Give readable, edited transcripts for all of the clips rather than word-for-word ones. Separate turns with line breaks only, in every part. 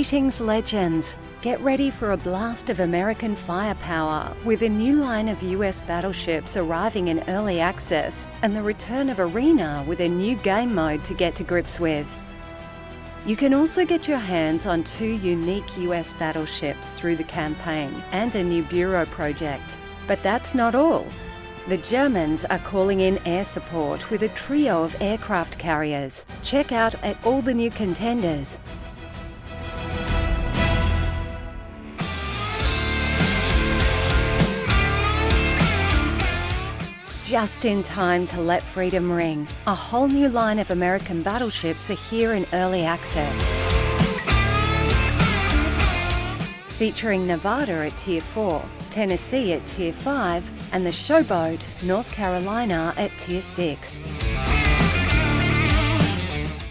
Greetings, legends! Get ready for a blast of American firepower with a new line of US battleships arriving in early access and the return of Arena with a new game mode to get to grips with. You can also get your hands on 2 unique US battleships through the campaign and a new bureau project. But that's not all. The Germans are calling in air support with a trio of aircraft carriers. Check out all the new contenders. Just in time to let freedom ring. A whole new line of American battleships are here in early access. Featuring Nevada at Tier 4, Tennessee at Tier 5, and the Showboat, North Carolina at Tier 6.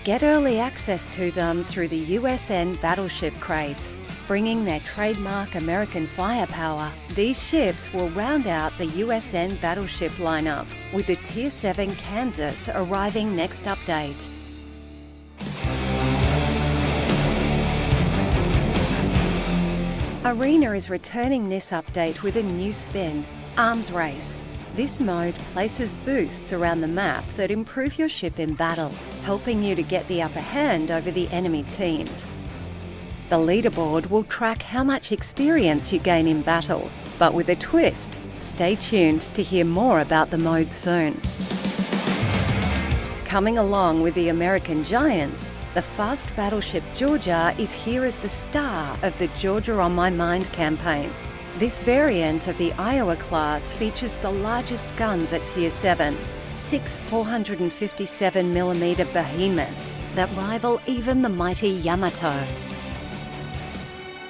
Get early access to them through the USN battleship crates. Bringing their trademark American firepower, these ships will round out the USN battleship lineup, with the Tier VII Kansas arriving next update. Arena is returning this update with a new spin, Arms Race. This mode places boosts around the map that improve your ship in battle, helping you to get the upper hand over the enemy teams. The leaderboard will track how much experience you gain in battle, but with a twist. Stay tuned to hear more about the mode soon. Coming along with the American giants, the fast battleship Georgia is here as the star of the Georgia on My Mind campaign. This variant of the Iowa class features the largest guns at Tier 7, 6 457mm behemoths that rival even the mighty Yamato.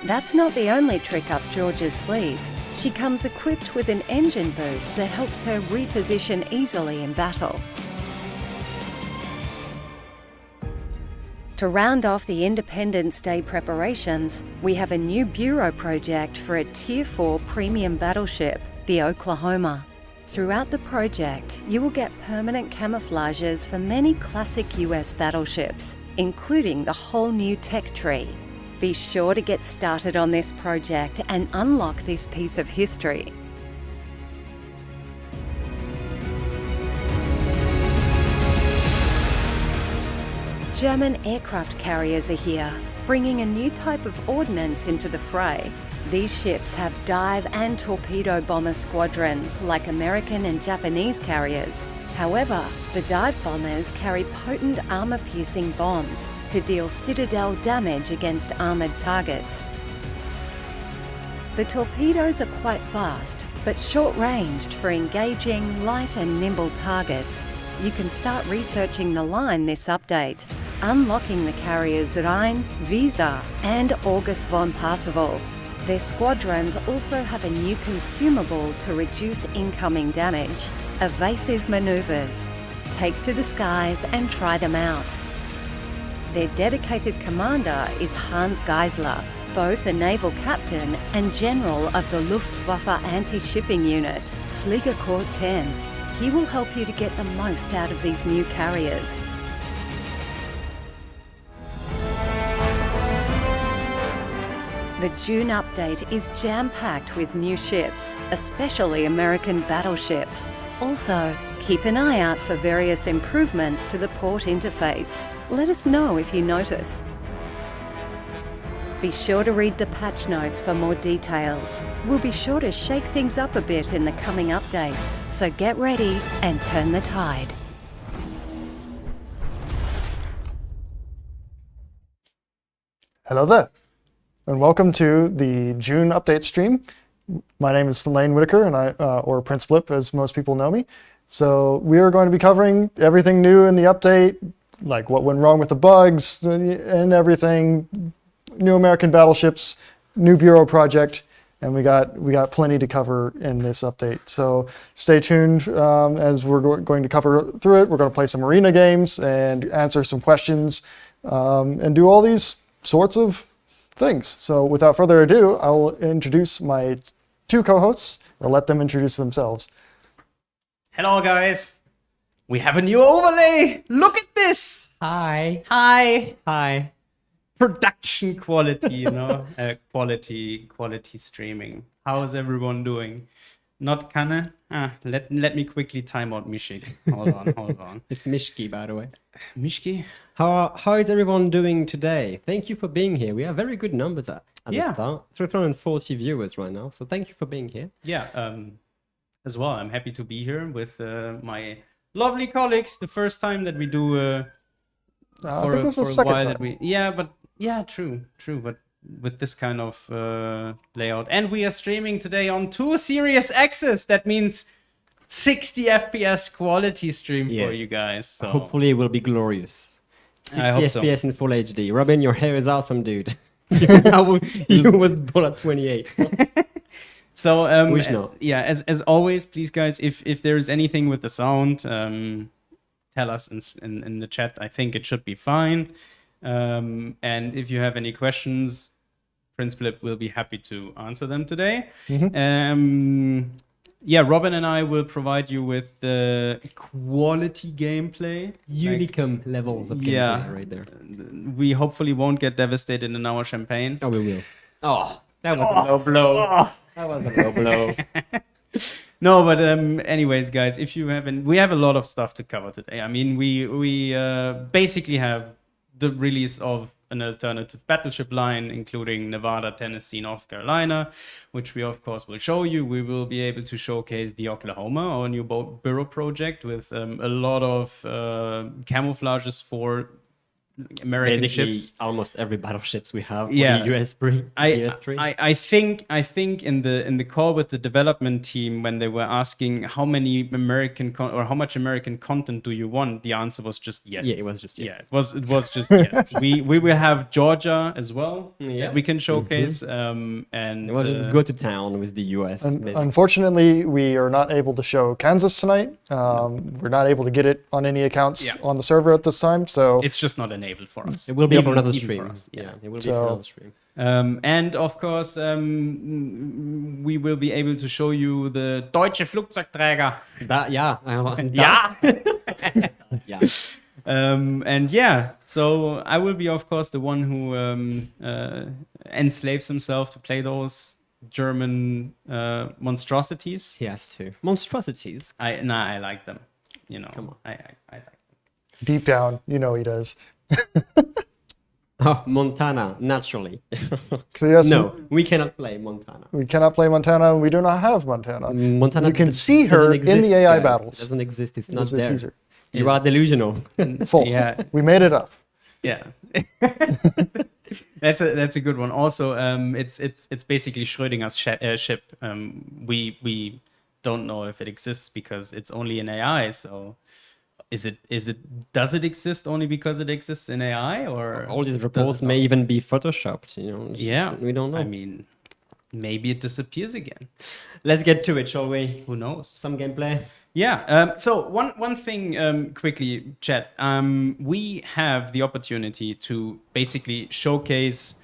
That's not the only trick up Georgia's sleeve. She comes equipped with an engine boost that helps her reposition easily in battle. To round off the Independence Day preparations, we have a new bureau project for a Tier 4 premium battleship, the Oklahoma. Throughout the project, you will get permanent camouflages for many classic US battleships, including the whole new tech tree. Be sure to get started on this project and unlock this piece of history. German aircraft carriers are here, bringing a new type of ordnance into the fray. These ships have dive and torpedo bomber squadrons like American and Japanese carriers. However, the dive bombers carry potent armor-piercing bombs to deal citadel damage against armoured targets. The torpedoes are quite fast, but short-ranged for engaging light and nimble targets. You can start researching the line this update, unlocking the carriers Rhein, Visa, and August von Parseval. Their squadrons also have a new consumable to reduce incoming damage, evasive manoeuvres. Take to the skies and try them out. Their dedicated commander is Hans Geisler, both a naval captain and general of the Luftwaffe anti-shipping unit, Fliegerkorps 10. He will help you to get the most out of these new carriers. The June update is jam-packed with new ships, especially American battleships. Also, keep an eye out for various improvements to the port interface. Let us know if you notice. Be sure to read the patch notes for more details. We'll be sure to shake things up a bit in the coming updates, so get ready and turn the tide.
Hello there, and welcome to the June update stream. My name is Lane Whitaker, and or Prince Blip, as most people know me. So we are going to be covering everything new in the update, like what went wrong with the bugs and everything, new American battleships, new bureau project, and we got plenty to cover in this update. So stay tuned as we're going to cover through it. We're going to play some arena games and answer some questions and do all these sorts of things. So without further ado, I'll introduce my 2 co-hosts. I'll let them introduce themselves.
Hello guys, we have a new overlay. Look at this.
Hi.
Hi. production quality, you know, quality streaming. How is everyone doing? Not Kanne? Let me quickly time out Mishik. Hold on.
It's Mishki, by the way.
Mishki?
How is everyone doing today? Thank you for being here. We have very good numbers at the start. 340 viewers right now. So thank you for being here.
Yeah, as well. I'm happy to be here with my lovely colleagues. The first time that we do
I think this is the second time.
True. But with this kind of layout, and we are streaming today on 2 Series X's. That means 60 FPS quality stream for you guys. So.
Hopefully it will be glorious. 60
I hope
FPS
so.
in full HD. Robin, your hair is awesome, dude. You was born at 28.
So
Wish not.
yeah, as always, please guys, if there is anything with the sound, tell us in the chat. I think it should be fine. And if you have any questions, Prince Blip will be happy to answer them today. Yeah, Robin and I will provide you with the quality gameplay.
Unicum levels of gameplay right there.
We hopefully won't get devastated in our champagne.
Oh, we will. Oh, that was a low blow. That was a low blow.
No, but anyways, guys, if you haven't, we have a lot of stuff to cover today. I mean, we basically have the release of an alternative battleship line, including Nevada, Tennessee, North Carolina, which we of course will show you. We will be able to showcase the Oklahoma, our new boat bureau project, with a lot of camouflages for American
Basically,
ships.
almost every battleships we have.
Yeah.
The US3.
I think in the call with the development team, when they were asking how many American or how much American content do you want, the answer was just yes.
Yeah, it was just yes.
Yeah, it was just yes. We will have Georgia as well.
Yeah.
That we can showcase. And
We'll just go to town with the US.
Unfortunately, we are not able to show Kansas tonight. We're not able to get it on any accounts on the server at this time. So
it's just not enabled for us.
It will be for another
Even
stream.
for us,
Yeah, it will be for another stream.
And of course, we will be able to show you the Deutsche Flugzeugträger.
Yeah.
And yeah, so I will be, of course, the one who enslaves himself to play those German monstrosities.
He has to. Monstrosities.
I like them. You know,
Come on.
I like them.
deep down, you know he does.
Oh, Montana, naturally.
So yes,
No, we cannot play Montana.
we cannot play Montana, and we do not have Montana.
Montana
You can
doesn't
see her
exist,
in the AI
guys.
battles.
It doesn't exist. It's
It
not
was a
there.
teaser.
You are delusional.
False.
Yeah.
We made it up.
Yeah. That's a good one. Also, it's basically Schrödinger's ship. We don't know if it exists because it's only in AI. So, does it exist only because it exists in AI, or
All these
does
reports
it
may
not?
even be photoshopped. You know.
Yeah,
we don't know.
I mean, maybe it disappears again.
Let's get to it, shall we?
Who knows?
Some gameplay.
Yeah. So one thing quickly, chat. We have the opportunity to basically showcase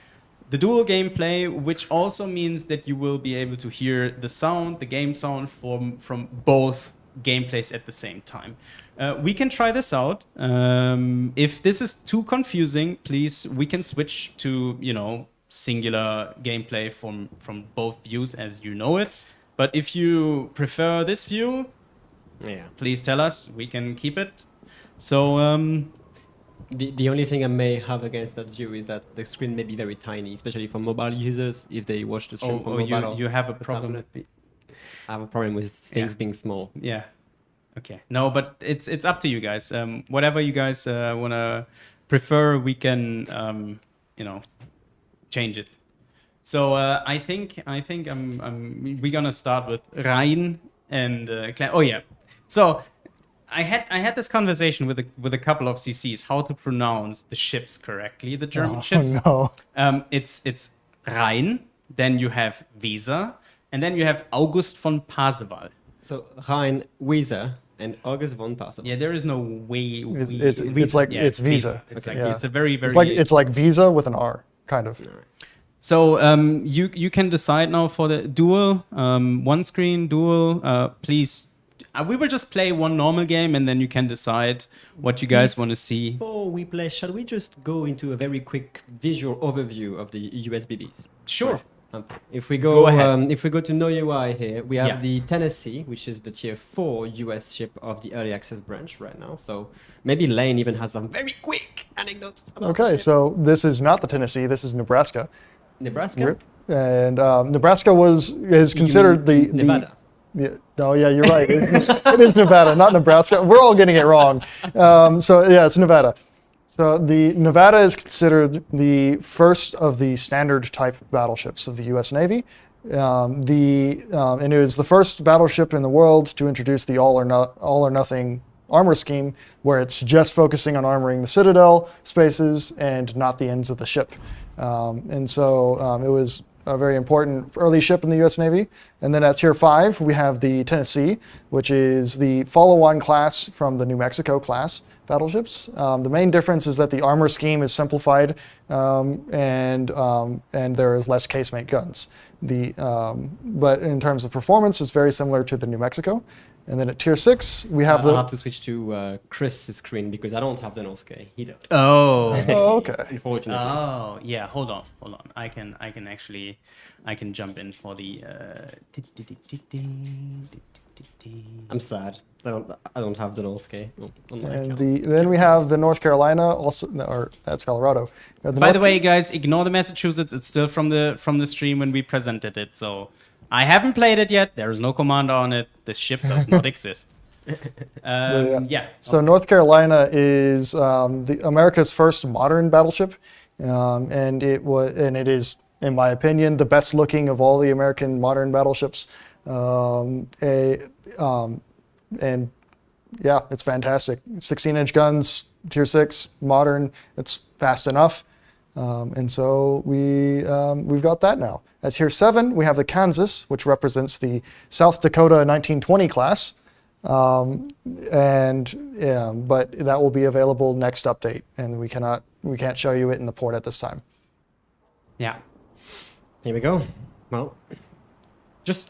the dual gameplay, which also means that you will be able to hear the game sound from both gameplays at the same time. We can try this out. If this is too confusing, please, we can switch to singular gameplay from both views as you know it. But if you prefer this view, please tell us. We can keep it. So
the only thing I may have against that view is that the screen may be very tiny, especially for mobile users if they watch the stream from mobile.
You have a
or
problem
tablet.
with
I have a problem with things being small.
Yeah. Okay. No, but it's up to you guys. Whatever you guys wanna prefer, we can change it. So I think we're gonna start with Rhein and oh yeah. So I had this conversation with a couple of CCs how to pronounce the ships correctly, the German ships.
No.
It's Rhein, then you have Weser, and then you have August von Pasewalk.
So Rhein, Weser, and August von Pasewalk.
Yeah, there is no way.
It's like it's Visa.
Exactly.
Yeah.
It's a very
It's like Visa with an R, kind of.
So you can decide now for the dual one screen dual. Please, we will just play one normal game, and then you can decide what you guys want to see.
Before we play, shall we just go into a very quick visual overview of the USBBs?
Sure.
If we
Go
go,
ahead.
if we go to No UI here, we have
Yeah.
the Tennessee, which is the tier 4 US ship of the early access branch right now. So maybe Lane even has some very quick anecdotes. About the
Okay,
ship.
so this is not the Tennessee. This is Nebraska.
Nebraska.
And Nebraska is considered the
Nevada.
Oh yeah, you're right. It is Nevada, not Nebraska. We're all getting it wrong. So yeah, it's Nevada. So the Nevada is considered the first of the standard type battleships of the U.S. Navy. And it is the first battleship in the world to introduce the all or nothing armor scheme, where it's just focusing on armoring the citadel spaces and not the ends of the ship. And so it was a very important early ship in the U.S. Navy. And then at Tier 5, we have the Tennessee, which is the follow-on class from the New Mexico class battleships. The main difference is that the armor scheme is simplified and there is less casemate guns. But in terms of performance, it's very similar to the New Mexico. And then at Tier 6, we have
I'll have to switch to Chris's screen because I don't have the North K. He does.
Oh.
Oh, okay.
Unfortunately.
Oh, yeah. Hold on. I can jump in for the.
I'm sad. I don't have the North K. on my
And
account.
then we have the North Carolina, also, or that's Colorado.
By the way, guys, ignore the Massachusetts. It's still from the stream when we presented it. So I haven't played it yet. There is no commander on it. The ship does not exist. Yeah.
So North Carolina is the America's first modern battleship, and it is, in my opinion, the best looking of all the American modern battleships. And yeah, it's fantastic. 16-inch guns, Tier 6, modern. It's fast enough, and so we've got that now. At Tier 7, we have the Kansas, which represents the South Dakota 1920 class. But that will be available next update, and we can't show you it in the port at this time.
Yeah.
Here we go. Well,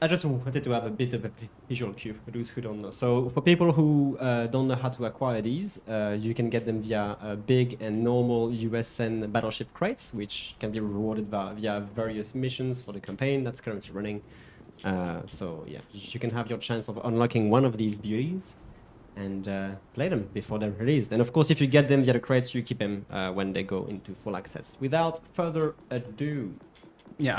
I just wanted to have a bit of a visual cue for those who don't know. So for people who don't know how to acquire these, you can get them via big and normal USN battleship crates, which can be rewarded via various missions for the campaign that's currently running. So yeah, you can have your chance of unlocking one of these beauties and play them before they're released. And of course, if you get them via the crates, you keep them when they go into full access. Without further ado,
Yeah,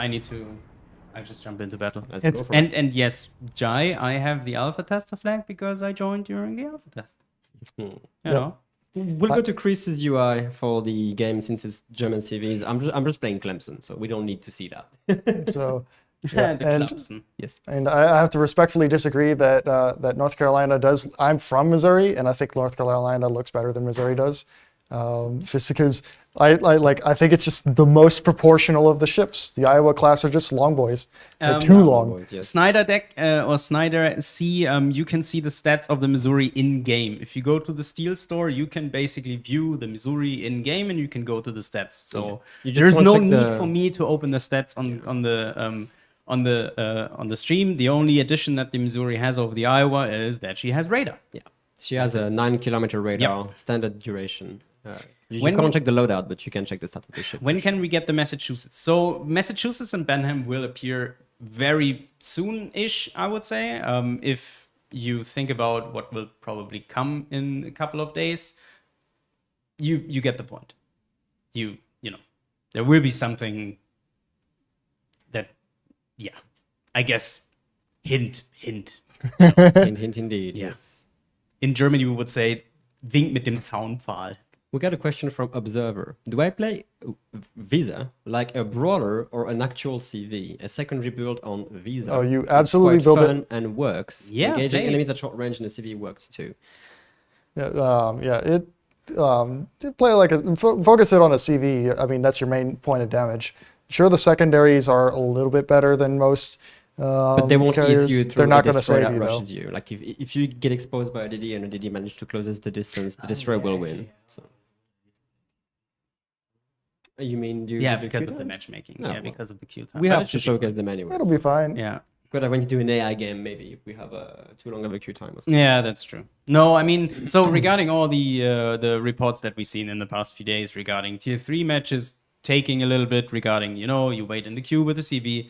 I just jump into battle.
let's go for it.
And yes, Jai, I have the alpha tester flag because I joined during the alpha test. You know.
We'll go to Chris's UI for the game since it's German CVs. I'm just playing Clemson, so we don't need to see that.
So yeah,
The
and
Clemson, yes.
And I have to respectfully disagree that that North Carolina does. I'm from Missouri, and I think North Carolina looks better than Missouri does, just because I think it's just the most proportional of the ships. The Iowa class are just long boys. They're too long.
Boys, yes.
Snyder deck or Snyder C, you can see the stats of the Missouri in game. If you go to the Steel store, you can basically view the Missouri in game, and you can go to the stats. So
You just
there's
wanna
no
check
need for me to open the stats on the stream. The only addition that the Missouri has over the Iowa is that she has radar.
Yeah, she has a 9-kilometer radar,
Yep.
standard duration. You
When
can't
we-
check the loadout, but you can check the stats of the ship.
When can we get the Massachusetts? So Massachusetts and Benham will appear very soon-ish, I would say. If you think about what will probably come in a couple of days, you get the point. You know, there will be something that, yeah, I guess, hint.
Hint, indeed.
Yeah.
Yes.
In Germany, we would say, wink mit dem Zaunpfahl.
We got a question from Observer. Do I play Visa like a brawler or an actual CV? A secondary build on Visa.
Oh, you
It's
absolutely
quite
build
fun
it.
and works.
Yeah,
Engaging
play it.
enemies at short range in the CV works too.
Yeah, play like focus it on a CV. I mean, that's your main point of damage. Sure, the secondaries are a little bit better than most.
But they won't
carriers.
ease you through.
They're not
a
going to
destroyer
save you
that
though.
rushes you. Like if you get exposed by a DD and a DD manages to close the distance, the destroyer will win. So. You mean
Yeah,
do
because
Q
of the
damage?
matchmaking.
Oh,
Yeah,
well.
because of the Q time.
We
But
have
it
to
should be
showcase
fine.
them anyway.
It'll be fine.
Yeah.
But when you do an AI game, maybe if we have too long of a queue time or something.
Yeah, that's true. No, I mean, so regarding all the reports that we've seen in the past few days regarding tier 3 matches taking a little bit, regarding, you wait in the queue with the CV.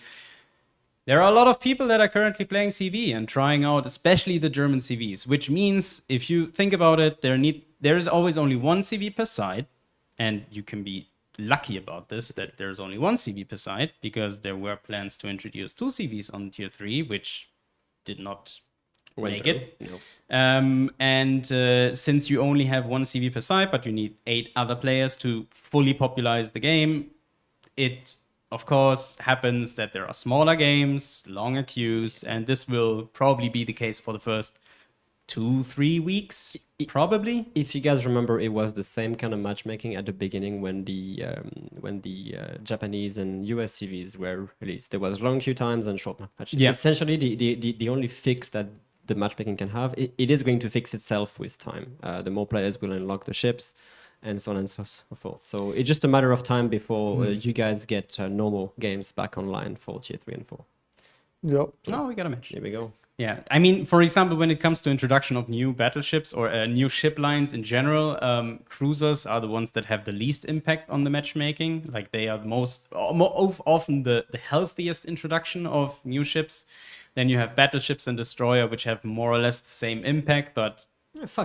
There are a lot of people that are currently playing CV and trying out, especially the German CVs, which means if you think about it, there is always only one CV per side, and you can be lucky about this, that there's only one CV per side, because there were plans to introduce 2 CVs on tier 3, which did not make it.
No.
Since you only have one CV per side, but you need 8 other players to fully popularize the game, it of course happens that there are smaller games, longer queues, and this will probably be the case for the first 2-3 weeks, probably.
If you guys remember, it was the same kind of matchmaking at the beginning when the Japanese and US CVs were released. There was long queue times and short matches.
Yeah.
Essentially, the only fix that the matchmaking can have, it is going to fix itself with time. The more players will unlock the ships, and so on and so forth. So it's just a matter of time before you guys get normal games back online for tier 3 and 4.
Yep.
No, we got a match.
Here we go.
Yeah, I mean, for example, when it comes to introduction of new battleships or new ship lines in general, cruisers are the ones that have the least impact on the matchmaking. Like, they are often the healthiest introduction of new ships. Then you have battleships and destroyer, which have more or less the same impact. But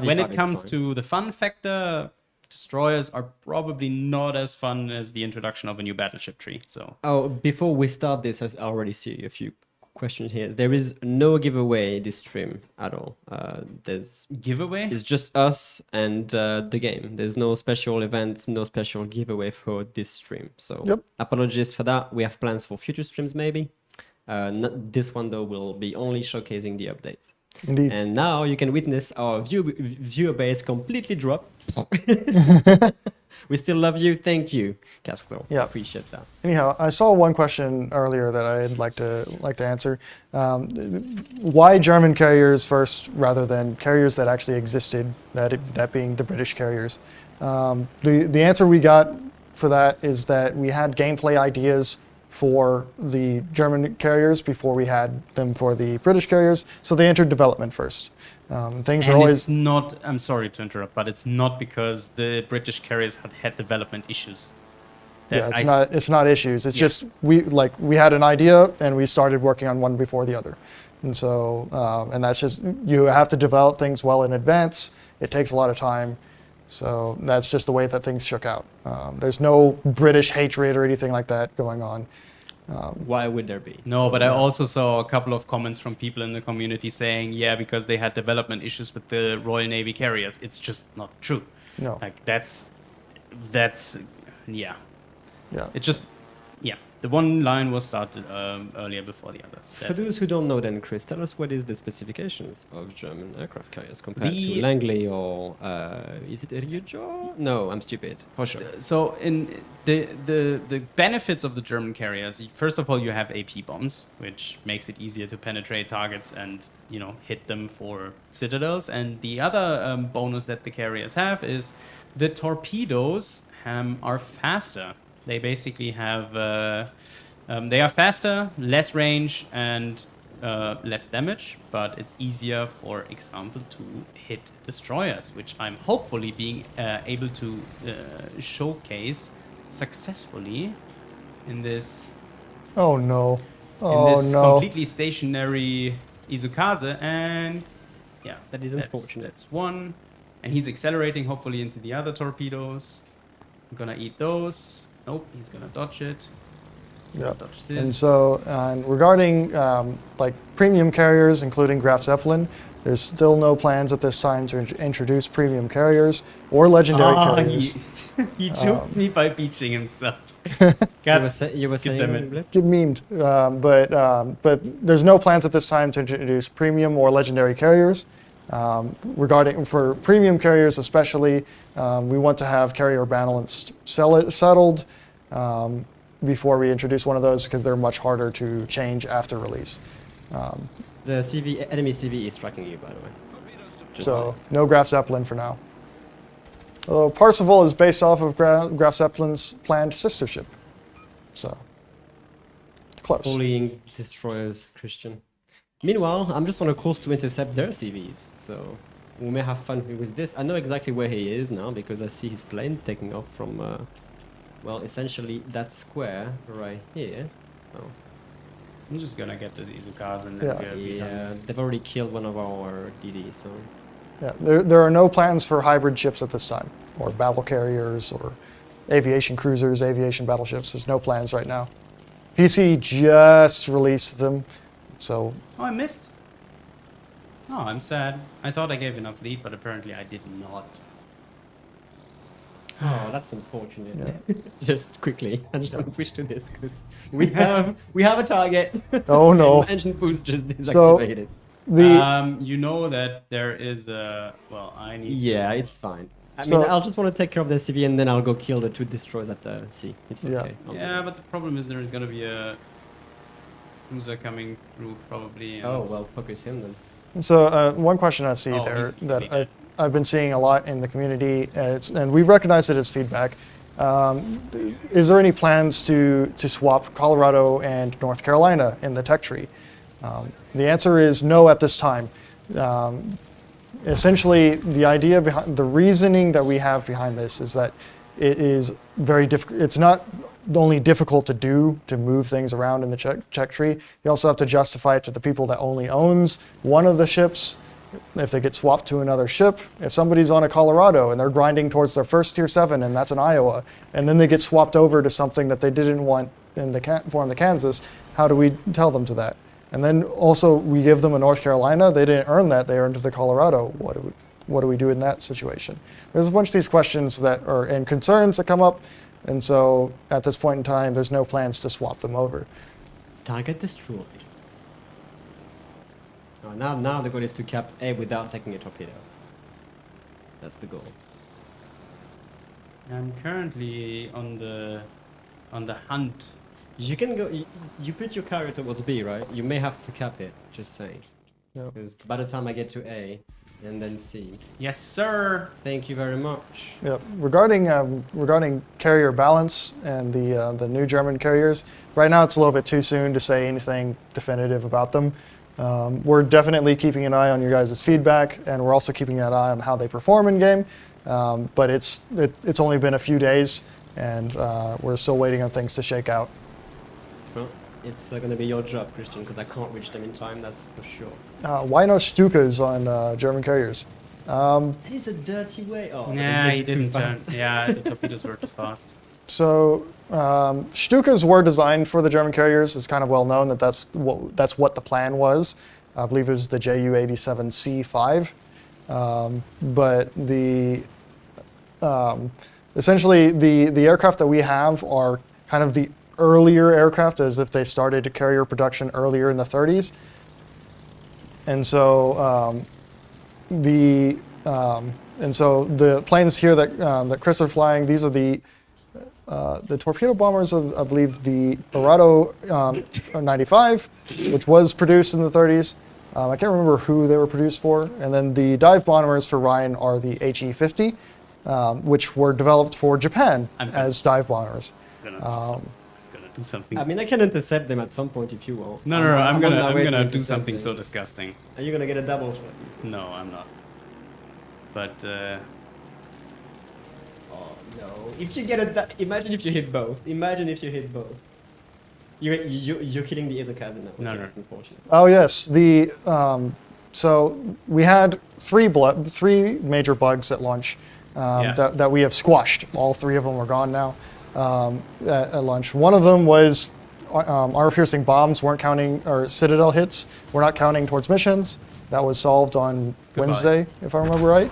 when it comes to the fun factor, destroyers are probably not as fun as the introduction of a new battleship tree. So,
before we start this, I already see a few questions here. There is no giveaway this stream at all. There's
giveaway?
It's just us and the game. There's no special event, no special giveaway for this stream. So apologies for that. We have plans for future streams maybe. This one though will be only showcasing the updates.
Indeed.
And now you can witness our viewer base completely drop. We still love you. Thank you, Castle.
Yeah,
appreciate that.
Anyhow, I saw one question earlier that I'd like to answer. Why German carriers first, rather than carriers that actually existed? That being the British carriers. The answer we got for that is that we had gameplay ideas for the German carriers before we had them for the British carriers, so they entered development first. Things are always...
It's not, I'm sorry to interrupt, but it's not because the British carriers had development issues.
It's not issues. It's just we had an idea and we started working on one before the other. And so, and that's just, you have to develop things well in advance. It takes a lot of time. So that's just the way that things shook out. There's no British hatred or anything like that going on.
Why would there be?
No, but I also saw a couple of comments from people in the community saying, yeah, because they had development issues with the Royal Navy carriers. It's just not true.
No.
Like, that's yeah.
Yeah.
It just, yeah. The one line was started earlier before the others.
For those who don't know then, Chris, tell us what is the specifications of German aircraft carriers compared to Langley or, is it Ryujo? No, I'm stupid. For sure.
So in the benefits of the German carriers, first of all, you have AP bombs, which makes it easier to penetrate targets and, hit them for citadels. And the other bonus that the carriers have is the torpedoes are faster. They basically have, they are faster, less range, and less damage, but it's easier, for example, to hit destroyers, which I'm hopefully being able to showcase successfully in this.
Oh no!
In this completely stationary Izukaze, and yeah,
that is unfortunate.
That's one, and he's accelerating hopefully into the other torpedoes. I'm gonna eat those. Nope, he's gonna dodge it.
Yeah.
Dodge this.
And so, regarding like premium carriers, including Graf Zeppelin, there's still no plans at this time to introduce premium carriers or legendary carriers.
He choked me by beaching himself.
You were saying
Get memed, but there's no plans at this time to introduce premium or legendary carriers. For premium carriers especially, we want to have carrier balance settled before we introduce one of those, because they're much harder to change after release.
The enemy CV is tracking you, by the way.
So no Graf Zeppelin for now. Although Parsifal is based off of Graf Zeppelin's planned sister ship. So close.
bullying destroyers, Christian. Meanwhile, I'm just on a course to intercept their CVs, so we may have fun with this. I know exactly where he is now because I see his plane taking off from, well, essentially that square right here. Oh.
I'm just gonna get this Izukaze and
Yeah.
then we'll be done.
Yeah, they've already killed one of our DD, so...
Yeah, there are no plans for hybrid ships at this time, or battle carriers, or aviation cruisers, aviation battleships. There's no plans right now. PC just released them, so
Oh, I missed. Oh, I'm sad. I thought I gave enough lead, but apparently I did not.
Oh, that's unfortunate. Just quickly, I just want to switch to this because we have a target.
oh no.
And engine boost just deactivated.
You know that there is a... Well, I need
Yeah,
to...
it's fine. I
So-
mean, I'll just want to take care of the CV and then I'll go kill the 2 destroyers at the sea. It's
Yeah.
okay. I'll do
Yeah,
that.
but the problem is there is gonna be a cruiser coming through probably. And
Oh, well, focus him then.
So one question I see
Oh,
there
he's
that
pretty
I've been seeing a lot in the community, and we've recognized it as feedback. Is there any plans to swap Colorado and North Carolina in the tech tree? The answer is no at this time. Essentially, the idea behind the reasoning that we have behind this is that it is very difficult. It's not only difficult to do to move things around in the check tree. You also have to justify it to the people that only owns one of the ships. If they get swapped to another ship, if somebody's on a Colorado and they're grinding towards their first Tier 7 and that's an Iowa, and then they get swapped over to something that they didn't want in the form the Kansas, how do we tell them to that? And then also we give them a North Carolina. They didn't earn that. They earned the Colorado. What do we do in that situation? There's a bunch of these questions that are and concerns that come up, and so at this point in time, there's no plans to swap them over.
Target destroyed. Oh, now the goal is to cap A without taking a torpedo. That's the goal.
I'm currently on the hunt.
You can go. You put your carrier towards B, right? You may have to cap it. Just saying.
Yep.
Because by the time I get to A and then C,
Yes, sir.
thank you very much.
Yep. Regarding carrier balance and the new German carriers, right now it's a little bit too soon to say anything definitive about them. We're definitely keeping an eye on your guys' feedback, and we're also keeping an eye on how they perform in game. But it's only been a few days, and we're still waiting on things to shake out.
Well, it's going to be your job, Christian, because I can't reach them in time. That's for sure.
Why no Stukas on German carriers?
That is a dirty way. Oh,
Nah,
they
he
did too
didn't
fast.
turn. Yeah, the torpedoes were too fast.
So Stukas were designed for the German carriers. It's kind of well known that that's what the plan was. I believe it was the Ju-87C5. But essentially the aircraft that we have are kind of the earlier aircraft, as if they started carrier production earlier in the 30s. And so the planes here that Chris are flying, these are the torpedo bombers of, I believe, the Dorado 95, which was produced in the 30s. I can't remember who they were produced for. And then the dive bombers for Ryan are the HE-50, which were developed for Japan as dive bombers.
Gonna do something.
I mean, I can intercept them at some point if you want.
No, I'm
on my way to
gonna do
intercept
something
them.
so disgusting.
Are you gonna get a double shot?
No, I'm not. But
Oh no! If you get a, imagine if you hit both. Imagine if you hit both. You're killing the Izukaze now.
No,
Okay,
no.
that's unfortunate.
Oh yes, so we had three major bugs at launch that we have squashed. All three of them are gone now at launch. One of them was armor-piercing bombs weren't counting, or Citadel hits were not counting towards missions. That was solved on Wednesday, if I remember right.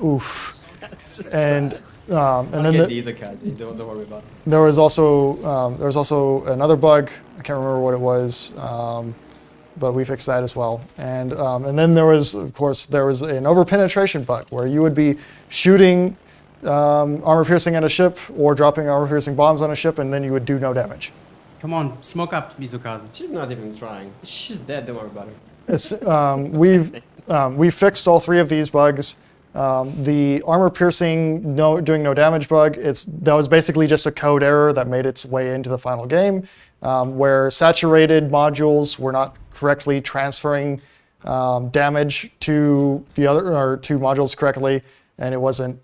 Oof.
That's just
And
I'll
then
get the Izukaze. Don't worry about it.
there was also another bug. I can't remember what it was, but we fixed that as well. And then there was, of course, an over-penetration bug where you would be shooting armor-piercing at a ship or dropping armor-piercing bombs on a ship, and then you would do no damage.
come on, smoke up, Mizukaze.
She's not even trying. She's dead. Don't worry about her.
It's, we fixed all three of these bugs. The armor-piercing doing no damage bug, that was basically just a code error that made its way into the final game. where saturated modules were not correctly transferring damage to the other or to modules correctly, and it wasn't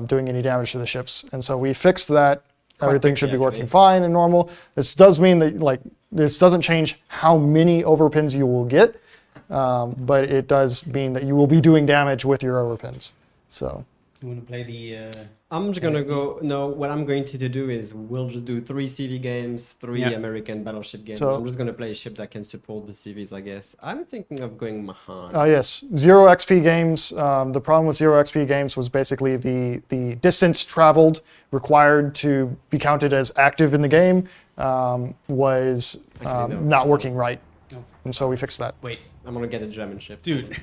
doing any damage to the ships. And so we fixed that. Everything should be working fine and normal. This does mean that this doesn't change how many overpins you will get, but it does mean that you will be doing damage with your overpins. So.
You want to play the...
I'm just gonna go. No, what I'm going to do is we'll just do 3 CV games, 3 American battleship games.
So,
I'm just gonna play a ship that can support the CVs, I guess. I'm thinking of going Mahan.
Yes, 0 XP games. The problem with 0 XP games was basically the distance traveled required to be counted as active in the game was not working right.
No.
And so we fixed that.
Wait,
I'm gonna get a German ship.
dude.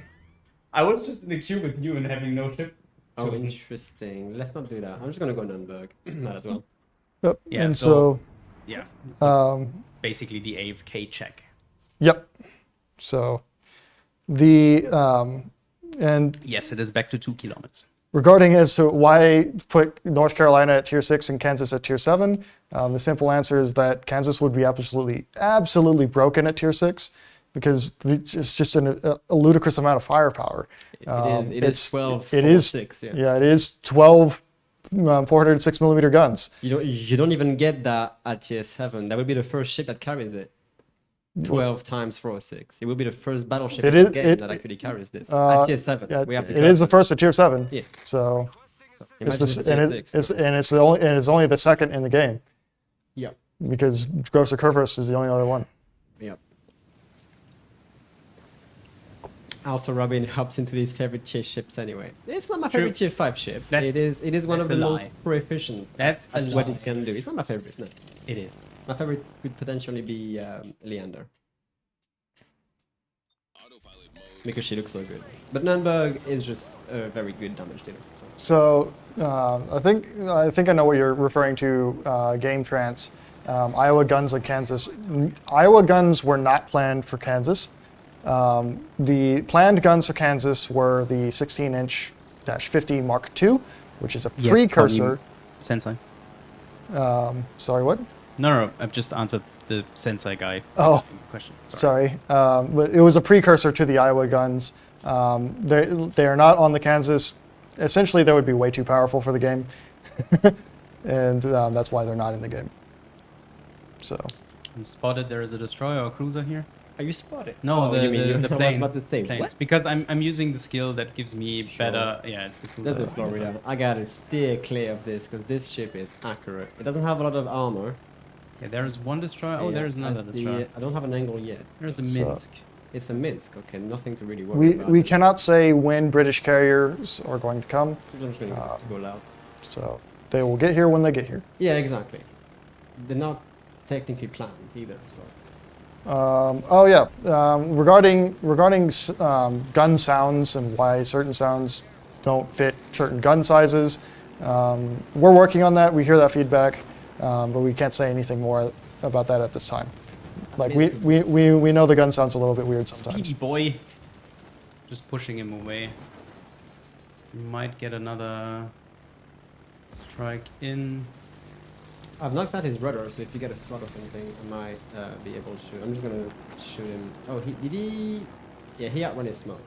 I was just in the queue with you and having no ship.
Oh, interesting. Let's not do that. I'm just gonna go Nürnberg. Might as well.
Yep.
Yeah,
and
so- Yeah.
so
Basically the AFK check.
yep. So the and
Yes, it is back to 2 kilometers.
regarding as to why put North Carolina at tier 6 and Kansas at tier 7, the simple answer is that Kansas would be absolutely broken at tier 6 because it's just a ludicrous amount of firepower.
It is 12.
It is
6. Yeah.
Yeah, it is 12 406 millimeter guns.
You don't even get that at tier 7. That would be the first ship that carries it. 12 times 406. It will be the first battleship in the game that actually carries this. At tier 7.
Yeah,
We have to
it is the first at tier 7.
Yeah.
So
Imagine
it's
if
the,
tier
and
six.
it's only the second in the game
Yep.
because Grosser Curvus is the only other one.
Yep. Also, Robin hops into these favorite tier ships anyway. It's not my favorite tier 5 ship. It is one of
that's
the
a
most
lie.
proficient
That's a
at what
lie.
it can do. It's not my favorite. No.
It is.
My favorite could potentially be Leander. Because she looks so good. But Nürnberg is just a very good damage dealer.
So I think I know what you're referring to. Game Trance, Iowa guns like Kansas. Iowa guns were not planned for Kansas. The planned guns for Kansas were the 16-inch -50 Mark II, which is a precursor.
Sensei.
Sorry, what?
No, I've just answered the Sensei guy question.
Sorry. But it was a precursor to the Iowa guns. They are not on the Kansas. Essentially, they would be way too powerful for the game, and that's why they're not in the game. So.
I'm spotted. There is a destroyer or cruiser here.
Are you spotted?
No,
you mean
the
I'm
planes.
about to say,
planes.
what?
Because I'm using the skill that gives me better. Yeah, it's the cruiser.
There's no Florida. I gotta steer clear of this because this ship is accurate. It doesn't have a lot of armor.
Yeah, there is one destroyer. Oh,
Yeah,
there is another destroyer.
I don't have an angle yet.
There's a Minsk.
It's a Minsk. Okay, nothing to really worry about.
We cannot say when British carriers are going to come,
I'm just gonna go loud.
so they will get here when they get here.
Yeah, exactly. They're not technically planned either. So.
Regarding gun sounds and why certain sounds don't fit certain gun sizes, we're working on that. We hear that feedback, but we can't say anything more about that at this time. Like we know the gun sounds a little bit weird sometimes.
Speedy boy. Just pushing him away. You might get another strike in.
I've knocked out his rudder, so if you get a flood or something, I might be able to. I'm just gonna shoot him. Oh, did he? Yeah, he outrun his smoke.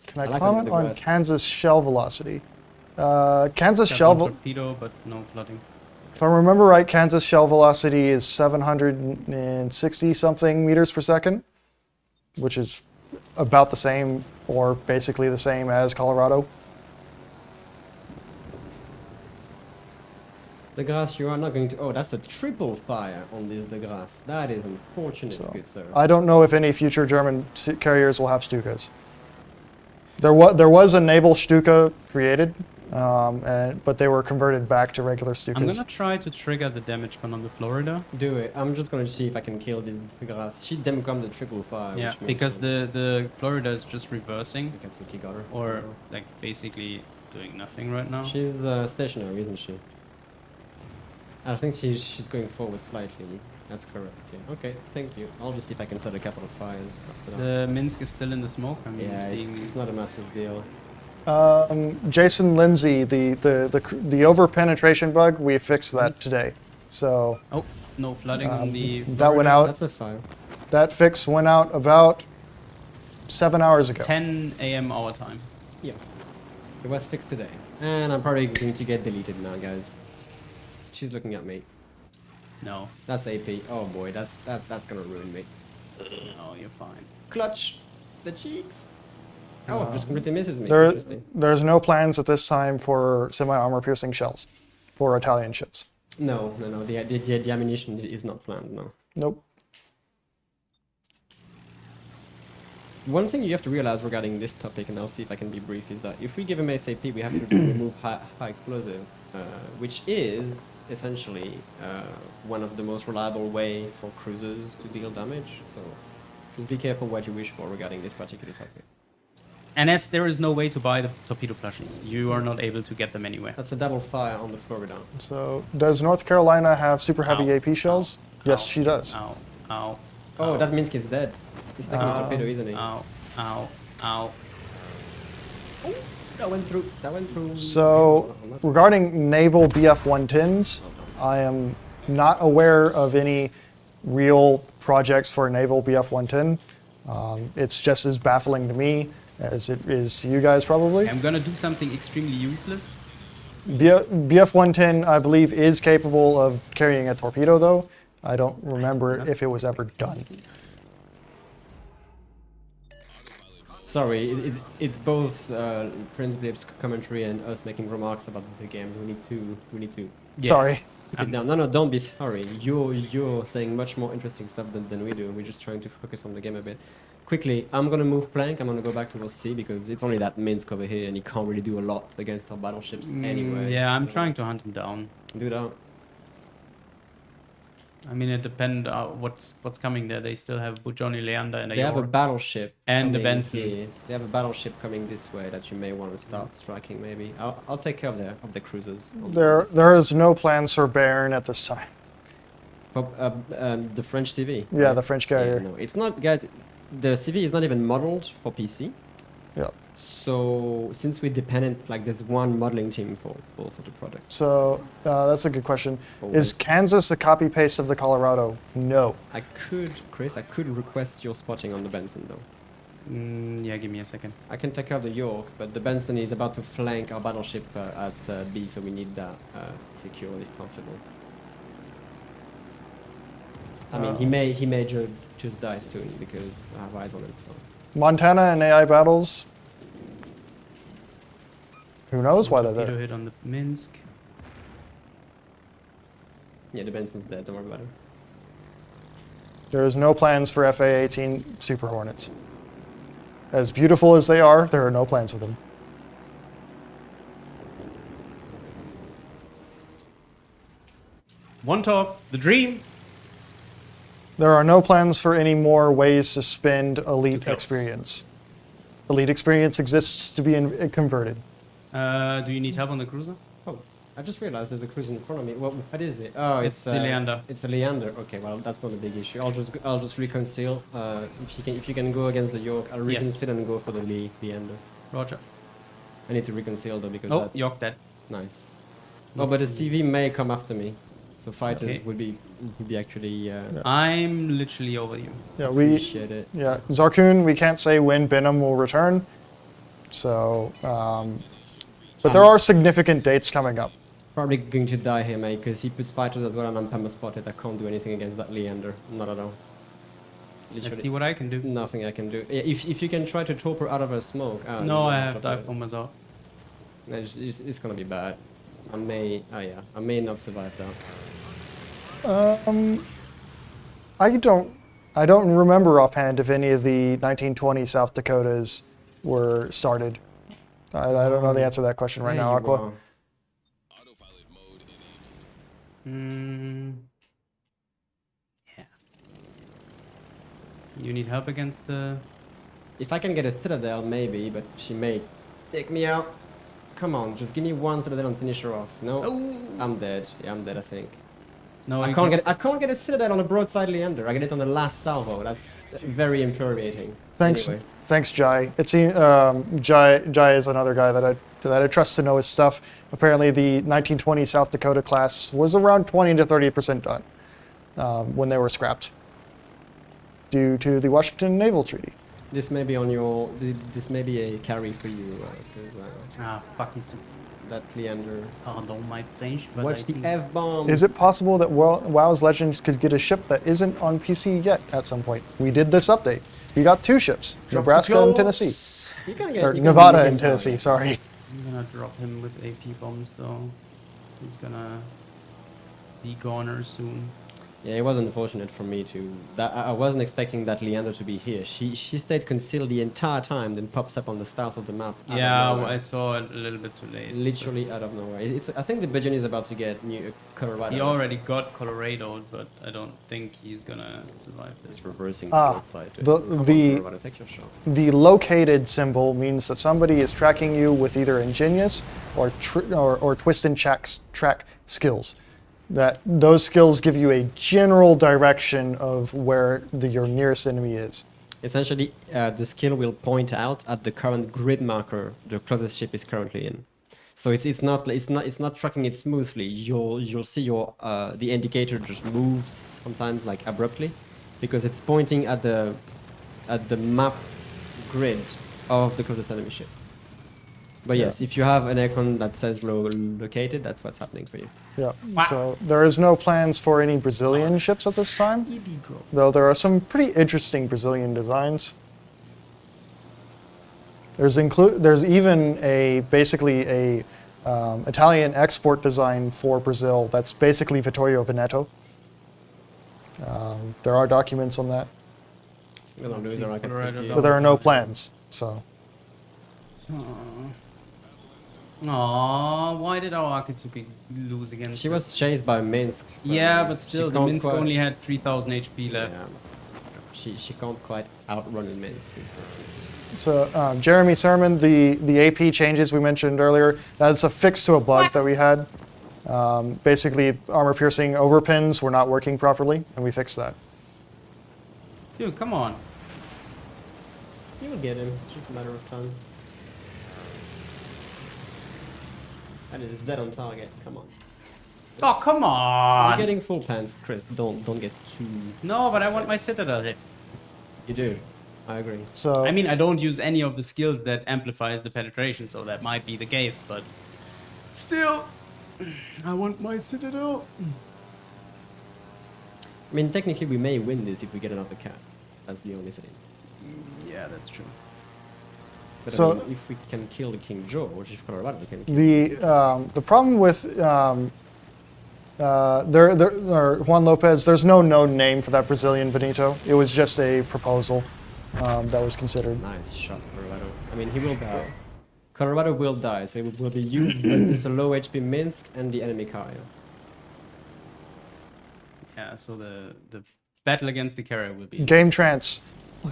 Can I
like
comment
the
on
grass.
Kansas shell velocity? Kansas shell,
Torpedo, but no flooding.
if I remember right, Kansas shell velocity is 760 something meters per second, which is about the same or basically the same as Colorado.
The grass, you are not going to. Oh, that's a triple fire on this the grass. That is unfortunate,
So,
good sir.
I don't know if any future German carriers will have Stukas. There was a naval Stuka created, but they were converted back to regular Stukas.
I'm gonna try to trigger the damage gun on the Florida.
Do it. I'm just gonna see if I can kill this grass. She then become the triple fire.
Yeah,
which means
because the Florida is just reversing,
Katsuki got her.
or like basically doing nothing right now.
She's stationary, isn't she? I think she's going forward slightly. That's correct. Yeah. Okay. Thank you. I'll just see if I can set a couple of fires after that.
The Minsk is still in the smoke. I'm
Yeah,
seeing.
it's not a massive deal.
Jason Lindsay, the over penetration bug, we fixed that today. So
Oh, no flooding on the.
that went out.
That's a fire.
That fix went out about 7 hours ago.
10 a.m. our time.
Yeah. It was fixed today. And I'm probably going to get deleted now, guys. She's looking at me.
No,
That's AP. Oh boy, that's gonna ruin me.
no, you're fine.
Clutch the cheeks. Oh, just completely misses me.
There,
Interesting.
there's no plans at this time for semi-armor piercing shells for Italian ships.
No. The ammunition is not planned. No.
Nope.
One thing you have to realize regarding this topic, and I'll see if I can be brief, is that if we give him SAP, we have to remove high explosive, which is essentially one of the most reliable way for cruisers to deal damage. So just be careful what you wish for regarding this particular topic.
And as there is no way to buy the torpedo plushies, you are not able to get them anywhere.
That's a double fire on the Florida.
So does North Carolina have super heavy
Ow.
AP shells? Yes, she does.
Ow, ow.
Oh,
ow,
that means he's dead. He's taking a torpedo, isn't he?
Ow, ow, ow.
That went through. That went through.
So regarding naval BF-110s, I am not aware of any real projects for a naval BF-110. It's just as baffling to me as it is to you guys probably.
I'm gonna do something extremely useless.
BF-110, I believe, is capable of carrying a torpedo though. I don't remember if it was ever done.
Sorry, it's both Prince Blip's commentary and us making remarks about the games. We need to
Yeah.
Sorry.
keep it down. No, don't be sorry. You're saying much more interesting stuff than we do. We're just trying to focus on the game a bit. Quickly, I'm gonna move plank. I'm gonna go back towards sea because it's only that Minsk over here, and he can't really do a lot against our battleships anyway.
Yeah, I'm
so
trying to hunt him down.
do that.
I mean, it depends what's coming there. They still have Bujoni, Leander, and a
They have a
York.
battleship
And the
coming
Benson.
here. They have a battleship coming this way that you may want to start striking. Maybe I'll take care of the cruisers. on this.
There is no plans for Baron at this time.
The French CV.
Yeah,
right?
the French carrier.
No, it's not, guys. The CV is not even modeled for PC.
Yeah.
So since we're dependent, like there's one modeling team for both of the products.
So that's a good question.
Always.
Is Kansas a copy paste of the Colorado? No.
Chris, I could request your spotting on the Benson though.
Yeah, give me a second.
I can take care of the York, but the Benson is about to flank our battleship at B, so we need that secured if possible. I mean, he may just die soon because I have eyes on him. So
Montana and AI battles. Who knows why they're
Torpedo
there?
hit on the Minsk.
yeah, the Benson's dead. Don't worry about it.
There is no plans for FA-18 Super Hornets. As beautiful as they are, there are no plans for them.
One top, the dream.
There are no plans for any more ways to spend
Too
elite
close.
experience. Elite experience exists to be converted.
Do you need help on the cruiser?
Oh, I just realized there's a cruiser in front of me. What is it? Oh,
It's the Leander.
It's a Leander. Okay, well that's not a big issue. I'll just reconcile. If you can go against the York, I'll
Yes.
reconcile and go for the Leander.
Roger.
I need to reconcile though because
Oh,
that,
York dead.
nice. Oh, but the CV may come after me, so fighters
Okay.
would be actually
I'm literally over you.
Yeah,
appreciate it.
yeah, Zarkun, we can't say when Benham will return. So, but there are significant dates coming up.
Probably going to die here, mate, because he puts fighters as well, and I'm pammer spotted. I can't do anything against that Leander. Not at all.
Let's see
Literally,
what I can do.
nothing I can do. Yeah, if you can try to torpedo out of her smoke.
No, I have dive bombers out.
It's gonna be bad. I may not survive that.
I don't remember offhand if any of the 1920 South Dakotas were started. I don't know the answer to that question right
There
now,
you
Aqua.
are.
Yeah. You need help against the...
If I can get a Citadel, maybe, but she may take me out. Come on, just give me one Citadel and finish her off. No,
Oh.
I'm dead. Yeah, I'm dead, I think.
No,
I
you
can't get a citadel on a broadside Leander. I get it on the last salvo. That's very infuriating.
Thanks,
Anyway.
thanks, Jai. It seems Jai is another guy that I trust to know his stuff. Apparently, the 1920 South Dakota class was around 20 to 30% done when they were scrapped due to the Washington Naval Treaty.
This may be on your. This may be a carry for you.
fuck, he's...
That Leander.
Pardon my French, but
Watch
I
the
think-
F-bomb.
Is it possible that WoW's Legends could get a ship that isn't on PC yet at some point? We did this update. We got 2 ships,
Drop
Nebraska
the
and
clothes.
Tennessee.
You can
Or
you can
Nevada
make
and
him
Tennessee,
target.
sorry.
I'm gonna drop him with AP bombs though. He's gonna be goner soon.
Yeah, it was unfortunate for me to. I wasn't expecting that Leander to be here. She stayed concealed the entire time, then pops up on the start of the map. out of
Yeah,
nowhere.
I saw it a little bit too late.
Literally out of nowhere. I think the Bajan is about to get new Colorado.
He already got Colorado, but I don't think he's gonna survive this.
It's reversing
Ah,
broadside. to
the-
come on,
the-
Colorado picture shot.
The located symbol means that somebody is tracking you with either ingenious or twist and track skills. That those skills give you a general direction of where your nearest enemy is.
Essentially, the skill will point out at the current grid marker the closest ship is currently in. So it's not tracking it smoothly. You'll see your the indicator just moves sometimes like abruptly, because it's pointing at the map grid of the closest enemy ship. But yes, if you have an icon that says located, that's what's happening for you.
Yeah. So there is no plans for any Brazilian ships at this time, though there are some pretty interesting Brazilian designs. There's even basically a Italian export design for Brazil that's basically Vittorio Veneto. There are documents on that,
I don't lose our rocket.
but there are no plans. So
Aww, why did our Akitsuki lose again?
She was chased by Minsk. so
Yeah, but
she
still, the
can't
Minsk
quite-
only had 3,000 HP left.
Yeah. She can't quite outrun in Minsk.
So Jeremy Sermon, the AP changes we mentioned earlier, that's a fix to a bug that we had. Basically, armor-piercing overpins were not working properly, and we fixed that.
Dude, come on.
You will get him. It's just a matter of time. And it's dead on target. Come on.
Oh, come on!
You're getting full pants, Chris. Don't get too.
No, but I want my Citadel.
You do. I agree.
So
I mean, I don't use any of the skills that amplifies the penetration, so that might be the case, but still, I want my Citadel.
I mean, technically, we may win this if we get another cat. That's the only thing.
Yeah, that's true.
But
So-
I mean, if we can kill the King George, if Colorado we can kill.
the problem with Juan Lopez, there's no known name for that Brazilian Benito. It was just a proposal that was considered.
Nice shot, Colorado. I mean, he will die. Colorado will die, so it will be you, it's a low HP Minsk, and the enemy carrier.
Yeah, so the battle against the carrier will be...
Game trance.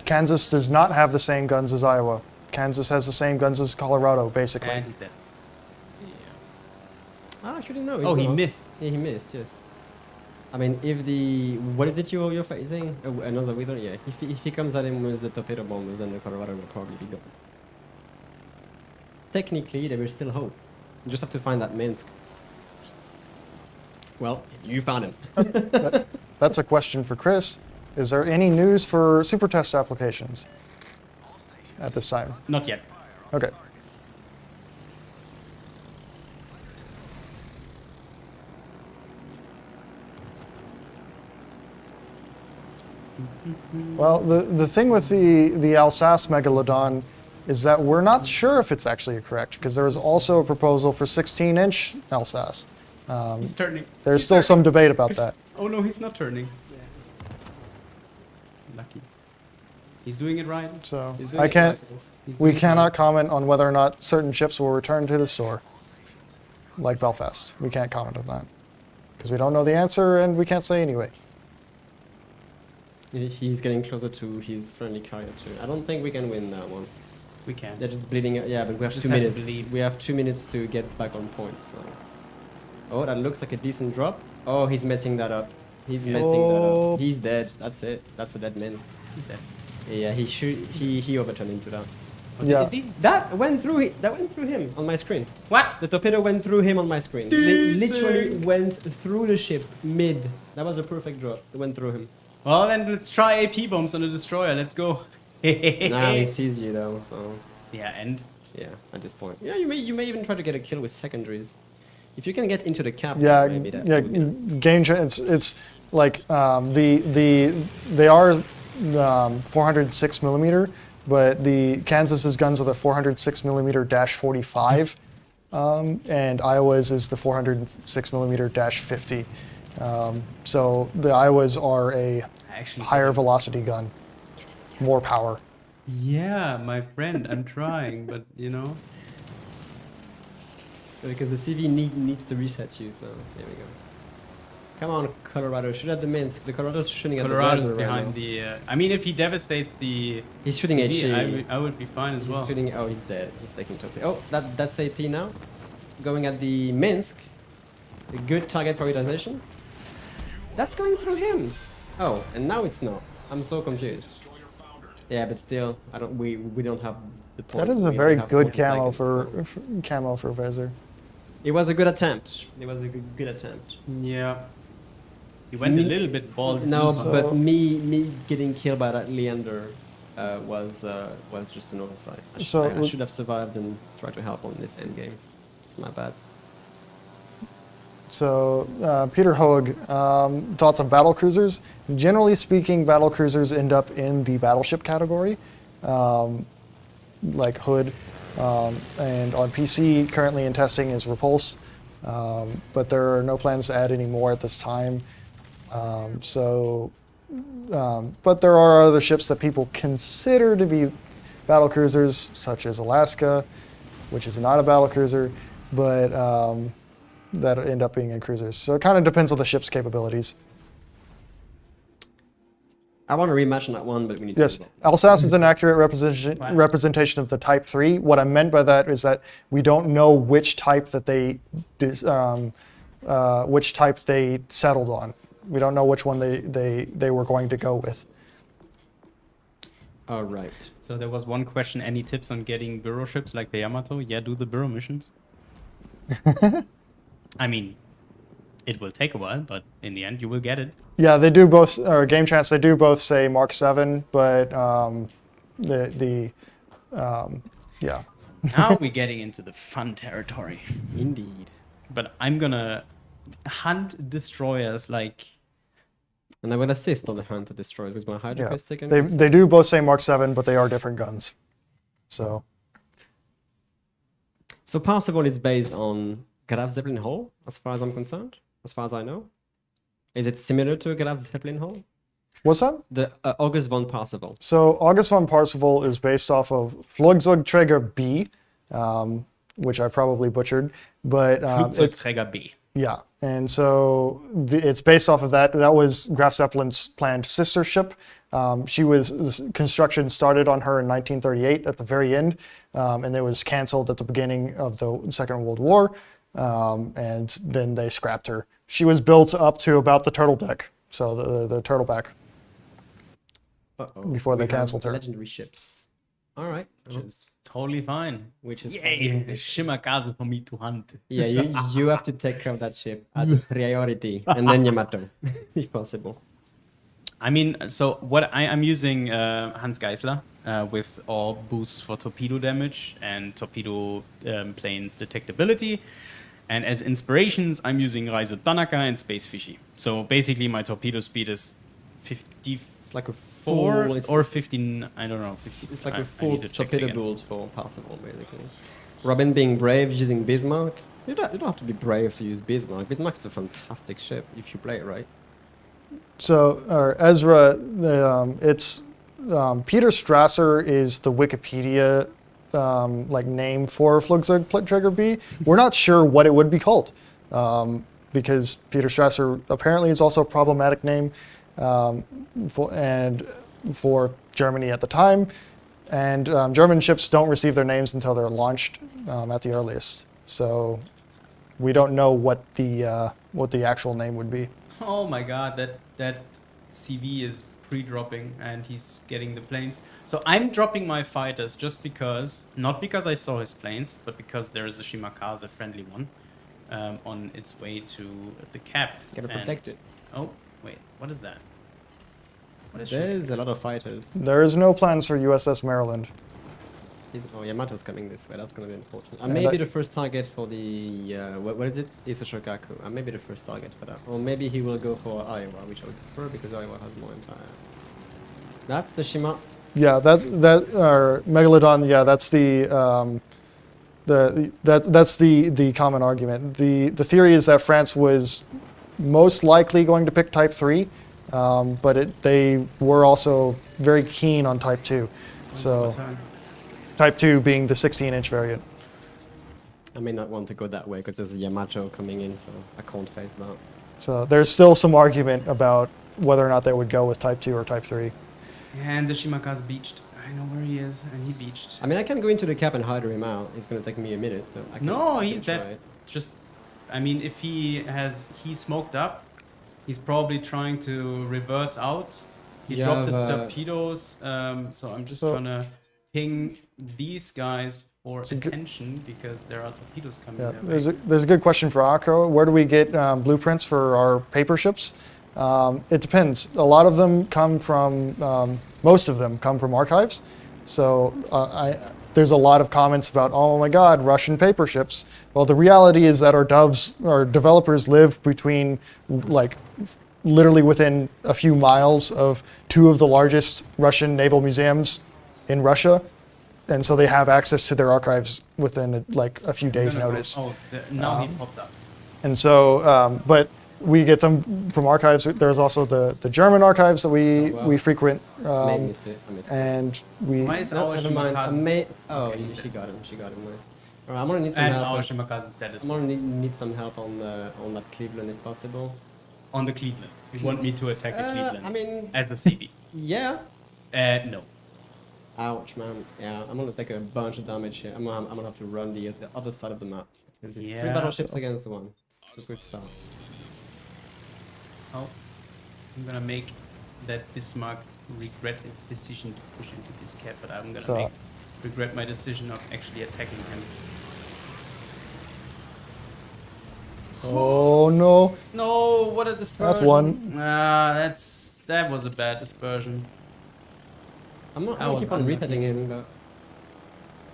Kansas does not have the same guns as Iowa. Kansas has the same guns as Colorado, basically.
And he's dead.
Ah, actually, no.
Oh, he
not.
missed.
Yeah, he missed, yes. I mean, if the... What is it you're facing? Another Wither? Yeah. If he comes at him with the torpedo bombers, then the Colorado will probably be gone. Technically, there is still hope. You just have to find that Minsk. Well, you found him.
That's a question for Chris. Is there any news for super test applications at this time?
Not yet.
Okay. Well, the thing with the Alsace Megalodon is that we're not sure if it's actually correct, because there was also a proposal for 16-inch Alsace.
He's turning.
There's
He's
still
turning.
some debate about that.
Oh no, he's not turning. Lucky. He's doing it right.
So
He's doing
I
it
can't.
right, yes.
He's
We
doing it
cannot comment on whether or not certain ships will return to the store, like Belfast. We can't comment on that because we don't know the answer and we can't say anyway.
He's getting closer to his friendly carrier too. I don't think we can win that one.
We can.
They're just bleeding. Yeah, but we have
Just
2
have to
minutes.
believe.
We have 2 minutes to get back on point. So. Oh, that looks like a decent drop. Oh, he's messing that up. He's messing that up. He's dead. That's it. That's a dead Minsk.
He's dead.
Yeah, he overturned into that.
Yeah.
Is he?
That went through him on my screen.
What?
The torpedo went through him on my screen. Literally went through the ship mid. That was a perfect drop. It went through him.
Well, then let's try AP bombs on the destroyer. Let's go.
Now he sees you though, so
Yeah, and
yeah. At this point, yeah, you may even try to get a kill with secondaries. If you can get into the cap,
Yeah,
maybe that.
yeah. It's like they are 406 millimeter, but the Kansas's guns are the 406 millimeter -45, and Iowa's is the 406 millimeter -50. So the Iowas are a
actually
higher velocity gun, more power.
Yeah, my friend, I'm trying, but you know.
Because the CV needs to reset you, so there we go. Come on, Colorado, shoot at the Minsk. The Colorado's shooting at
Colorado's
the
behind
right
the. I mean, if he devastates the.
He's shooting
CD,
HE.
I would be fine as
He's
well.
shooting. Oh, he's dead. He's taking torpedo. Oh, that's AP now. Going at the Minsk. A good target prioritization. That's going through him. Oh, and now it's not. I'm so confused. Yeah, but still, I don't. We don't have the points.
That is a
We
very
have
good
40
camo
seconds.
for camo for Vezir.
It was a good attempt. It was a good attempt.
Yeah. He went a little bit balls.
No,
deep.
but me getting killed by that Leander was just an oversight. I should have survived and tried to help on this end game. It's my bad.
So Peter Hoeg, thoughts on battle cruisers. Generally speaking, battle cruisers end up in the battleship category, like Hood. And on PC, currently in testing is Repulse, but there are no plans to add any more at this time. But there are other ships that people consider to be battle cruisers, such as Alaska, which is not a battle cruiser, but that end up being in cruisers. So it kind of depends on the ship's capabilities.
I want to rematch on that one, but we need
Yes,
to.
Alsace is an accurate representation of the Type 3. What I meant by that is that we don't know which type that they settled on. We don't know which one they were going to go with.
All right.
So there was one question: any tips on getting burrow ships like the Yamato? Yeah, do the burrow missions. I mean, it will take a while, but in the end, you will get it.
Yeah, they do both. Or Game Chance, they do both say Mark 7, but yeah.
So now we're getting into the fun territory.
Indeed.
But I'm gonna hunt destroyers like.
And I will assist on the hunt to destroy it with my Hydra
Yeah,
Quest taken.
they do both say Mark 7, but they are different guns. So
Parseval is based on Graf Zeppelin hull, as far as I'm concerned, as far as I know. Is it similar to a Graf Zeppelin hull?
what's that?
The August von Parseval.
So August von Parseval is based off of Flugzeugträger B, which I probably butchered, but it's,
Flugzeugträger B.
yeah. And so it's based off of that. That was Graf Zeppelin's planned sister ship. Construction started on her in 1938 at the very end, and it was canceled at the beginning of the Second World War, and then they scrapped her. She was built up to about the turtle deck, so the turtleback, before they canceled her.
Legendary ships. All right.
Which is totally fine.
Which is
Yay, Shimakazu for me to hunt.
Yeah, you have to take care of that ship as a priority, and then Yamato, if possible.
I mean, so what I'm using Hans Geisler with all boosts for torpedo damage and torpedo planes detectability. And as inspirations, I'm using Raizo Tanaka and Space Fishy. So basically, my torpedo speed is 54
It's like a full,
or 15. I don't know. 50.
It's like
a
a full torpedo build for Parseval, basically. Robin being brave using Bismarck. You don't have to be brave to use Bismarck. Bismarck's a fantastic ship if you play it right.
So Ezra, it's Peter Strasser is the Wikipedia name for Flugzeugträger B. We're not sure what it would be called because Peter Strasser apparently is also a problematic name for Germany at the time, and German ships don't receive their names until they're launched at the earliest. So we don't know what the what the actual name would be.
Oh my god, that CV is pre-dropping and he's getting the planes. So I'm dropping my fighters just because, not because I saw his planes, but because there is a Shimakaze friendly one on its way to the cap.
Gotta protect it.
Oh, wait, what is that? What is
There's a lot of fighters.
There is no plans for USS Maryland.
Oh, Yamato's coming this way. That's gonna be important. I
Yeah,
may
that-
be the first target for the what is it? It's a Shokaku. I may be the first target for that, or maybe he will go for Iowa, which I would prefer because Iowa has more entire. That's the Shima.
Yeah, that's Megalodon. Yeah, that's that's the common argument. The theory is that France was most likely going to pick Type 3, but they were also very keen on Type 2. So Type 2 being the 16-inch variant.
I may not want to go that way because there's a Yamato coming in, so I can't face that.
So there's still some argument about whether or not they would go with Type 2 or Type 3.
And the Shimakaze beached. I know where he is, and he beached.
I mean, I can go into the cap and hide him out. It's gonna take me a minute. But I can,
No,
I
he's
can try
that.
it.
Just, I mean, if he smoked up, he's probably trying to reverse out. He
Yeah,
dropped his
but-
torpedoes, so I'm just
So-
gonna ping these guys for
It's a good-
attention because there are torpedoes coming
Yeah,
their way.
there's a good question for Akro. Where do we get blueprints for our paper ships? It depends. A lot of them come from, most of them come from archives. So there's a lot of comments about, oh my God, Russian paper ships. Well, the reality is that our developers live between, like, literally within a few miles of two of the largest Russian naval museums in Russia. And so they have access to their archives within like a few days'
Gonna go-
notice.
Oh, now he popped up.
And so, but we get them from archives. There's also the German archives that
Oh, wow.
we frequent,
May miss it. I missed it.
and we.
Why is
No,
our
never mind. I may.
Shimakaze?
Oh,
Okay, he's
she
dead.
got him. She got him. Nice. Alright, I'm gonna need some
And
help.
our Shimakaze is dead as
I'm
well.
gonna need some help on that Cleveland if possible.
On the Cleveland. You want me to attack the Cleveland?
I mean,
as a CV?
yeah.
No.
Ouch, man. Yeah, I'm gonna take a bunch of damage here. I'm gonna have to run the other side of the map. There's three
Yeah.
battleships against one. It's a good start.
Oh, I'm gonna make that Bismarck regret his decision to push into this cap, but I'm gonna
So-
regret my decision of actually attacking him.
Oh no!
No, what a dispersion!
one.
That was a bad dispersion.
I'm
I
gonna
was
keep on
unlucky.
resetting him, but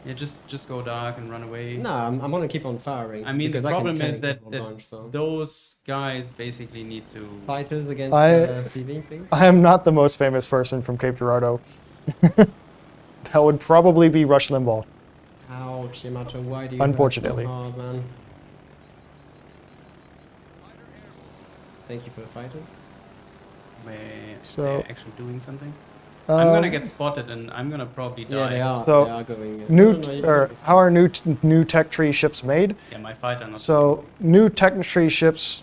Yeah, just go dark and run away.
no, I'm gonna keep on firing.
I mean, the
because I can
problem is
tank
that,
a
that
bunch, so.
those guys basically need to.
Fighters against
I-
CV, please.
I am not the most famous person from Cape Girardeau. That would probably be Rush Limbaugh.
Ouch, Yamato, why do you
Unfortunately.
hurt so hard, man? Thank you for the fighters.
So-
They're actually doing something. I'm gonna
Um,
get spotted and I'm gonna probably die.
Yeah, they are.
So,
they are going.
New
No, no, you
or
can-
how are new tech tree ships made?
Yeah, my fighter not.
So new tech tree ships,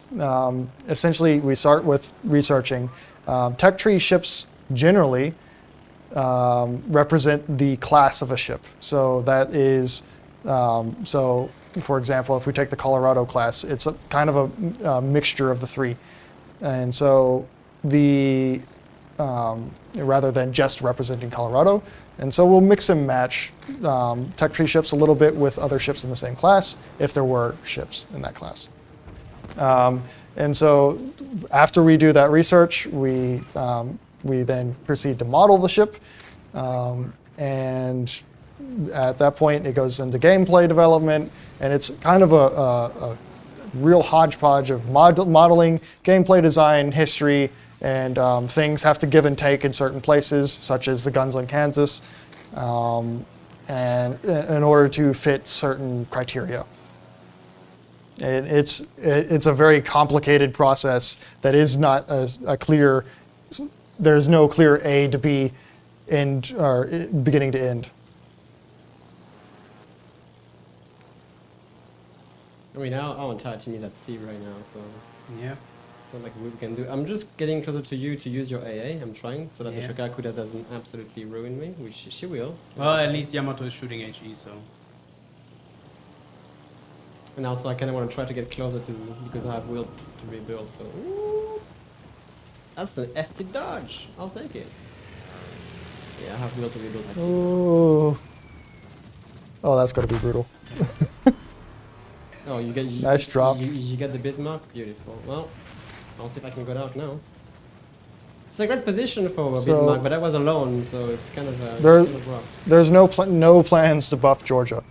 essentially we start with researching. Tech tree ships generally represent the class of a ship. So that is, so for example, if we take the Colorado class, it's a kind of a mixture of the three. And so rather than just representing Colorado. And so we'll mix and match tech tree ships a little bit with other ships in the same class, if there were ships in that class. And so after we do that research, we then proceed to model the ship. And at that point, it goes into gameplay development, and it's kind of a real hodgepodge of modeling, gameplay design, history, and things have to give and take in certain places, such as the guns on Kansas, and in order to fit certain criteria. It's a very complicated process that is not a clear. There's no clear A to B, end or beginning to end.
I mean, our entire team is at sea right now, so
Yeah.
not like we can do. I'm just getting closer to you to use your AA. I'm trying so that
Yeah.
the Shokakuda doesn't absolutely ruin me, which she will.
Well, at least Yamato is shooting HE, so.
And also I kind of want to try to get closer to, because I have will to rebuild, so... Ooh, that's an FT dodge, I'll take it. Yeah, I have will to rebuild.
Oh, oh, that's gonna be brutal.
Oh, you get...
Nice drop.
You get the Bismarck? Beautiful. Well, I'll see if I can go out now. It's a great position for Bismarck, but I was alone, so it's kind of, kind of rough.
There's no plans to buff Georgia.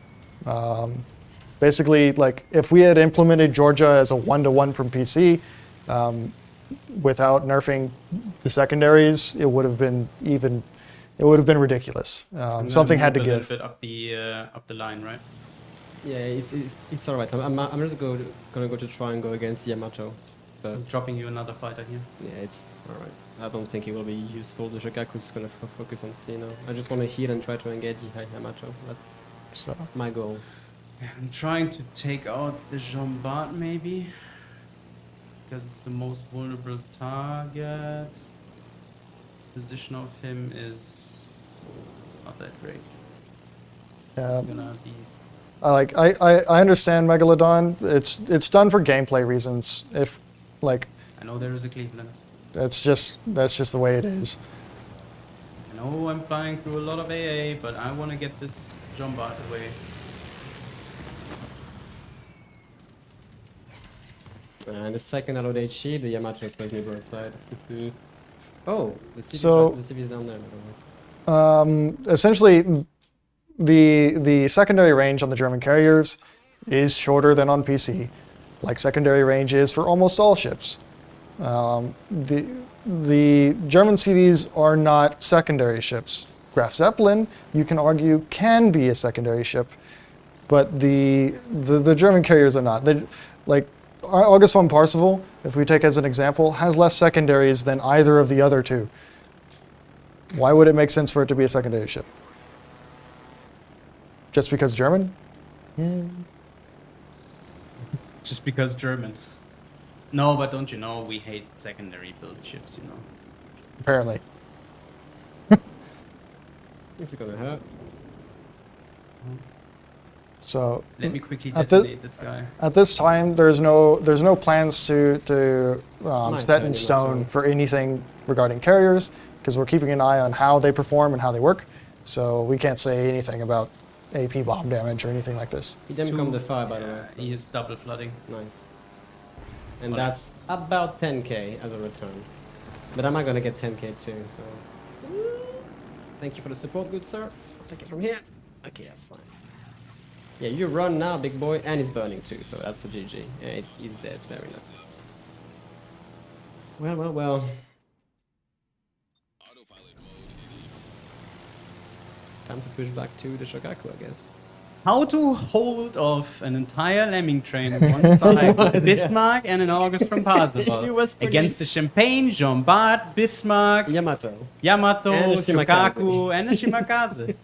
Basically, like if we had implemented Georgia as a 1-to-1 from PC, without nerfing the secondaries, it would have been ridiculous. Something had to
A
give.
little bit up the line, right?
Yeah, it's alright. I'm just gonna go to try and go against Yamato. But
I'm dropping you another fighter here.
yeah, it's alright. I don't think it will be useful. The Shokaku's gonna focus on C now. I just want to heal and try to engage Yamato. That's
So.
my goal.
I'm trying to take out the Jean Bart maybe, because it's the most vulnerable target. Position of him is not that great. It's gonna be.
I understand Megalodon. It's done for gameplay reasons. If like
I know there is a Cleveland.
that's just the way it is.
I know I'm flying through a lot of AA, but I want to get this Jean Bart away.
And the second I load HE, the Yamato plays me broadside. Oh, the CV's down there.
Essentially, the secondary range on the German carriers is shorter than on PC, like secondary range is for almost all ships. The German CVs are not secondary ships. Graf Zeppelin, you can argue, can be a secondary ship, but the German carriers are not. Like August von Parzival, if we take as an example, has less secondaries than either of the other two. Why would it make sense for it to be a secondary ship? Just because German?
Just because German. No, but don't you know we hate secondary build ships, you know.
Apparently.
It's gonna hurt.
So
Let me quickly
at
detonate this guy.
At this time, there's no plans to set in
turn,
stone for anything regarding carriers, because we're keeping an eye on how they perform and how they work. So we can't say anything about AP bomb damage or anything like this.
He didn't come the fire, by the way. So
He is double flooding.
nice. And
Voilà.
that's about 10k as a return. But I'm not gonna get 10k too, so... Thank you for the support, good sir. I'll take it from here. Okay, that's fine. Yeah, you run now, big boy, and he's burning too, so that's a GG. Yeah, he's dead, it's very nice. Well. Time to push back to the Shokaku, I guess.
How to hold off an entire lemming train at one time with Bismarck and an August from
He
Parzival
was pretty-
against the Champagne, Jean Bart, Bismarck,
Yamato.
Yamato,
And a Shimakaze.
Shokaku, and a Shimakaze.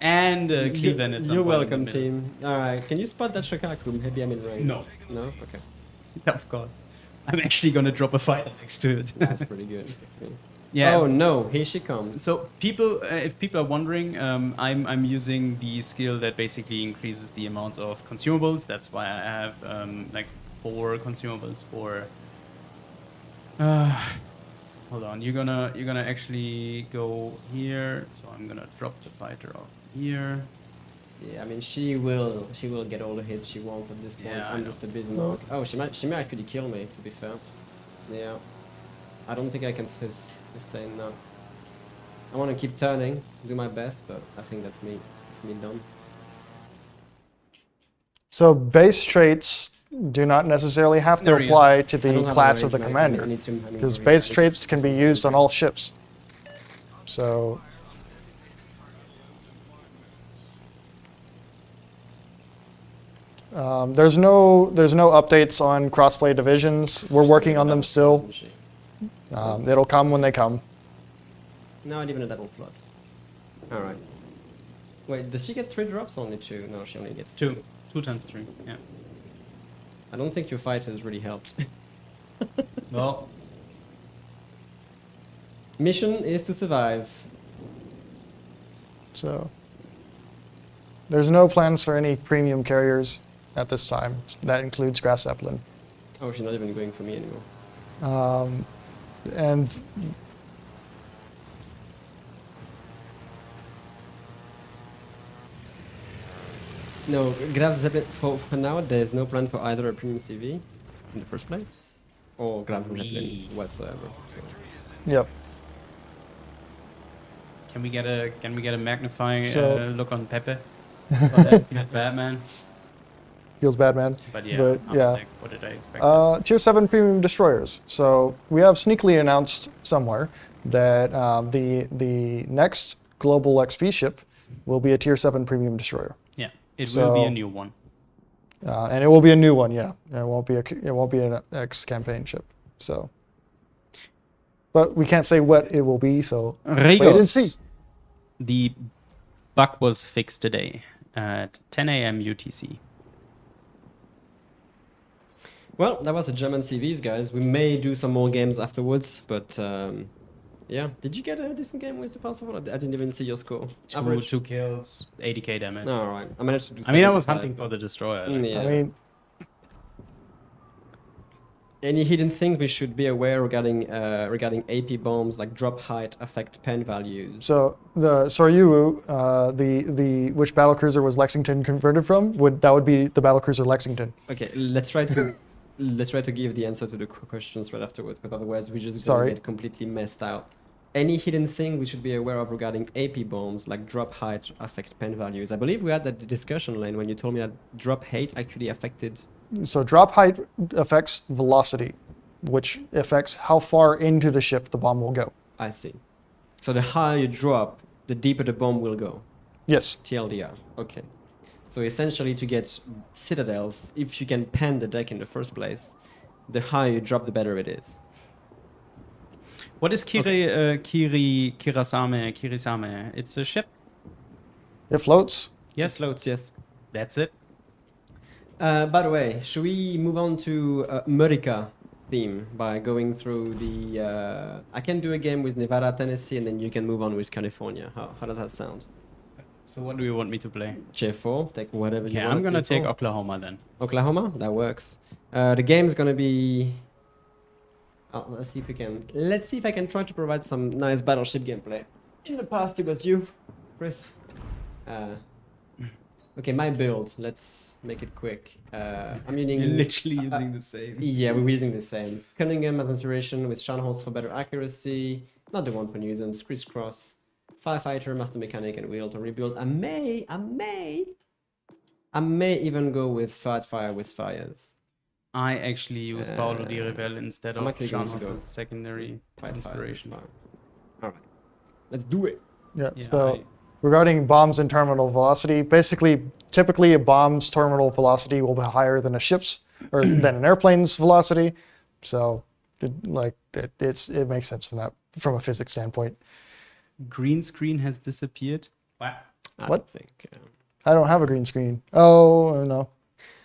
And Cleveland at some
You're
point in the
welcome,
middle.
team. Alright, can you spot that Shokaku? Maybe I'm in range.
No.
No? Okay.
Yeah, of course. I'm actually gonna drop a fighter next to it.
That's pretty good.
Yeah.
Oh no, here she comes.
So people, if people are wondering, I'm using the skill that basically increases the amount of consumables. That's why I have like 4 consumables for. Hold on, you're gonna actually go here. So I'm gonna drop the fighter off here.
Yeah, I mean she will get all the hits she wants at this point.
Yeah, I
I'm
know.
just a Bismarck. Oh, she might actually kill me. To be fair. Yeah. I don't think I can sustain now. I want to keep turning, do my best, but I think that's me. It's me done.
So base traits do not necessarily have to
There he is.
apply to
I don't
the
have
class
a
of the
range, mate. I
commander,
need to- I need
because
to
base
read.
traits can be used on all ships. So there's no updates on crossplay divisions. We're working on them still.
Isn't she?
It'll come when they come.
Not even a double flood. Alright. Wait, does she get 3 drops? Only 2? No, she only gets
2 times 3. Yeah.
I don't think your fighters really helped.
Well,
Mission is to survive.
So there's no plans for any premium carriers. at this time. That includes Grass Zeppelin.
Oh, she's not even going for me anymore.
And
No, Graf Zeppelin, for now, there's no plan for either a premium CV in the first place, or Graf Zeppelin whatsoever. So.
yep.
Can we get a magnifying
So-
look on Pepe? Batman.
Feels bad, man.
But yeah,
But,
I'm
yeah.
like, what did I expect?
Tier 7 premium destroyers. So we have sneakily announced somewhere that the next global XP ship will be a Tier 7 premium destroyer,
Yeah, it will be a
so-
new one.
and it will be a new one. Yeah, it won't be an X campaign ship. So, but we can't say what it will be. So wait and see.
Regos. The bug was fixed today at 10 a.m. UTC.
Well, that was the German CVs, guys. We may do some more games afterwards, but yeah. Did you get a decent game with the Parsifal? I didn't even see your score.
Two kills, 80k damage.
No, all right. I managed to do.
I mean, I was
75,
hunting for the destroyer.
Yeah.
I mean,
Any hidden things we should be aware regarding AP bombs, like drop height, affect pen values?
so the Soryuu, the which battlecruiser was Lexington converted from? That would be the battlecruiser Lexington.
Okay, let's try to give the answer to the questions right afterwards, but otherwise we just
Sorry.
gonna get completely messed out. Any hidden thing we should be aware of regarding AP bombs, like drop height, affect pen values? I believe we had that discussion, Lane, when you told me that drop height actually affected.
So drop height affects velocity, which affects how far into the ship the bomb will go.
I see. So the higher you drop, the deeper the bomb will go.
Yes.
TLDR. Okay. So essentially, to get citadels, if you can pen the deck in the first place, the higher you drop, the better it is.
What is Kirisame? It's a ship.
It floats.
Yes,
Floats, yes.
that's it.
By the way, should we move on to Murica theme by going through the... I can do a game with Nevada, Tennessee, and then you can move on with California. How does that sound?
So what do you want me to play?
J4, take whatever you
Okay,
want.
I'm gonna take
J4.
Oklahoma then.
Oklahoma? That works. The game's gonna be... Oh, let's see if I can try to provide some nice battleship gameplay. In the past, it was you, Chris. Okay, my build. Let's make it quick. I'm using
using the same.
Yeah, we're using the same. Cunningham as inspiration with Scharnhorst for better accuracy. Not the one for nuisance. Crisscross. Firefighter, master mechanic, and wheel to rebuild. I may even go with fight fire with fires.
I actually use Paulo Di Rebel instead
I'm
of
actually going to
Scharnhorst
go
as a secondary
Fight
inspiration.
fire with fire. All right, let's do it.
Yeah.
Yeah,
So regarding bombs and terminal velocity, typically a bomb's terminal velocity will be higher than a ship's or than an airplane's velocity. So it makes sense from a physics standpoint.
Green screen has disappeared. Wow.
I
What?
don't think.
I don't have a green screen. Oh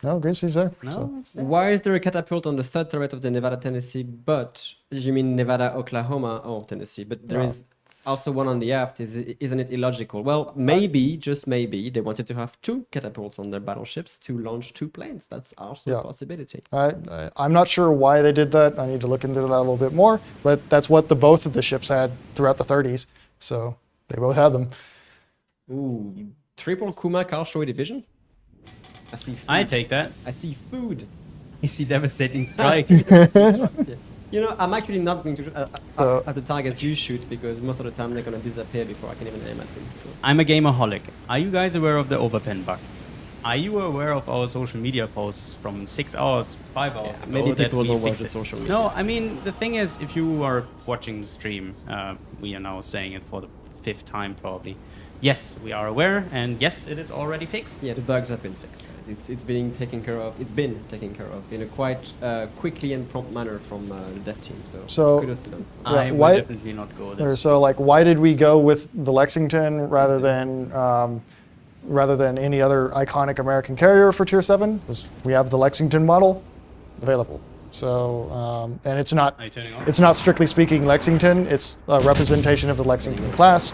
no, green screen's there.
No,
So.
it's
Why is there a catapult on the third turret of the Nevada, Tennessee? But you mean Nevada, Oklahoma, or Tennessee? But there
No.
is also one on the aft. Isn't it illogical? Well, maybe, just maybe, they wanted to have two catapults on their battleships to launch two planes. That's also
Yeah.
a possibility.
I'm not sure why they did that. I need to look into that a little bit more. But that's what both of the ships had throughout the 30s. So they both had them.
Ooh, triple Kuma Karlsruhe division. I see food.
I take that.
I see food.
I see devastating strike.
You know, I'm actually not going to shoot
So-
at the targets you shoot because most of the time they're going to disappear before I can even aim at them. So.
I'm a gamerholic. Are you guys aware of the overpen bug? Are you aware of our social media posts from 6 hours, 5 hours ago?
Maybe
that
people
we
don't watch
fixed
the
it?
social media.
No, I mean, the thing is, if you are watching the stream, we are now saying it for the 5th time probably. Yes, we are aware, and yes, it is already fixed.
Yeah, the bugs have been fixed, guys. It's being taken care of. It's been taken care of in a quite quickly and prompt manner from the dev team. So kudos to them.
I
Yeah,
will
why-
definitely not go
Or
this.
so why did we go with the Lexington rather than any other iconic American carrier for Tier 7? Because we have the Lexington model available. So and it's not
Are you turning on?
it's not strictly speaking Lexington. It's a representation of the Lexington class.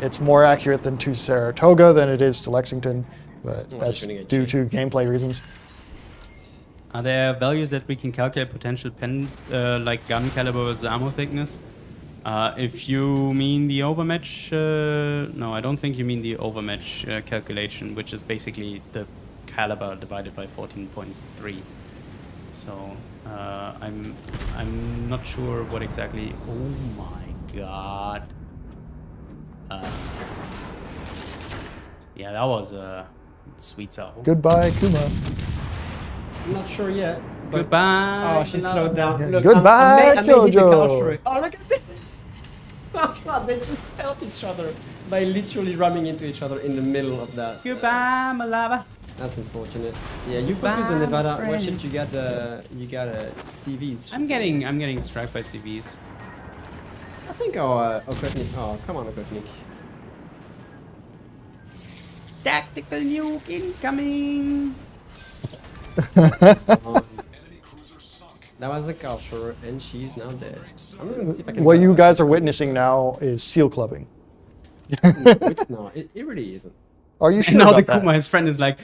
It's more accurate than to Saratoga than it is to Lexington. but
Well,
that's
shooting at
due
you.
to gameplay reasons.
Are there values that we can calculate potential pen, like gun caliber versus ammo thickness? If you mean the overmatch, no, I don't think you mean the overmatch calculation, which is basically the caliber divided by 14.3. So I'm not sure what exactly. Oh my god. Yeah, that was a sweet salvo.
Goodbye, Kuma.
I'm not sure yet. But
Goodbye.
Oh, she slowed down.
Yeah.
Look,
Goodbye,
I may hit the
Jojo.
culture. Oh, look at this. Oh, God, they just held each other by literally running into each other in the middle of that.
Goodbye, my lover.
That's unfortunate. Yeah, you focused on
Goodbye,
Nevada.
friend.
Watch it. You got CVs.
I'm getting struck by CVs.
I think our Okotnik. Oh, come on, Okotnik.
Tactical nuke incoming.
That was a culture, and she's now dead. I'm gonna see if I can.
What you guys are witnessing now is seal clubbing.
It's not. It really isn't.
Are you sure
And now the
about that?
Kuma, his friend, is like,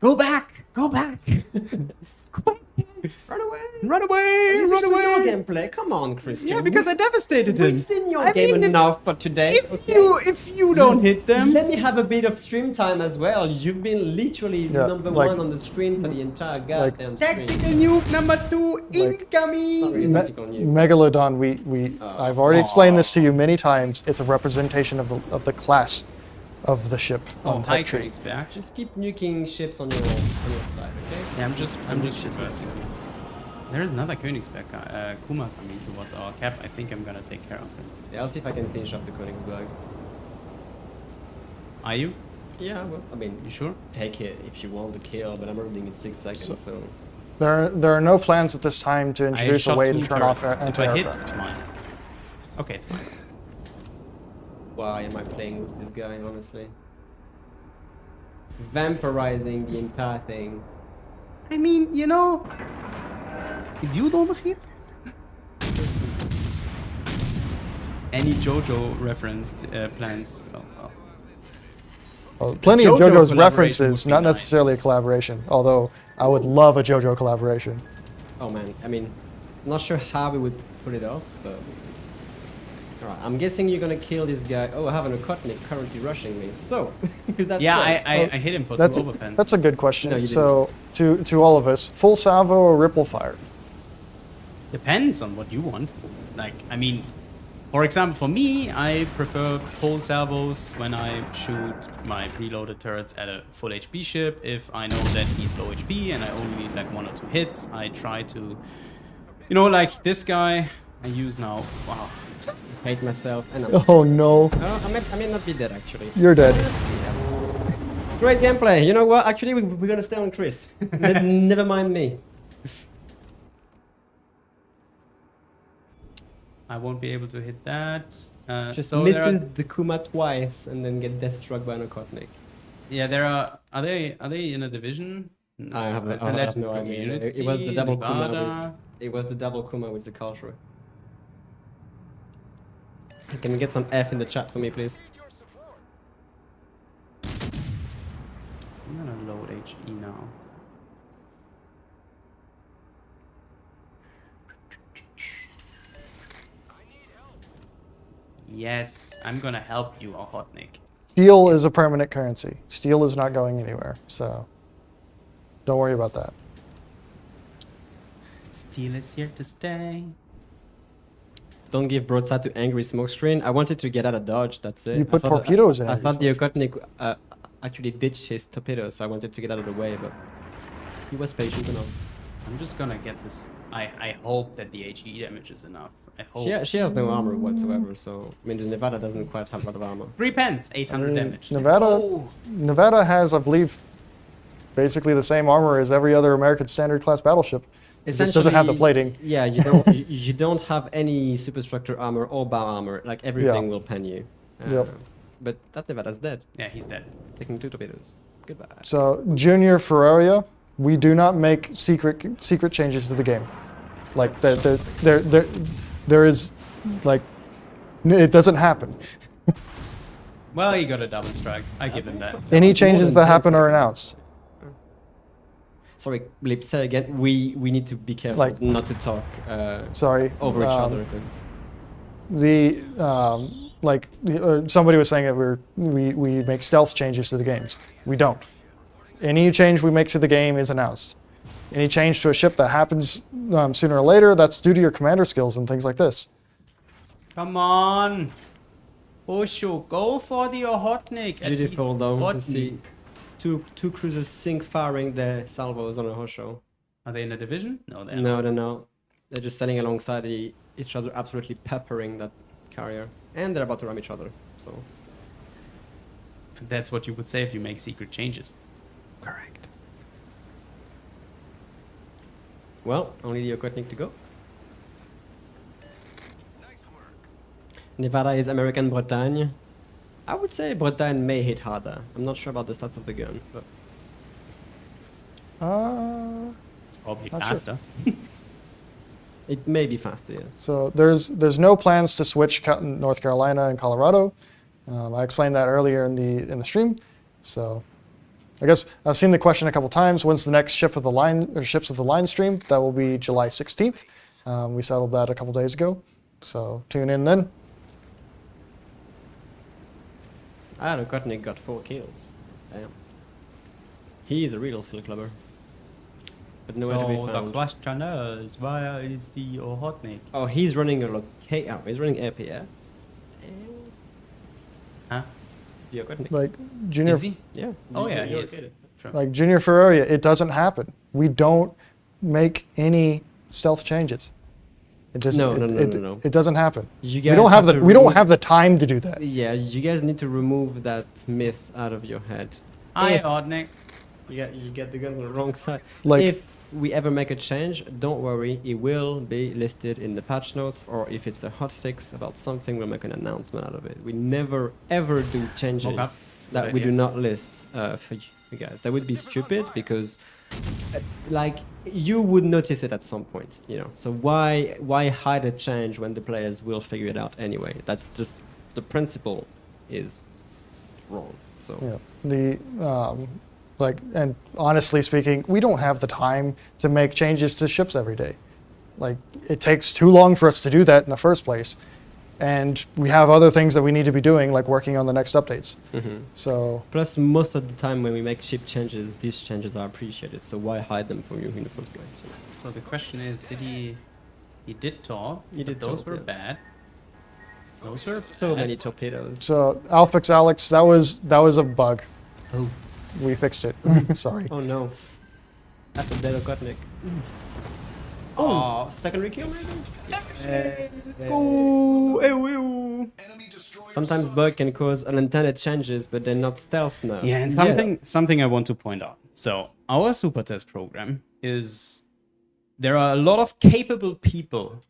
go back, go back. Go back.
Run away!
Run away,
Run
run
away! Your
away.
gameplay. Come on, Christian.
Yeah, because I devastated him.
We've seen your
I
game
mean, if-
enough for today.
If you don't hit them,
Let me have a bit of stream time as well. You've been literally
Yeah,
number
like-
one on the screen for the entire goddamn
tactical
stream.
nuke number 2 incoming.
Sorry.
Me-
Tactical nuke.
Megalodon, I've already explained this to you many times. It's a representation of the class of the ship on Type Tree.
Titrate's back.
Just keep nuking ships on your side, okay?
Yeah, I'm just reversing them. There is another Königsberg Kuma coming towards our cap. I think I'm gonna take care of him.
Yeah, I'll see if I can finish up the Königsberg.
Are you?
Yeah, well, I mean,
You sure?
take it if you want the kill, but I'm already in 6 seconds, so.
There are no plans at this time to
I
introduce a
shot
way
2
to turn off
turrets. If I hit,
anti-aircraft.
it's mine. Okay, it's mine.
Why am I playing with this guy, honestly? Vampirizing the entire thing.
I mean, you know, if you don't hit. Any JoJo referenced plans? Oh, well.
Well, plenty of
JoJo
JoJo's
collaboration
references,
would be
not
nice.
necessarily a collaboration. Although I would love a JoJo collaboration.
Oh man, I mean, not sure how we would pull it off, but. Alright, I'm guessing you're gonna kill this guy. Oh, I have an Okotnik currently rushing me. So, is that
Yeah,
said-
I hit him for 2
That's
overpens.
that's a good question.
No, you
So to all of us, full salvo or ripple fire?
Depends on what you want. Like, I mean, for example, for me, I prefer full salvos when I shoot my preloaded turrets at a full HP ship. If I know that he's low HP and I only need like 1 or 2 hits, I try to, you know, like this guy I use now. Wow.
hate myself, and I'm.
Oh no,
I may not be dead actually.
you're dead.
Great gameplay. You know what? Actually, we're gonna stay on Chris. Never mind me.
I won't be able to hit that.
Just
so
miss
there are,
the Kuma twice and then get death struck by an Okotnik.
yeah, there are. Are they in a division? No,
I have
it's
I
a
have
Legends
no idea. It was the
Community,
double
Nevada.
Kuma. It was the double Kuma with the culture. Can you get some F in the chat for me, please?
I'm gonna load HE now. Yes, I'm gonna help you, Ochotnik.
Steel is a permanent currency. Steel is not going anywhere, so don't worry about that.
Steel is here to stay.
Don't give broadside to angry smoke screen. I wanted to get out of dodge. That's it.
You
I
put
thought
torpedoes in
I
angry
thought the Okotnik actually ditched his torpedoes, so I wanted to get out of the way, but he was patient enough.
I'm just gonna get this. I hope that the HE damage is enough. I hope.
She has no armor whatsoever, so I mean the Nevada doesn't quite have a lot of armor.
3 pence, 800 damage.
Nevada has, I believe, basically the same armor as every other American standard class battleship. It just doesn't have the
Essentially,
plating.
Yeah, you don't you don't have any superstructure armor or bow armor. Like everything
Yeah.
will pen you.
Yep.
But that Nevada's dead.
Yeah, he's dead.
Taking 2 torpedoes. Goodbye.
So Junior Ferraria, we do not make secret changes to the game. Like there is like it doesn't happen.
Well, he got a double strike. I give him that.
Any
was more
changes
than
that
10
happen are
seconds.
announced.
Sorry, Blip, say again. We need to be careful
Like-
not to talk
Sorry.
over each other because
Somebody was saying that we make stealth changes to the games. We don't. Any change we make to the game is announced. Any change to a ship that happens sooner or later, that's due to your commander skills and things like this.
Come on. Osho, go for the Ohotnik. At
beautiful
least
though to
Ohotnik.
see two cruisers sync firing their salvos on a Hosho.
Are they in a division? No, they're
No,
not.
no, no. They're just standing alongside each other, absolutely peppering that carrier, and they're about to ram each other. So
That's what you would say if you make secret changes. Correct.
well, only the Okotnik to go. Nevada is American Bretagne. I would say Bretagne may hit harder. I'm not sure about the stats of the gun, but
It's probably
Not sure.
faster.
it may be faster. Yeah.
So there's no plans to switch North Carolina and Colorado. I explained that earlier in the stream. So I guess I've seen the question a couple times. When's the next ship of the line or ships of the line stream? That will be July 16th. We settled that a couple days ago. So tune in then.
The Okotnik got 4 kills. Damn. He's a real skill clubber. But nowhere to be
So the
found.
question is, where is the Ohotnik?
Oh, he's running a he's running airpower.
Huh?
The Okotnik.
Like Junior,
Is he?
Yeah.
Oh yeah, he
you're
is.
okay.
True.
like Junior Ferreria, it doesn't happen. We don't make any stealth changes. It just
No,
it,
no, no,
it,
no, no.
it doesn't happen.
You
We
guys
don't have the
to
we don't
remove-
have the time to do that.
Yeah, you guys need to remove that myth out of your head.
Hi,
If-
Ohotnik.
you get the gun on the wrong side.
Like-
if we ever make a change, don't worry, it will be listed in the patch notes, or if it's a hotfix about something, we'll make an announcement out of it. We never ever do changes
Smoke up. It's a
that
good
we
idea.
do not list for you guys. That would be stupid because like you would notice it at some point, you know. So why hide a change when the players will figure it out anyway? That's just the principle is wrong. So
Yeah. And honestly speaking, we don't have the time to make changes to ships every day. Like, it takes too long for us to do that in the first place. And we have other things that we need to be doing, like working on the next updates. So,
plus most of the time when we make ship changes, these changes are appreciated. So why hide them from you in the first place?
So the question is, did he? He did talk.
He did
but those
talk,
were
yeah.
bad. Those were
So
bad.
many torpedoes.
so Alphix Alex, that was a bug.
Oh.
We fixed it. Sorry.
Oh no. That's a dead Okotnik. Oh, secondary kill maybe? Sometimes bug can cause unintended changes, but they're not stealth now.
Yeah, and something I want to point out. So our super test program is there are a lot of capable people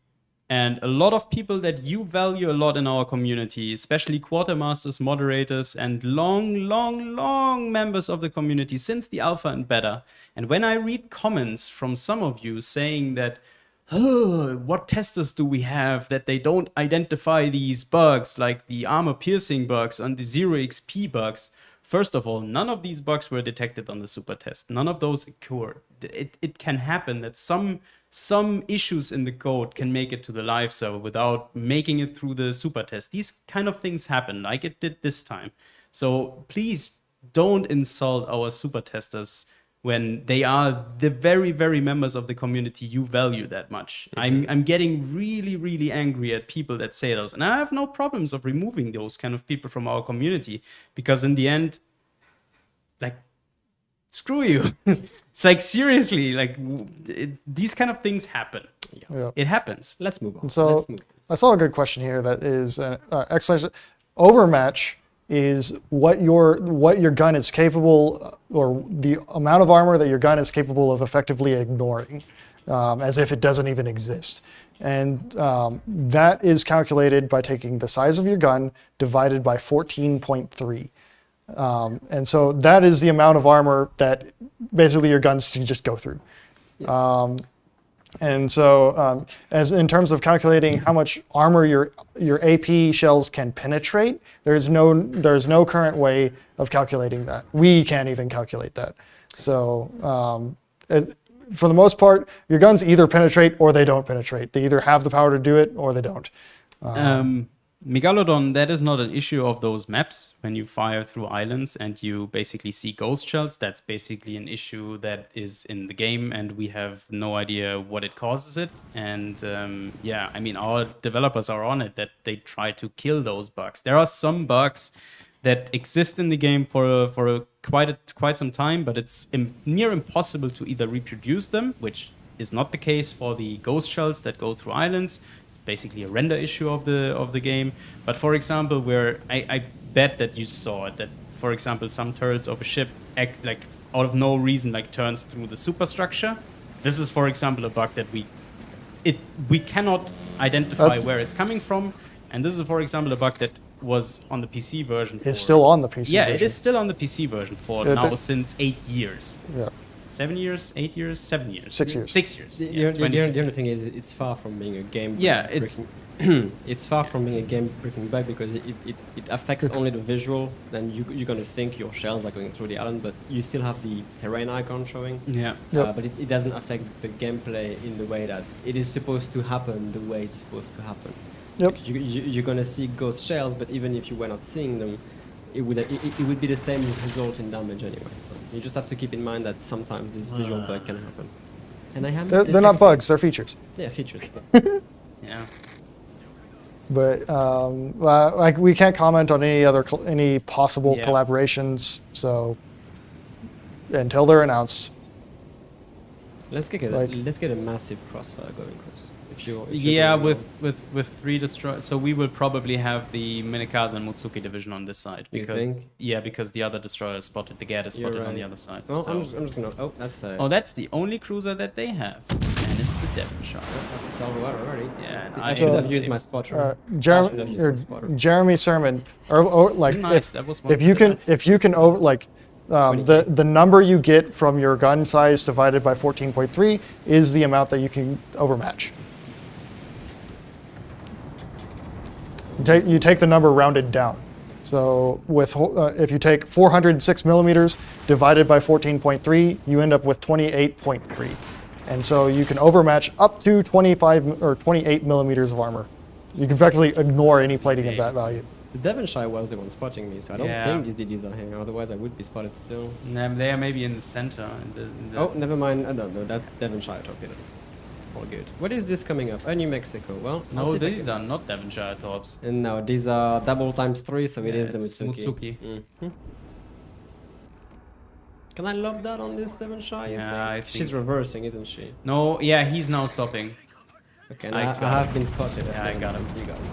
and a lot of people that you value a lot in our community, especially quartermasters, moderators, and long members of the community since the alpha and beta. And when I read comments from some of you saying that, oh, what testers do we have that they don't identify these bugs, like the armor piercing bugs and the 0 XP bugs? First of all, none of these bugs were detected on the super test. None of those occurred. It can happen that some issues in the code can make it to the live server without making it through the super test. These kind of things happen, like it did this time. So please don't insult our super testers when they are the very members of the community you value that much. I'm getting really angry at people that say those, and I have no problems of removing those kind of people from our community, because in the end, like, screw you. It's like, seriously, like, these kind of things happen.
Yeah.
It happens.
Let's move on.
So
Let's move on.
I saw a good question here that is an explanation. Overmatch is what your gun is capable, or the amount of armor that your gun is capable of effectively ignoring, as if it doesn't even exist. And that is calculated by taking the size of your gun divided by 14.3. And so that is the amount of armor that basically your guns can just go through. And so, as in terms of calculating how much armor your AP shells can penetrate, there's no current way of calculating that. We can't even calculate that. So, for the most part, your guns either penetrate or they don't penetrate. They either have the power to do it or they don't.
Megalodon, that is not an issue of those maps. When you fire through islands and you basically see ghost shells, that's basically an issue that is in the game, and we have no idea what it causes it. And yeah, I mean, our developers are on it, that they try to kill those bugs. There are some bugs that exist in the game for quite some time, but it's near impossible to either reproduce them, which is not the case for the ghost shells that go through islands. It's basically a render issue of the game. But for example, where I bet that you saw it, that for example some turrets of a ship act like out of no reason like turns through the superstructure. This is for example a bug that we cannot identify where it's coming from, and this is for example a bug that was on the PC version.
It's still on the PC version.
Yeah, it is still on the PC version for now since 8 years.
Yeah.
7 years, 8 years, 7 years.
6 years.
6 years.
The only thing is, it's far from being a game.
Yeah, it's
it's far from being a game breaking bug because it affects only the visual. Then you're gonna think your shells are going through the island, but you still have the terrain icon showing.
Yeah.
Yep.
But it doesn't affect the gameplay in the way that it is supposed to happen. The way it's supposed to happen.
Yep.
Like you're gonna see ghost shells, but even if you were not seeing them, it would be the same result in damage anyway. So you just have to keep in mind that sometimes this visual bug can happen. And I have
They're not bugs, they're features.
Yeah, features.
Yeah.
But like we can't comment on any possible
Yeah.
collaborations. So until they're announced.
Let's get a massive crossfire going, Chris. If you're
Yeah,
going
with 3 destroyers. So we will probably have the Minakaze and Mutsuki division on this side.
You
Because
think?
Yeah, because the other destroyer spotted, the Gad is
You're
spotted on
right.
the other side.
Well,
so.
I'm just gonna. Oh, that's
That's the only cruiser that they have. And it's the Devonshire.
that's a salvo already.
Yeah, and
I should have used my spotter.
Jeremy Sermon, or like
Nice, that was one
if
of
you
the
can
best.
if you can over like the number you get from your gun size divided by 14.3 is the amount that you can overmatch. You take the number rounded down. So with if you take 406 millimeters divided by 14.3, you end up with 28.3. And so you can overmatch up to 25 or 28 millimeters of armor. You can practically ignore any plating of that value.
The Devonshire was the one spotting me, so I don't
Yeah.
think these DDs are here. Otherwise, I would be spotted still.
They are maybe in the center.
Oh, never mind. No, that's Devonshire torpedoes. All good. What is this coming up? New Mexico. Well, I'll
No,
see if I
these
can-
are not Devonshire torps.
And no, these are double times 3, so it
Yeah,
is the
it's
Mutsuki.
Mutsuki.
Mhm. Can I lob that on this Devonshire? You
Yeah,
think?
I
She's
think-
reversing, isn't she?
No, yeah, he's now stopping.
Okay, and
I
I
got
have
him.
been spotted.
Yeah, I got him.
You got him.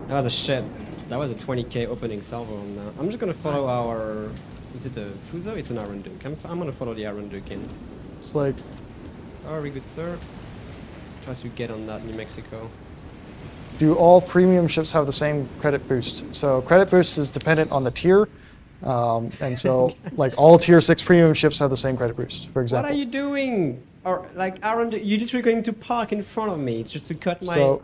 That was a shit. That was a 20k opening salvo on that. I'm just gonna follow our. Is it a Fuso? It's an Arunduke. I'm gonna follow the Arunduke in.
It's like
Sorry, good sir. Try to get on that New Mexico.
do all premium ships have the same credit boost? So credit boost is dependent on the tier. And so like all tier 6 premium ships have the same credit boost, for
What
example.
are you doing? Or like Arunduke, you're literally going to park in front of me just to cut my
So-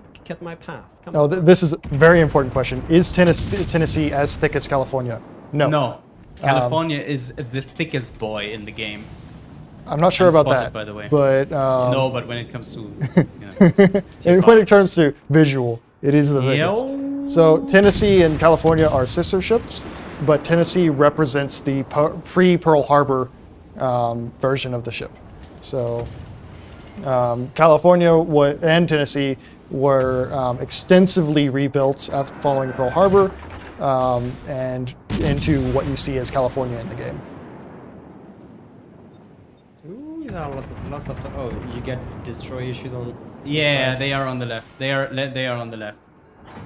path. Come
No,
on.
this is a very important question. Is Tennessee as thick as California? No.
No. California is the thickest boy in the game.
I'm not sure about
Unspotted,
that.
by the way.
But
No, but when it comes to tier
when it
5.
turns to visual, it is the thickest.
Yo.
So Tennessee and California are sister ships, but Tennessee represents the pre-Pearl Harbor version of the ship. So California and Tennessee were extensively rebuilt after following Pearl Harbor and into what you see as California in the game.
Ooh, there are lots of oh, you get destroy issues on.
Yeah,
side.
they are on the left. They are on the left.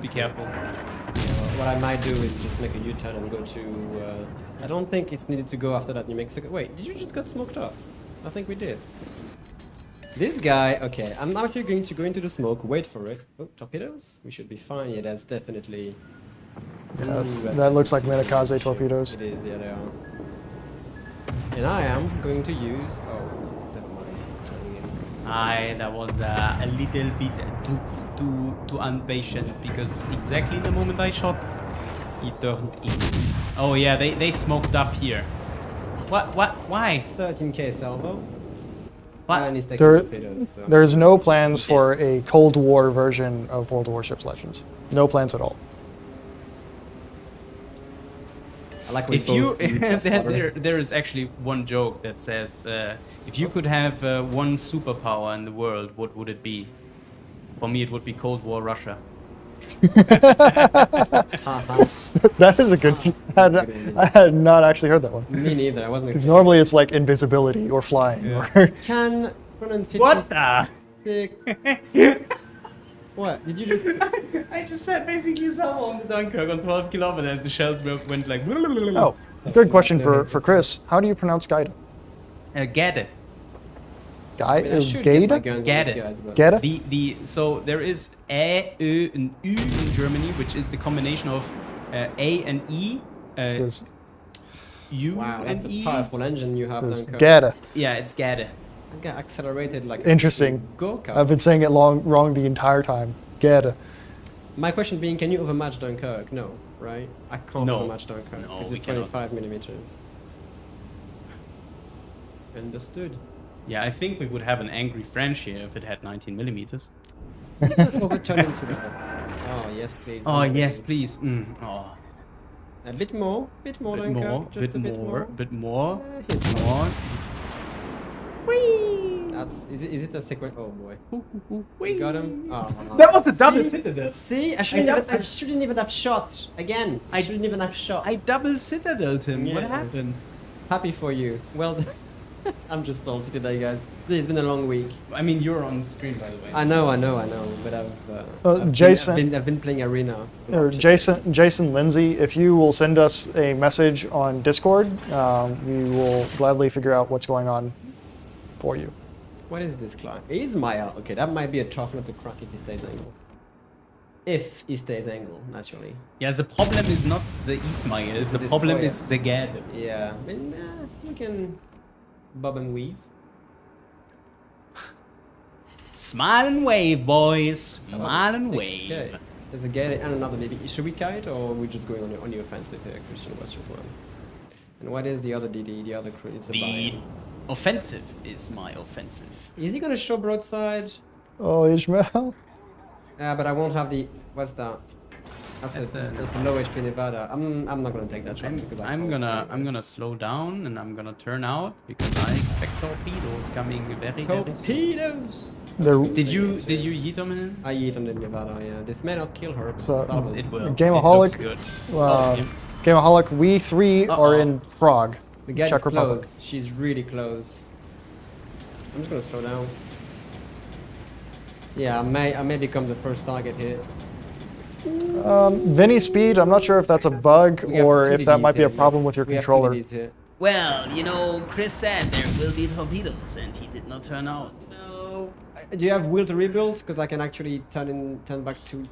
Be careful.
What I might do is just make a U-turn and go to. I don't think it's needed to go after that New Mexico. Wait, did you just get smoked up? I think we did. This guy, okay, I'm actually going to go into the smoke, wait for it. Oh, torpedoes? We should be fine. Yeah, that's definitely.
Yeah,
Ooh, that's
that looks like
definitely
Minakaze
shit.
torpedoes.
It is, yeah, they are. And I am going to use. Oh, never mind. It's turning in.
That was a little bit too impatient because exactly the moment I shot, he turned in. Oh yeah, they smoked up here. What? Why?
13k salvo.
What?
And he's taking
There,
torpedoes. So.
there's no plans for a Cold War version of World of Warships Legends. No plans at all.
I like
If you, there is actually one joke that says, if you could have one superpower in the world, what would it be? For me, it would be Cold War Russia.
That is a good. I had not actually heard that one.
Me neither. I wasn't.
Because normally it's like invisibility or flying.
Yeah.
Or
Can 156.
What the?
What? Did you just?
I just said basically salvo on the Dunkirk on 12 kilometers and the shells went like...
oh, good question for Chris. How do you pronounce Gaida?
Get it.
Guy
I mean, I
is
should get my
Gaida?
guns on
Get
these
it.
guys, but-
Gaida?
So there is Ä, Ö, and Ü in Germany, which is the combination of A and E,
Says,
U
Wow, that's
and
a
E.
powerful engine you have,
says
Dunkirk.
Gaida.
Yeah, it's Gade.
I got accelerated like.
Interesting.
Go kart.
I've been saying it wrong the entire time. Gaida.
My question being, can you overmatch Dunkirk? No, right? I can't
No.
overmatch Dunkirk.
No,
because
we
it's
cannot.
25 millimeters. Understood.
Yeah, I think we would have an angry French here if it had 19 millimeters.
Let's overturn into the. Oh yes, please.
Oh, yes, please. Oh,
A bit more,
bit
Dunkirk.
more,
Just
bit
a bit
more,
more.
bit more,
Yeah,
bit
here's
more. Whee!
That's is it a sequence? Oh boy.
Whee!
You got him. Oh.
That was the double citadel.
See, I shouldn't even have shot again. I shouldn't even have shot.
I double citadeled him. What
Yes.
happened?
Happy for you. Well done. I'm just salty today, guys. It's been a long week.
I mean, you're on the screen, by the way.
I know, but
Jason-
I've been playing Arena.
Or Jason Lindsay, if you will send us a message on Discord, we will gladly figure out what's going on for you.
What is this clock? Ismail. Okay, that might be a tough nut to crack if he stays angle. If he stays angle, naturally.
Yeah, the problem is not the Ismail. The
This
problem
boy,
is the Gade.
Yeah, I mean, you can bob and weave.
Smile and wave, boys. Smile and
6K.
wave.
There's a gate and another DD. Should we kite or are we just going on the offensive here, Christian? What's your plan? And what is the other DD? The other crew? It's a
The
buy.
offensive is my offensive.
Is he gonna show broadside?
Oh, Ishmael.
But I won't have the. What's that?
That's a-
That's a low HP Nevada. I'm not gonna take that shot. because I
I'm
can't.
gonna slow down and I'm gonna turn out because I expect torpedoes coming very soon.
Torpedoes!
There,
Did you yeet them in?
I eat on the Nevada, yeah. This may not kill her. But
So-
probably.
It will.
Gameaholic,
It looks good.
uh, Gameaholic, we three are
Uh-oh.
in Prague,
The gate is
Czech Republic.
close. She's really close. I'm just gonna slow down. Yeah, I may become the first target here.
Vinny speed, I'm not sure if that's a bug
We have
or
two
if that
DDs
might be a
here,
problem with your
We have two
controller.
DDs here.
Well, you know, Chris said there will be torpedoes and he did not turn out.
No. Do you have will to rebuild? Because I can actually turn back to.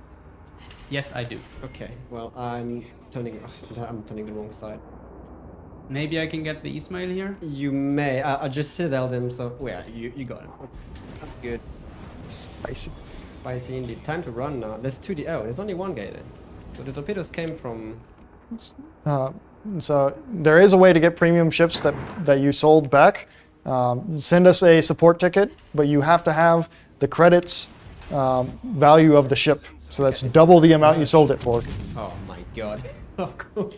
Yes, I do.
Okay. Well, I'm turning the wrong side.
Maybe I can get the Ismail here?
You may. I just citadel them. So yeah, you got it. That's good.
Spicy.
Spicy indeed. Time to run now. There's 2D. Oh, there's only one gate then. So the torpedoes came from.
So there is a way to get premium ships that you sold back. Send us a support ticket, but you have to have the credits value of the ship. So that's double the amount you sold it for.
Oh my god. Of course.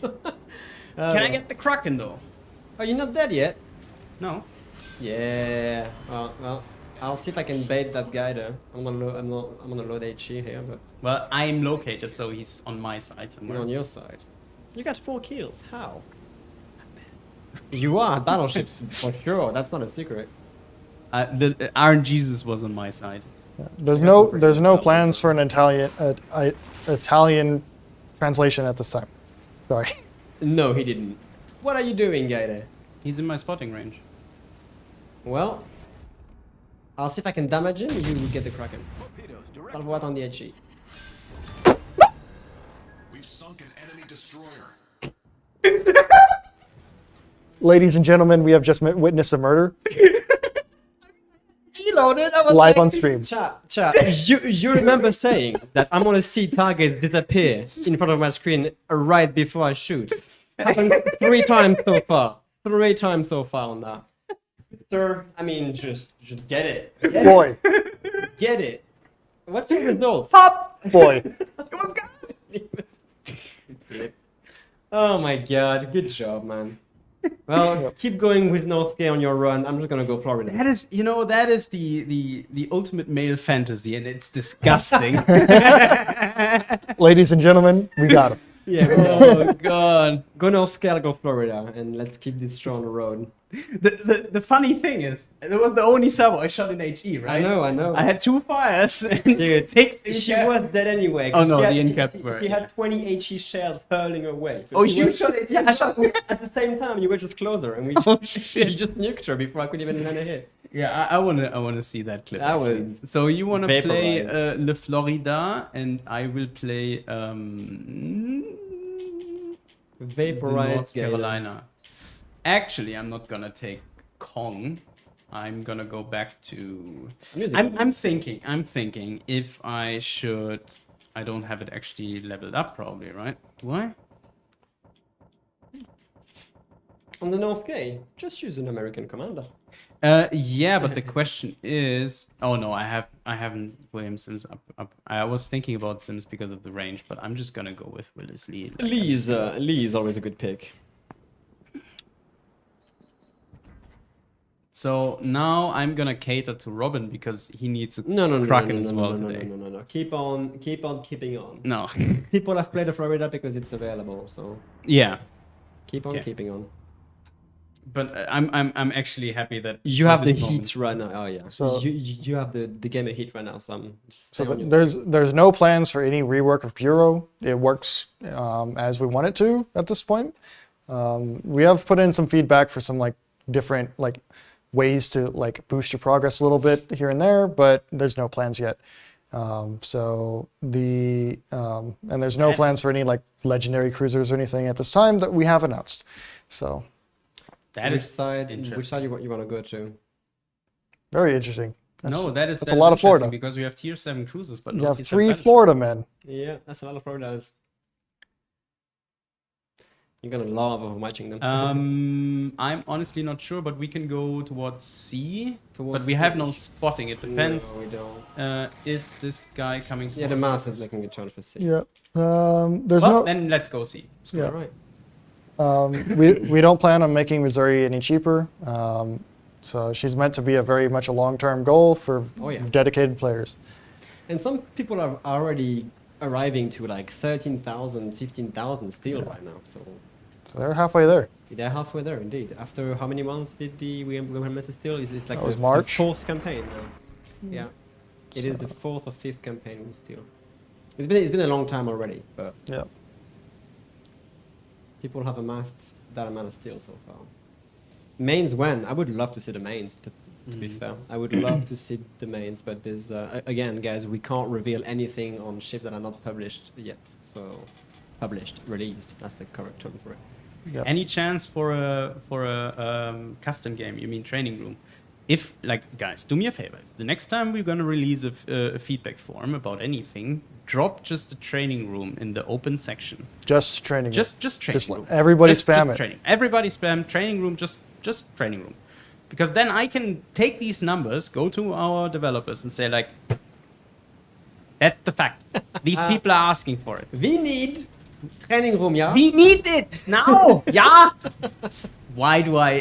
Can I get the Kraken though?
Oh, you're not dead yet.
No.
Yeah. Well. I'll see if I can bait that guy there. I'm gonna load HE here, but
Well, I'm located, so he's on my side
I'm
somewhere.
on your side. You got 4 kills. How? You are battleships for sure. That's not a secret.
The Iron Jesus was on my side.
There's
got
no
some pretty
there's no
good
plans
stuff.
for an Italian translation at this time. Sorry.
No, he didn't. What are you doing, guy there?
He's in my spotting range.
Well, I'll see if I can damage him. You will get the Kraken. Salvo what on the HE.
We've sunk an enemy destroyer.
Ladies and gentlemen, we have just witnessed a murder.
exploded. I was
live
like,
on stream.
Chat, you remember saying that I'm gonna see targets disappear in front of my screen right before I shoot? Happened 3 times so far. 3 times so far on that. Sir, I mean, just get it.
Boy,
Get it. What's your results?
Pop!
boy.
Oh my god, good job, man. Well, keep going with North K on your run. I'm just gonna go Florida.
That is, that is the ultimate male fantasy, and it's disgusting.
Ladies and gentlemen, we got him.
Yeah,
Oh god.
go North K, I'll go Florida, and let's keep this show on the road.
The funny thing is, it was the only server I shot in HE, right?
I know.
I had 2 fires and
Dude,
6
she
in-cap.
was dead anyway.
Oh,
'cause
no,
she had,
the in-caps were,
She had 20 HE shells hurling away. So
Oh,
she
you
was-
shot it?
Yeah, I shot at the same time. You were just closer, and we
Oh,
just,
shit.
you just nuked her before I could even land a hit.
Yeah, I wanna see that clip.
That was
actually. So you wanna play
vaporized.
Le Florida, and I will play
Vaporized
North Carolina. Actually, I'm not gonna take Kong. I'm gonna go back to.
Music.
I'm thinking if I should. I don't have it actually leveled up, probably, right? Do I?
On the North K, just use an American commander.
Yeah, but the question is, oh no, I haven't William Sims up. I was thinking about Sims because of the range, but I'm just gonna go with Willis Lee.
Lee is always a good pick.
So now I'm gonna cater to Robin because he needs a
No,
Kraken
no,
as
no,
well
no,
today.
no. Keep on keeping on.
No.
People have played the Florida because it's available, so
Yeah,
keep on
Okay.
keeping on.
but I'm actually happy that
You have the
at this moment-
heat right now. Oh yeah.
So-
you have the gamer heat right now. So I'm just
So
stay on your
there's no plans for any rework of Bureau. It works as we want it to at this point. We have put in some feedback for some like different like ways to like boost your progress a little bit here and there, but there's no plans yet. So and there's no plans for any like legendary cruisers or anything at this time that we have announced. So
That
which
is
side
interesting.
you want to go to?
very interesting.
No, that's
a lot of Florida.
because we have tier 7 cruisers, but
You
no
have
tier 7
3
battleships.
Florida men.
Yeah, that's a lot of Floridas. You're gonna love matching them.
I'm honestly not sure, but we can go towards C.
Towards
but we have
C.
no spotting. It depends.
No, we don't.
Is this guy coming?
Yeah, the
towards
mass
us?
is making a charge for C.
Yeah. There's
Well,
no.
then let's go C.
Yeah.
Right.
We don't plan on making Missouri any cheaper. So she's meant to be a very much a long-term goal for
Oh, yeah.
dedicated players.
And some people are already arriving to like 13,000, 15,000 steel right now. So
So they're halfway there.
they're halfway there indeed. After how many months did we have steel? It's like
That was
the
March.
4th campaign now. Yeah. It is the 4th or 5th campaign with steel. It's been a long time already, but
Yeah.
people have amassed that amount of steel so far. Mains when? I would love to see the mains, to be fair. I would love to see the mains, but there's, again, guys, we can't reveal anything on ships that are not published yet. So, released, that's the correct term for it.
Yeah.
Any chance for a custom game? You mean training room? If like guys, do me a favor. The next time we're gonna release a feedback form about anything, drop just the training room in the open section.
Just training.
Just training
Just
room.
everybody
Just
spam it.
Training. Everybody spam training room. Just training room, because then I can take these numbers, go to our developers, and say like, that's the fact. These people are asking for it.
We need training room, yeah?
We need it now. Yeah. Why do I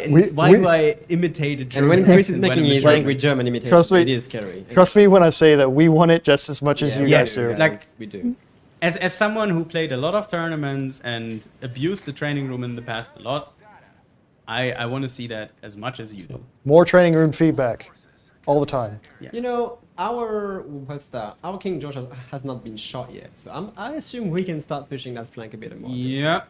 imitate a German
And when Chris is
accent when
making
I'm a
his
German?
angry German imitation,
Trust me.
it is scary.
Trust me when I say that we want it just as much as you
Yes,
guys do.
like-
we do.
As someone who played a lot of tournaments and abused the training room in the past a lot, I want to see that as much as you do.
More training room feedback all the time.
You know, our King George has not been shot yet, so I assume we can start pushing that flank a bit more.
Yeah.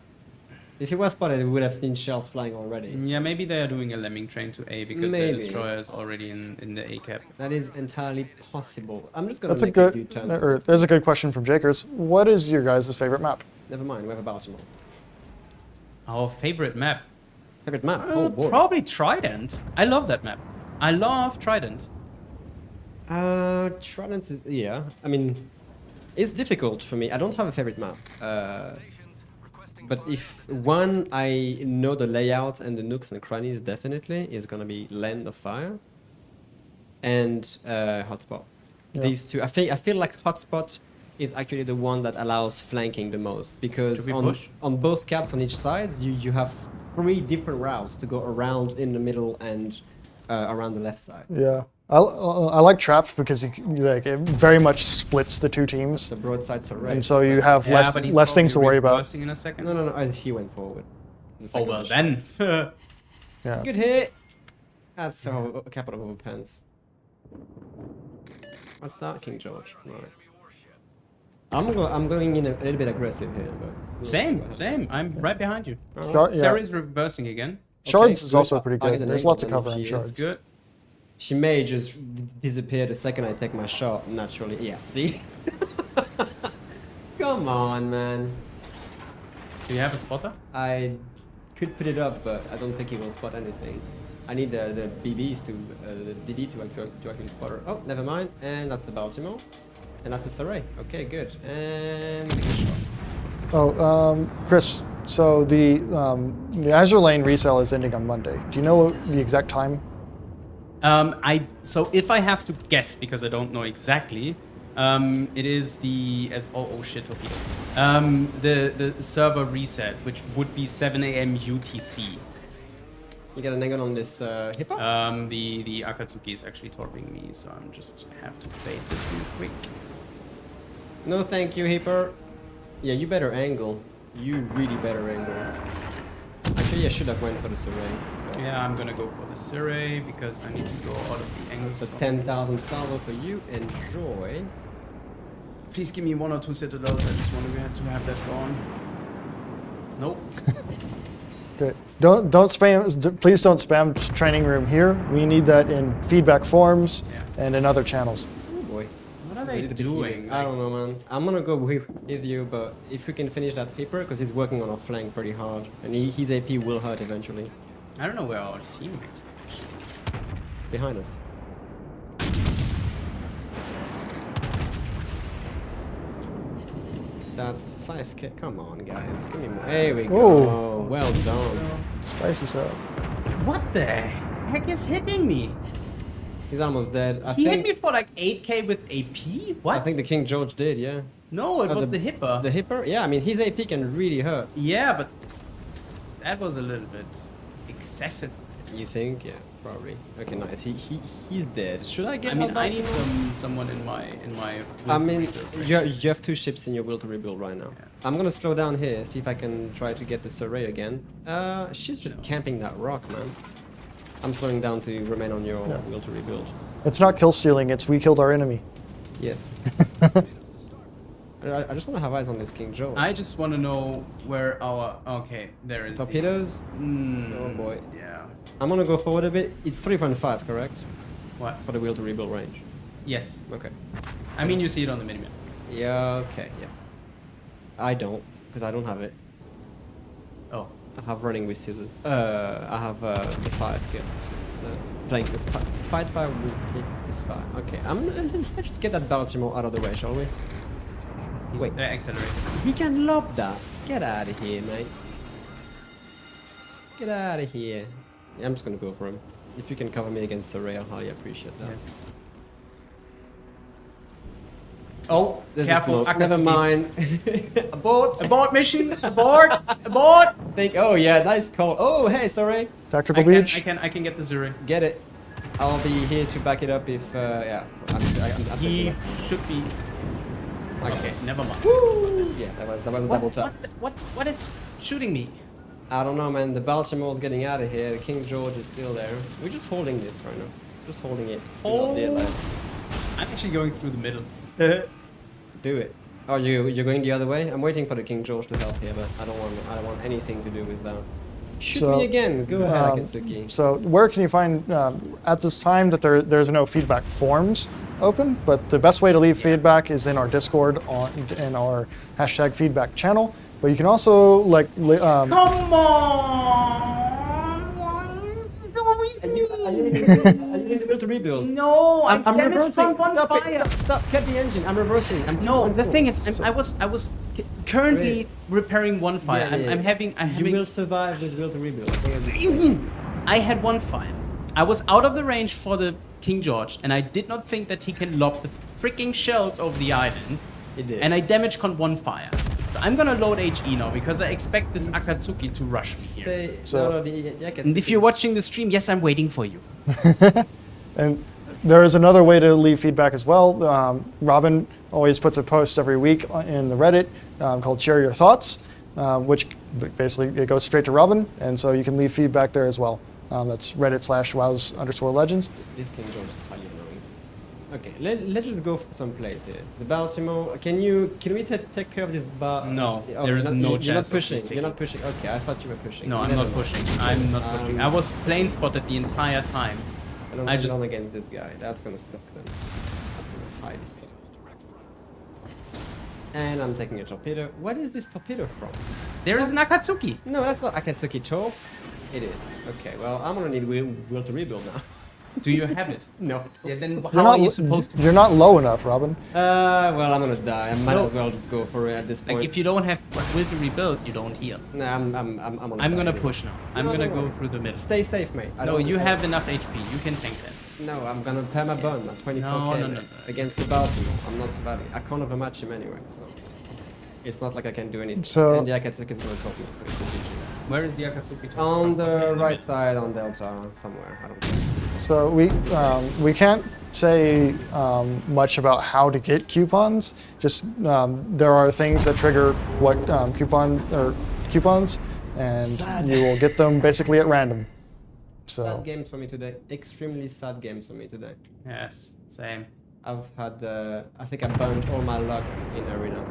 If it was spotted, we would have seen shells flying already.
Yeah, maybe they are doing a lemming train to A because the
Maybe.
destroyer is already in the A cap.
That is entirely possible. I'm just gonna
That's a
make
good.
a U-turn.
Or there's a good question from Jakers. What is your guys' favorite map?
Never mind, we have a Baltimore.
Our favorite map.
Favorite map? Oh boy.
Probably Trident. I love that map. I love Trident.
Trident is, yeah. I mean, it's difficult for me. I don't have a favorite map. But if one I know the layout and the nooks and crannies definitely is gonna be Land of Fire and Hotspot.
Yeah.
These two, I feel like Hotspot is actually the one that allows flanking the most because
Should we push?
on both caps on each side you have 3 different routes to go around in the middle and around the left side.
Yeah. I like Trapped because like it very much splits the two teams,
The broadsides are right.
and so you have
Yeah, but he's
less things to
probably
worry about.
reversing in a second.
No, he went forward. The
Oh
second
well
one.
then.
Yeah.
Good hit. That's so capital of pens. What's that, King George? Right. I'm going in a little bit aggressive here, but
Same. I'm right behind you.
Shard- yeah.
Sarah's reversing again.
Shards
Okay,
is
good.
also pretty
I'll get
good.
an
There's
angle
lots of
on
cover in
here.
shards.
That's good.
She may just disappear the second I take my shot naturally. Yeah, see? Come on, man.
Do you have a spotter?
I could put it up, but I don't think he will spot anything. I need the BBs to, the DD to actually spot her. Oh, never mind. And that's the Baltimore. And that's the Saray. Okay, good. And make a shot.
Oh, Chris. So the Azure Lane resale is ending on Monday. Do you know the exact time?
So if I have to guess, because I don't know exactly, it is oh shit, torpedoes. The server reset, which would be 7 a.m. UTC.
You got an angle on this hippo?
The Akatsuki is actually torping me, so I'm just have to bait this real quick.
No, thank you, hippo. Yeah, you better angle. You really better angle. Actually, I should have went for the Saray.
Yeah, I'm gonna go for the Surrey because I need to go out of the angle.
It's a 10,000 salvo for you. Enjoy.
Please give me 1 or 2 citadels. I just want to have that gone. Nope.
Okay. Don't spam. Please don't spam training room here. We need that in feedback forums and in other channels.
Oh boy.
What are they doing?
I don't know, man. I'm gonna go with you, but if we can finish that paper, because he's working on our flank pretty hard, and his AP will hurt eventually.
I don't know where our teammate actually is.
Behind us. That's 5k. Come on, guys. Give me more. There we go.
Oh.
Well done.
Spicy setup.
What the heck is hitting me?
He's almost dead.
He hit me for like 8k with AP? What?
I think the King George did, yeah.
No, it was the hipper.
The hipper? Yeah, I mean, his AP can really hurt.
Yeah, but that was a little bit excessive.
You think? Yeah, probably. Okay, nice. He's dead. Should I get?
I mean,
help
I
out?
need someone in my.
I
will to
mean,
rebuild, right?
you have 2 ships in your will to rebuild right now.
Yeah.
I'm gonna slow down here, see if I can try to get the Saray again. She's just camping that rock, man. I'm slowing down to remain on your will to rebuild.
It's not kill stealing. It's we killed our enemy.
Yes. I just want to have eyes on this King Joe.
I just want to know where our. Okay, there is.
Torpedoes?
Oh
boy.
Yeah.
I'm gonna go forward a bit. It's 3.5, correct?
What?
For the will to rebuild range.
Yes.
Okay.
I mean, you see it on the minimap.
Yeah, okay, yeah. I don't, because I don't have it.
Oh.
I have running with scissors. I have the fire skill. Playing with fight fire with me is fire. Okay, let's just get that Baltimore out of the way, shall we?
He's
Wait.
accelerating.
He can lob that. Get out of here, mate. Get out of here. Yeah, I'm just gonna go for him. If you can cover me against Saray, I'll highly appreciate that.
Yes. Oh,
There's
careful.
a smoke. Never
Akatsuki.
mind. Abort.
Abort mission. Abort. Abort.
Oh yeah, nice call. Oh hey, sorry.
Tactical
I
beach.
can get the Zuri.
Get it. I'll be here to back it up if yeah. I'm
He
taking less.
should be. Okay, never mind.
Woo! Yeah, that was a double tap.
What is shooting me?
I don't know, man. The Baltimore's getting out of here. The King George is still there. We're just holding this right now. Just holding it.
Hold.
Do not
I'm actually going through the middle.
Do it. Oh, you're going the other way? I'm waiting for the King George to help here, but I don't want anything to do with that. Shoot
So,
me again. Go ahead, Akatsuki.
So where can you find, at this time that there's no feedback forms open, but the best way to leave feedback is in our Discord in our #feedback channel. But you can also
Come on! Why is it always me?
Are you in the will to rebuild.
No,
I'm
damaged
reversing.
from one
Stop
fire.
it. Stop. Cut the engine. I'm reversing. I'm
No, the
2.4.
thing is, I was currently
Chris.
repairing one fire.
Yeah, yeah,
I'm
yeah.
having.
You will survive with will to rebuild. That's all I'm saying.
I had one fire. I was out of the range for the King George, and I did not think that he can lob the freaking shells over the island.
It did.
And I damage con one fire. So I'm gonna load HE now because I expect this Akatsuki to rush me here.
Stay.
So-
no, the
And if you're watching the stream, yes, I'm waiting for you.
And there is another way to leave feedback as well. Robin always puts a post every week in the Reddit called Share Your Thoughts, which basically it goes straight to Robin, and so you can leave feedback there as well. That's Reddit/wows_legends.
This King George is highly annoying. Okay, let's just go for some plays here. The Baltimore. Can we take care of this bar?
No,
Oh,
there is
you're not-
no
You're not
chance of
pushing.
taking
You're not
it.
pushing. Okay, I thought you were pushing.
No, I'm
Never
not
mind.
pushing. I'm not pushing. I was plane spotted the entire time. I just-
alone against this guy. That's gonna suck then. That's gonna highly suck. And I'm taking a torpedo. What is this torpedo from?
There is an Akatsuki.
No, that's not Akatsuki Cho. It is. Okay, well, I'm gonna need will to rebuild now.
Do you have it?
No.
Yeah, then
You're
how
not,
are you supposed to?
You're not low enough, Robin.
Well, I'm gonna die. I might
No.
as well just go for it at this point.
Like if you don't have will to rebuild, you don't heal.
No, I'm
I'm
die
gonna
anyway.
push now. I'm
No,
gonna
no,
go
no.
through the middle.
Stay safe, mate. I
No,
don't
you
want
have enough HP. You can tank that.
No, I'm gonna perma burn at 24k
No, no, no,
mate,
no.
against the Baltimore. I'm not surviving. I can't overmatch him anyway, so it's not like I can do anything.
So-
And the Akatsuki is gonna top me, so it's a GG.
Where is the Akatsuki?
On the right side, on Delta, somewhere. I don't know.
So we can't say much about how to get coupons. Just there are things that trigger what coupons, and you will get them basically at random. So
Sad games for me today. Extremely sad games for me today.
Yes, same.
I've had, I think I burned all my luck in Arena.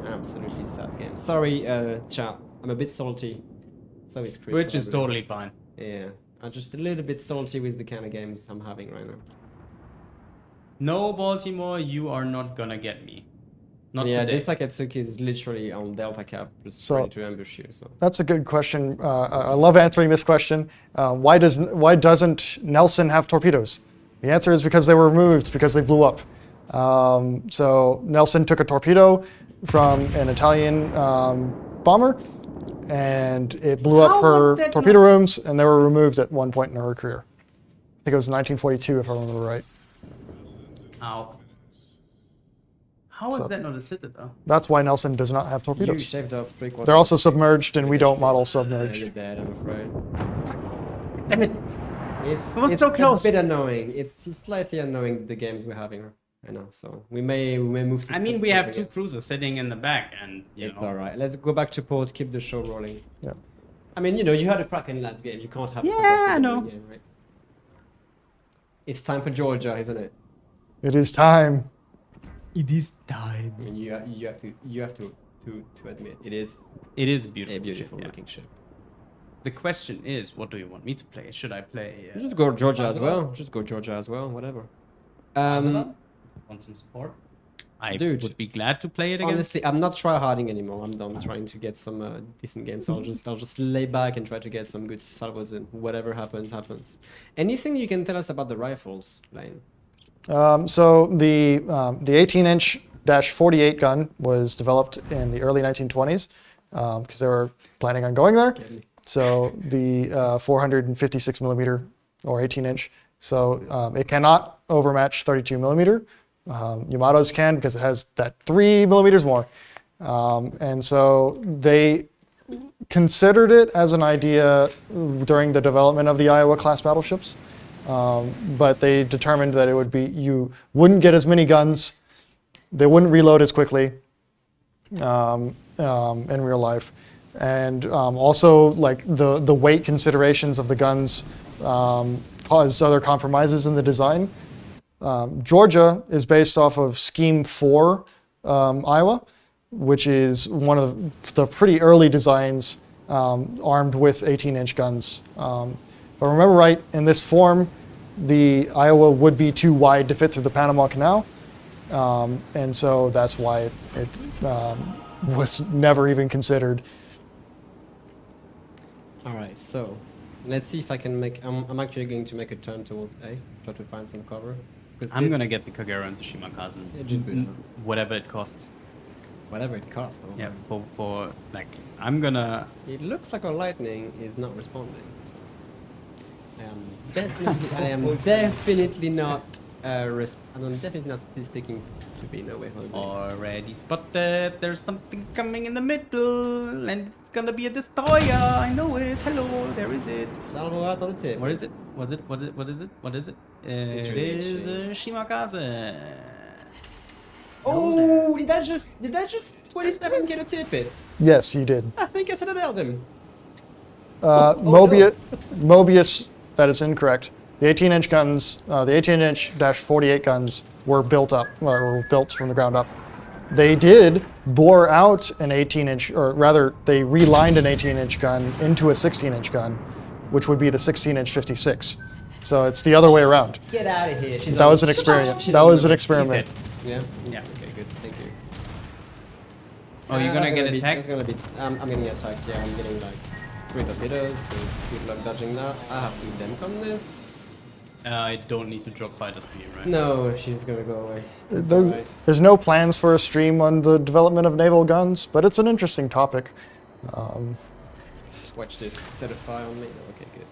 Absolutely sad game. Sorry, chat. I'm a bit salty. So is Chris.
Which is
probably.
totally fine.
Yeah. I'm just a little bit salty with the kind of games I'm having right now.
No, Baltimore, you are not gonna get me. Not
Yeah,
today.
this Akatsuki is literally on Delta Cap, just
So-
trying to ambush you. So
that's a good question. I love answering this question. Why doesn't Nelson have torpedoes? The answer is because they were removed because they blew up. So Nelson took a torpedo from an Italian bomber, and it blew
How
up her
was that
torpedo
not-
rooms, and they were removed at one point in her career. I think it was 1942, if I remember right.
Ow. How is that not a citadel?
That's why Nelson does not have
you
torpedoes.
shaved off 3/4.
They're also submerged, and we don't model
You're
submerged.
dead, I'm afraid.
Damn it!
It's
was so close.
a bit annoying. It's slightly annoying the games we're having right now. So we may move. To
I mean,
port
we have
again.
two cruisers sitting in the back, and you
It's
know.
all right. Let's go back to port. Keep the show rolling.
Yeah.
I mean, you had a Kraken last game. You can't have. a
Yeah,
fantastic
I know.
game, right? It's time for Georgia, isn't it?
It is time.
It is time.
I mean, you have to admit it is
It is a beautiful.
a beautiful
ship, yeah.
looking ship.
The question is, what do you want me to play? Should I play?
Just go Georgia as well. Just go Georgia as well. Whatever.
Want some support? I
Dude.
would be glad to play it again.
Honestly, I'm not try-harding anymore. I'm done trying to get some decent games. So I'll just lay back and try to get some good salvos in. Whatever happens, happens. Anything you can tell us about the rifles, Lane?
So the 18-inch-48 gun was developed in the early 1920s because they were planning on going there. So the 456 millimeter or 18-inch. So it cannot overmatch 32 millimeter. Yamato's can because it has that 3 millimeters more. And so they considered it as an idea during the development of the Iowa class battleships. But they determined that it would be, you wouldn't get as many guns, they wouldn't reload as quickly in real life. And also like the weight considerations of the guns caused other compromises in the design. Georgia is based off of Scheme 4 Iowa, which is one of the pretty early designs armed with 18-inch guns. If I remember right, in this form, the Iowa would be too wide to fit through the Panama Canal. And so that's why it was never even considered.
All right, so Let's see if I can make. I'm actually going to make a turn towards A. Try to find some cover. 'Cause
I'm
this-
gonna get the Kagero and Tsushima Kazen.
Yeah, just do that.
Whatever it costs.
Whatever it costs. Oh
Yeah,
my.
for like, I'm gonna.
It looks like our lightning is not responding. So. I am definitely not. I'm definitely not sticking to B. No way, Jose.
Already spotted. There's something coming in the middle, and it's gonna be a destroyer. I know it. Hello, there is it.
Salvo out on the tip.
What is it? What is it? What is it? It
really
is Shimakaze.
Oh, did that just 27 get a tippets?
Yes, you did.
I think I nailed him.
Mobius, that is incorrect. The 18-inch guns, the 18-inch-48 guns were built up, or were built from the ground up. They did bore out an 18-inch, or rather, they relined an 18-inch gun into a 16-inch gun, which would be the 16-inch 56. So it's the other way around.
Get out of here.
That was an experiment. That was an experiment.
Yeah.
Yeah.
Okay. Good. Thank you.
Oh, you're gonna get
That's
attacked?
gonna be. I'm getting attacked. Yeah, I'm getting like 3 torpedoes. Good luck dodging that. I have to then come this.
I don't need to drop fighters to you, right?
No, she's gonna go away. It's alright.
There's no plans for a stream on the development of naval guns, but it's an interesting topic.
Watch this. Set a fire on me. Okay, good.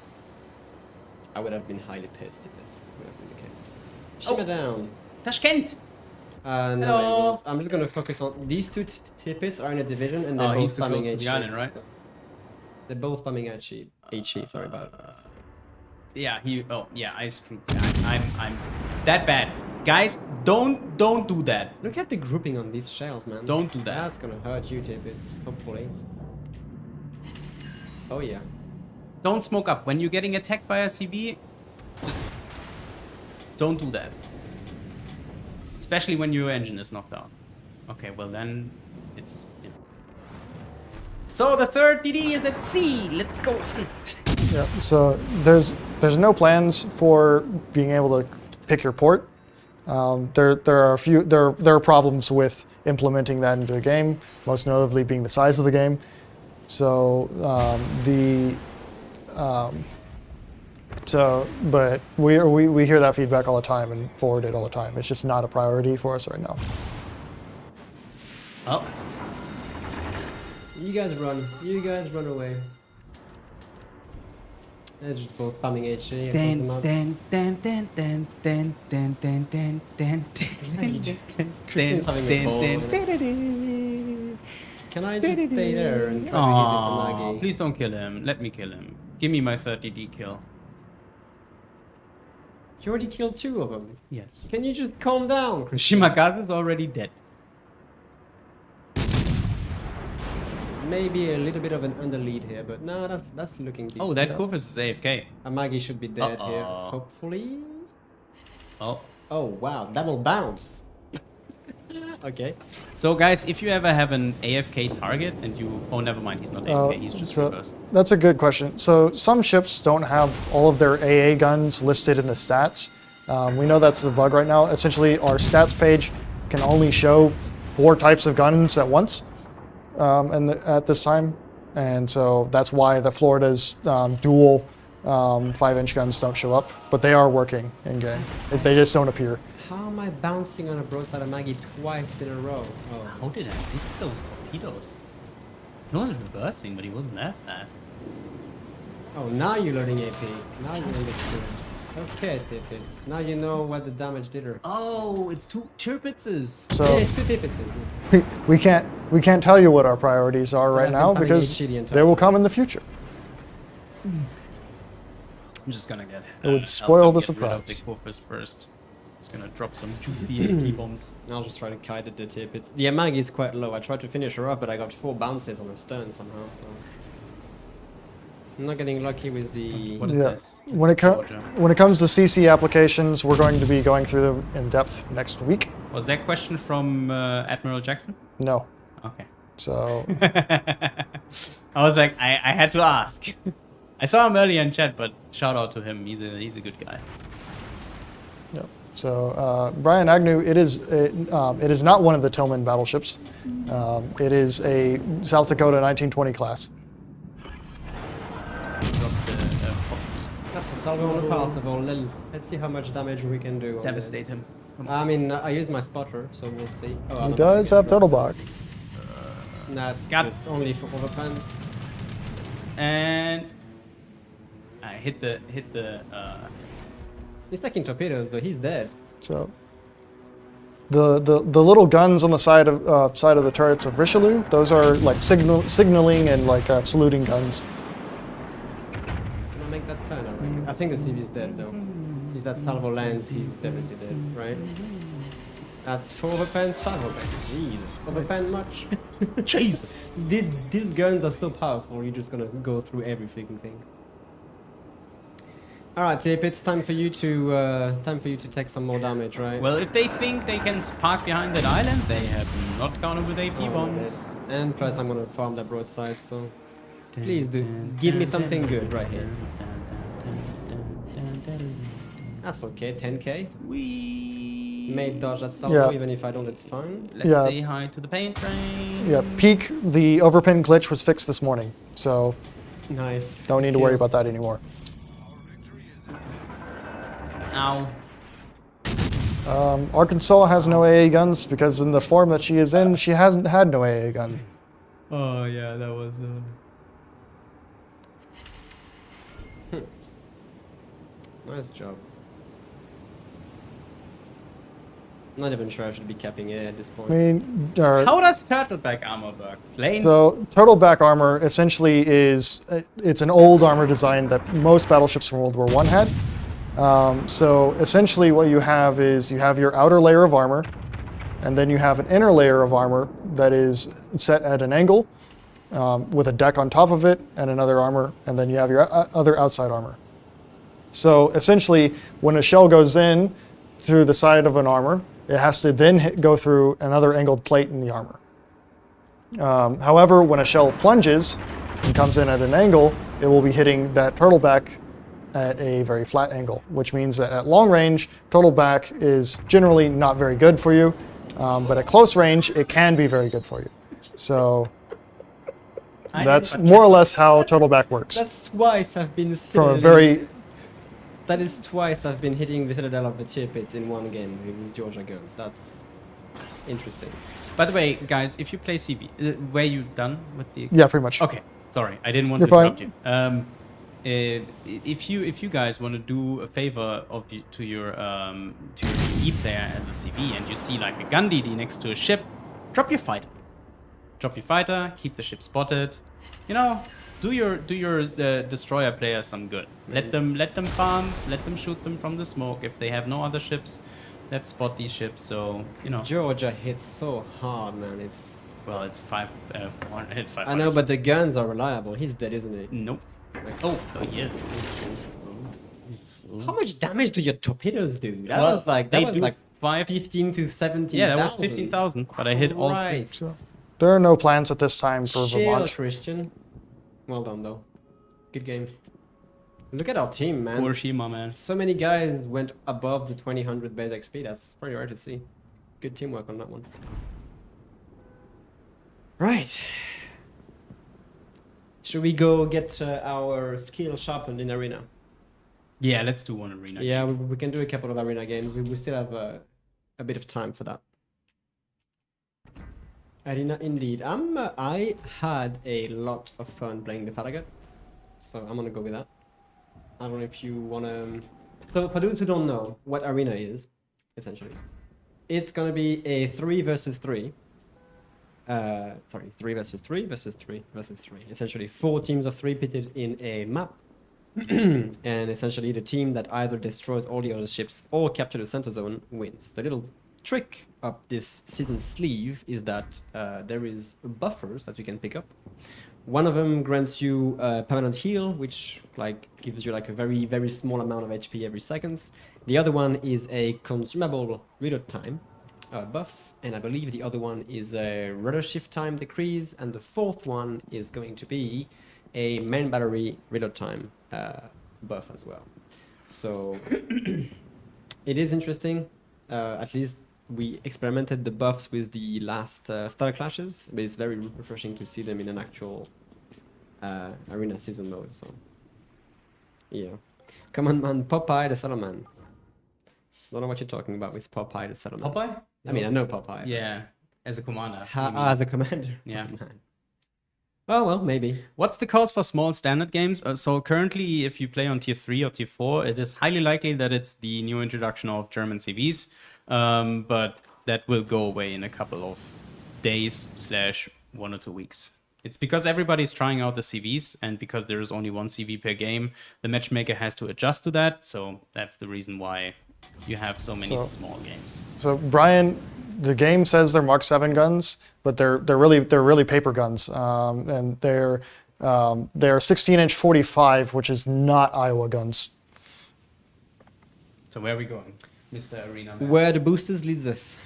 I would have been highly pissed if this would have been the case. Shimmer down.
Tashkent!
No
Hello.
labels. I'm just gonna focus on these 2 tippets are in a division and they're
Oh,
both
he's too close
spamming
to the
HE.
island, right?
They're both spamming HE. Sorry about it.
Yeah, I screwed that. I'm that bad. Guys, don't do that.
Look at the grouping on these shells, man.
Don't do that.
That's gonna hurt you, tippets. Hopefully. Oh yeah.
Don't smoke up. When you're getting attacked by a CB, just don't do that. Especially when your engine is knocked out. Okay, well then it's. Yeah. So the third DD is at C. Let's go hunt.
Yeah, so there's no plans for being able to pick your port. There are problems with implementing that into a game, most notably being the size of the game. So but we hear that feedback all the time and forward it all the time. It's just not a priority for us right now.
Oh,
You guys run. You guys run away. They're just both spamming HE. Christian's having a ball. Can I just stay there and try to get this Amagi?
Please don't kill him. Let me kill him. Give me my 30D kill.
You already killed 2 of them.
Yes.
Can you just calm down, Christian?
Shimakaze is already dead.
Maybe a little bit of an underlead here, but no, that's looking decent.
Oh, that Kofus is AFK.
Amagi should be dead here,
Uh-oh.
hopefully.
Oh.
Oh wow, double bounce. Okay.
So guys, if you ever have an AFK target and you... Oh, never mind, he's not AFK, he's just reverse.
That's a good question. So some ships don't have all of their AA guns listed in the stats. We know that's the bug right now. Essentially, our stats page can only show 4 types of guns at once at this time. And so that's why the Florida's dual 5-inch guns don't show up, but they are working in-game. They just don't appear.
How am I bouncing on a broadside Amagi twice in a row? Oh.
How did I miss those torpedoes? He was reversing, but he wasn't that fast.
Oh, now you're learning AP. Now you understood. Okay, Tippets. Now you know what the damage did her.
Oh, it's 2 Tirpitzes.
So
Yeah, it's 2 Tippets in this.
we can't tell you what our priorities are right
I've been
now
finding
because
HE the entire
they will come in the future.
I'm just gonna get...
It would spoil the
get rid of the
surprise.
Kofus first. Just gonna drop some juicy AP bombs.
I'll just try to kite at the Tippets. The Amagi is quite low. I tried to finish her off, but I got 4 bounces on her stern somehow, so... I'm not getting lucky with the...
What is
Yeah.
this?
When it comes to CC applications, we're going to be going through them in depth next week.
Was that question from Admiral Jackson?
No.
Okay.
So
I was like, I had to ask. I saw him earlier in chat, but shout out to him. He's a good guy.
yeah. So Brian Agnew, it is not one of the Tillman battleships. It is a South Dakota 1920 class.
Dropped the
That's a salvo on the pass level. Let's see how much damage we can do. On
Devastate him. Come on.
I mean, I used my spotter, so we'll see. Oh, I'm
He
about
does
to
have
get
total
dropped.
back.
That's
Got
just only for overpants.
And I hit the
He's taking torpedoes though. He's dead.
So the little guns on the side of the turrets of Richelieu, those are like signaling and like saluting guns.
Can I make that turn? I think the CV's dead though. If that salvo lands, he's definitely dead, right? That's 4 overpants, 5 overpants. Jesus. Overpan much?
Jesus.
These guns are so powerful, you're just gonna go through every freaking thing. Alright, Tip, it's time for you to take some more damage, right?
Well, if they think they can park behind that island, they have not counted with AP
Oh,
bombs.
and plus I'm gonna farm that broadside, so please do give me something good right here. That's okay, 10k.
We
May dodge that salvo,
Yeah.
even if I don't, it's fine.
Let's
Yeah.
say hi to the paint train.
Yeah, peak, the overpin glitch was fixed this morning, so
Nice.
don't need to worry about that anymore.
Ow.
Arkansas has no AA guns because in the form that she is in, she hasn't had no AA gun.
Oh yeah, that was.
Nice job. Not even sure I should be capping it at this point.
I mean,
How does turtleback armor work? Plain.
so turtle back armor essentially is it's an old armor design that most battleships from World War I had. So essentially, what you have is you have your outer layer of armor, and then you have an inner layer of armor that is set at an angle with a deck on top of it and another armor, and then you have your other outside armor. So essentially, when a shell goes in through the side of an armor, it has to then go through another angled plate in the armor. However, when a shell plunges and comes in at an angle, it will be hitting that turtleback at a very flat angle, which means that at long range, turtleback is generally not very good for you, but at close range, it can be very good for you. So that's more or less how turtleback works.
That's twice I've been
From a very
That is twice I've been hitting the Citadel of the Tier pits in one game with Georgia guns. That's interesting.
By the way, guys, if you play CB, were you done with the?
yeah, pretty much.
Okay, sorry, I didn't want
You're
to
fine.
interrupt you. If you guys want to do a favor to your DD player as a CB, and you see like a gun DD next to a ship, drop your fighter. Drop your fighter. Keep the ship spotted. You know, do your destroyer player some good. Let them farm. Let them shoot them from the smoke. If they have no other ships, let's spot these ships. So you know.
Georgia hits so hard, man. It's
Well, it's it's 5.
I know, but the guns are reliable. He's dead, isn't he?
Nope. Oh, he is.
How much damage do your torpedoes do? That
Well,
was like
they
that was
do
like
5.
15 to 17.
Yeah, that was 15,000. But I hit all.
Right.
There are no plans at this time for
Chill,
Vermont.
Christian. Well done, though. Good game. Look at our team, man.
Poor Shima, man.
So many guys went above the 2000 base XP. That's pretty rare to see. Good teamwork on that one. Right. Should we go get our skill sharpened in arena?
Yeah, let's do one arena.
Yeah, we can do a couple of arena games. We still have a bit of time for that. Arena indeed. I had a lot of fun playing the Farragut, so I'm gonna go with that. I don't know if you wanna. So for those who don't know what arena is, essentially, it's gonna be a 3 versus 3. Sorry, 3 versus 3 versus 3 versus 3. Essentially, 4 teams of 3 pitted in a map. And essentially, the team that either destroys all the other ships or capture the center zone wins. The little trick of this season sleeve is that there is buffers that you can pick up. One of them grants you permanent heal, which like gives you like a very, very small amount of HP every seconds. The other one is a consumable reload time buff, and I believe the other one is a rudder shift time decrease, and the fourth one is going to be a main battery reload time buff as well. So it is interesting. At least we experimented the buffs with the last Star Clashes, but it's very refreshing to see them in an actual arena season mode. So yeah. Come on, man. Popeye the Sailorman. Don't know what you're talking about with Popeye the Sailorman.
Popeye?
I mean, I know Popeye.
Yeah, as a commander. you mean.
As a commander.
Yeah.
Oh, man. Oh, well, maybe.
What's the cost for small standard games? So currently, if you play on tier 3 or tier 4, it is highly likely that it's the new introduction of German CVs, but that will go away in a couple of days / 1 or 2 weeks. It's because everybody's trying out the CVs, and because there is only one CV per game, the matchmaker has to adjust to that. So that's the reason why you have so many small games.
So Brian, the game says they're Mark 7 guns, but they're really paper guns, and they're 16-inch 45, which is not Iowa guns.
So where are we going, Mr. Arena Man?
Where the boosters leads us.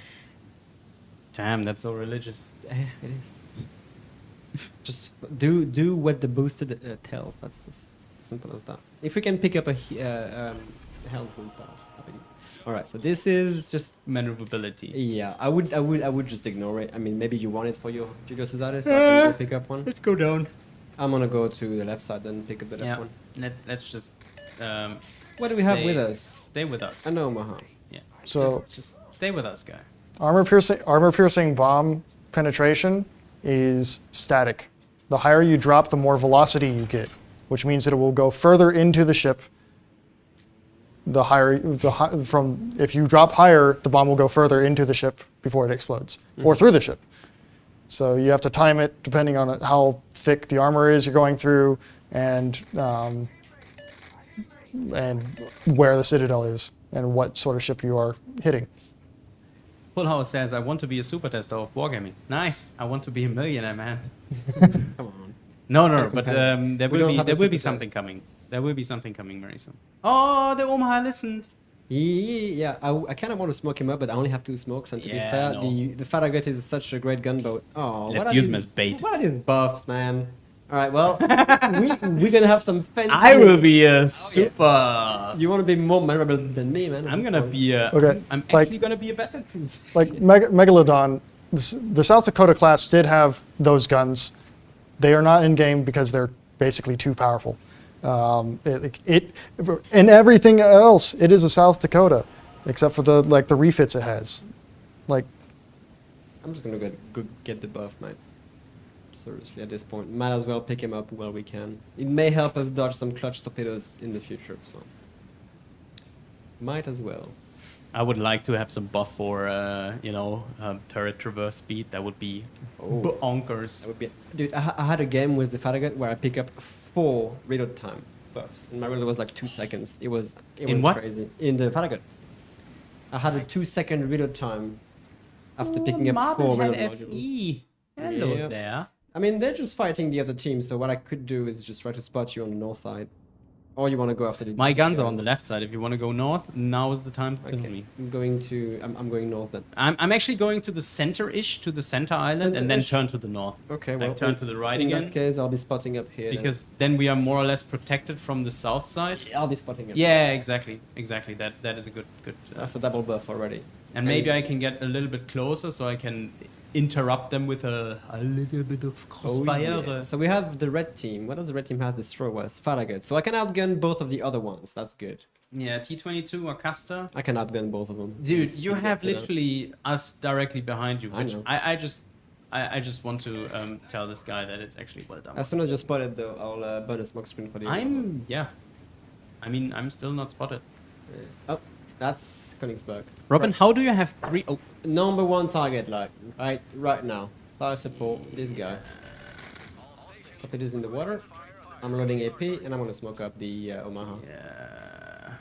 Damn, that's so religious.
It is. Just do what the booster tells. That's as simple as that. If we can pick up a health booster. All right, so this is just
Maneuverability.
yeah. I would just ignore it. I mean, maybe you want it for your Julio Cesares, so I can go pick up one.
Let's go down.
I'm gonna go to the left side and pick up the left
Yeah,
one.
let's just.
What do we have with us?
Stay with us.
I know Omaha.
Yeah.
So-
just stay with us, guy.
Armor piercing bomb penetration is static. The higher you drop, the more velocity you get, which means that it will go further into the ship. If you drop higher, the bomb will go further into the ship before it explodes, or through the ship. So you have to time it depending on how thick the armor is you're going through, and where the citadel is, and what sort of ship you are hitting.
Full House says, "I want to be a super tester of wargaming." Nice. I want to be a millionaire, man.
Come on.
No, but there
We don't
will
have a
be
super
something
test.
coming. There will be something coming very soon. Oh, the Omaha listened.
Yeah, I kind of want to smoke him up, but I only have 2 smokes. And to be
Yeah,
fair,
no.
the Farragut is such a great gunboat. Oh,
Let's
what are
use
these-
him as bait.
What are these buffs, man? All right, well, we're gonna have some fancy.
I will be a super.
You want to be more memorable than me, man?
I'm gonna be a.
Okay,
I'm
like-
actually gonna be a battle cruiser.
Like Megalodon, the South Dakota class did have those guns. They are not in game because they're basically too powerful. And everything else, it is a South Dakota, except for the refits it has. Like,
I'm just gonna go get the buff, mate. Seriously, at this point, might as well pick him up while we can. It may help us dodge some clutch torpedoes in the future, so might as well.
I would like to have some buff for turret traverse speed. That would be bonkers.
That would be, dude. I had a game with the Farragut where I pick up 4 reload time buffs, and my reload was like 2 seconds. It was
In what?
crazy. In the Farragut, I had a 2-second reload time after picking up 4 reload modules.
FE. Hello
Yeah.
there.
I mean, they're just fighting the other team, so what I could do is just try to spot you on the north side. Or you want to go after the...
My guns are on the left side. If you want to go north, now is the time to tell
Okay.
me.
I'm going to... I'm going north then.
I'm actually going to the center-ish, to the center island, and then
Center-ish?
turn to the north.
Okay,
Like
well...
turn to the right
in
again.
that case, I'll be spotting up here.
Because then we are more or less protected from the south side.
then. I'll be spotting up.
Yeah, exactly. That is a good.
That's a double buff already.
And maybe I can get a little bit closer, so I can interrupt them with a little bit of
Oh,
crossfire.
yeah. So we have the red team. What does the red team have? Destroyers, Farragut. So I can outgun both of the other ones. That's good.
Yeah, T-22 or Custer.
I can outgun both of them.
Dude, you
If
have
that's enough.
literally us directly behind you,
I
which
know.
I just want to tell this guy that it's actually well done.
As soon as you spot it, though, I'll burn a smoke screen for the other one.
I'm still not spotted.
Oh, that's Königsberg.
Robin, how do you have 3? Oh,
Number 1 target, like, right now. Fire support, this guy. If it is in the water, I'm loading AP, and I'm gonna smoke up the Omaha.
yeah.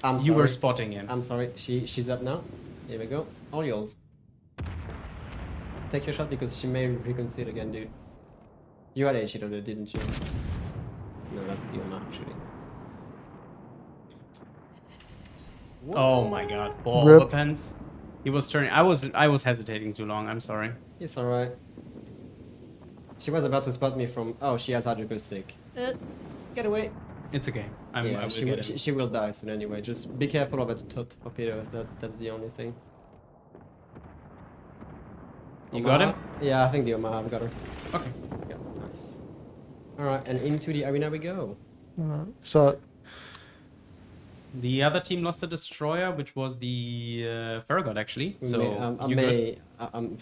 I'm
You were
sorry.
spotting him.
I'm sorry, she's up now. Here we go. All yours. Take your shot because she may reconsider again, dude. You had a shit on it, didn't you? No, that's the Omaha shooting.
Oh my god, 4
Rip.
overpens. He was turning. I was hesitating too long. I'm sorry.
It's alright. She was about to spot me from... Oh, she has hydroacoustic. Get away.
It's okay. I
Yeah,
will
she,
get
will,
him.
she will die soon anyway. Just be careful of it torpedoes. That's the only thing.
You got him?
Yeah, I think the Omaha's got her.
Okay.
Yeah, nice. Alright, and into the arena we go.
So
The other team lost a destroyer, which was the Farragut, actually. So you good?
I'm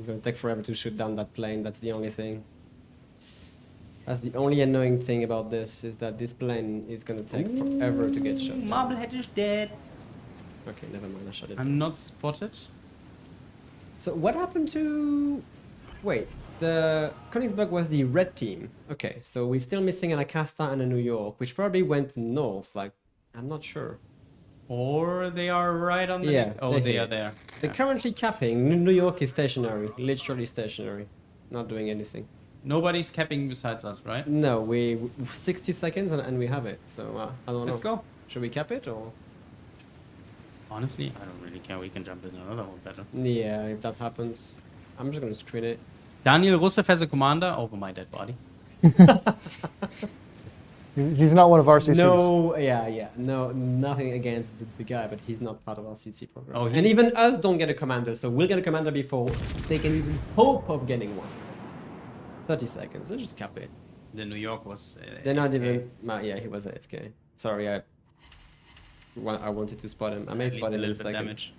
gonna take forever to shoot down that plane. That's the only thing. That's the only annoying thing about this is that this plane is gonna take forever to get shot down.
Marblehead is dead.
Okay, never mind. I shot it.
I'm not spotted.
So what happened to? Wait, the Königsberg was the red team. Okay, so we're still missing an Acasta and a New York, which probably went north. Like, I'm not sure.
Or they are right on the...
Yeah,
Oh,
they're
they
here.
are there.
They're
Yeah.
currently capping. New York is stationary, literally stationary, not doing anything.
Nobody's capping besides us, right?
No, we 60 seconds and we have it. So I don't know.
Let's go.
Should we cap it or?
Honestly, I don't really care. We can jump in another one better.
Yeah, if that happens, I'm just gonna screen it.
Daniel Rusev as a commander over my dead body.
he's not one of RCC's.
No, no, nothing against the guy, but he's not part of our CC program.
Oh,
and
he's-
even us don't get a commander, so we'll get a commander before they can even hope of getting one. 30 seconds. Let's just cap it.
The New York was...
They're not
AFK.
even. Yeah, he was AFK. Sorry, I wanted to spot him. I may
At least
spot
a
him in a
little bit
second.
damage.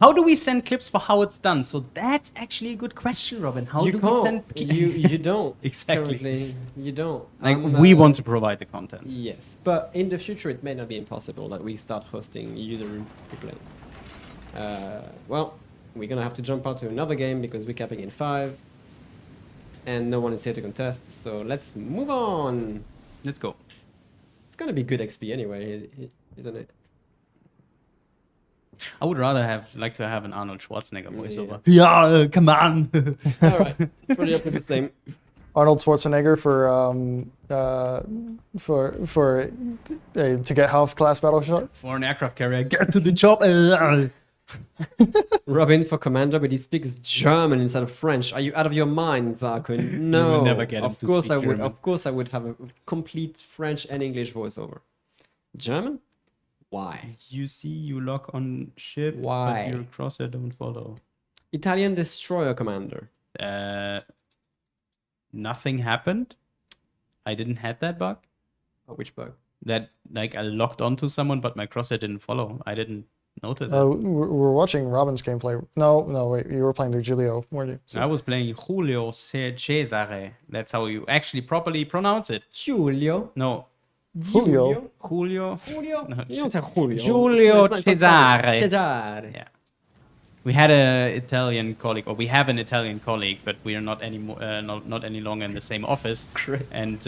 How do we send clips for how it's done? So that's actually a good question, Robin. How
You
do we send
can't. You don't.
Exactly.
Currently, you don't.
Like, we want to provide the content.
Yes, but in the future it may not be impossible that we start hosting user replays. Well, we're gonna have to jump out to another game because we're capping in 5, and no one is here to contest. So let's move on.
Let's go.
It's gonna be good XP anyway, isn't it?
I would rather like to have an Arnold Schwarzenegger voiceover.
Yeah, come on.
All right, it's pretty up to the same.
Arnold Schwarzenegger to get half class battleship.
For an aircraft carrier, get to the job.
Robin for commander, but he speaks German instead of French. Are you out of your mind, Zarkun? No.
will never get him
of
to
course
speak
I would.
German.
Of course I would have a complete French and English voiceover. German? Why?
You see, you lock on ship,
Why?
but your crosshair don't follow.
Italian destroyer commander.
Nothing happened. I didn't have that bug.
Oh, which bug?
That like I locked onto someone, but my crosshair didn't follow. I didn't notice it.
We're watching Robin's gameplay. No, wait, you were playing the Giulio, weren't you?
I was playing Julio Cesare. That's how you actually properly pronounce it.
Giulio.
No,
Julio.
Julio.
Julio.
No,
You don't say Julio.
Giulio
It's not
Cesare.
Cesare.
Yeah. We had an Italian colleague, or we have an Italian colleague, but we are not anymore, not any longer in the same office.
Chris.
And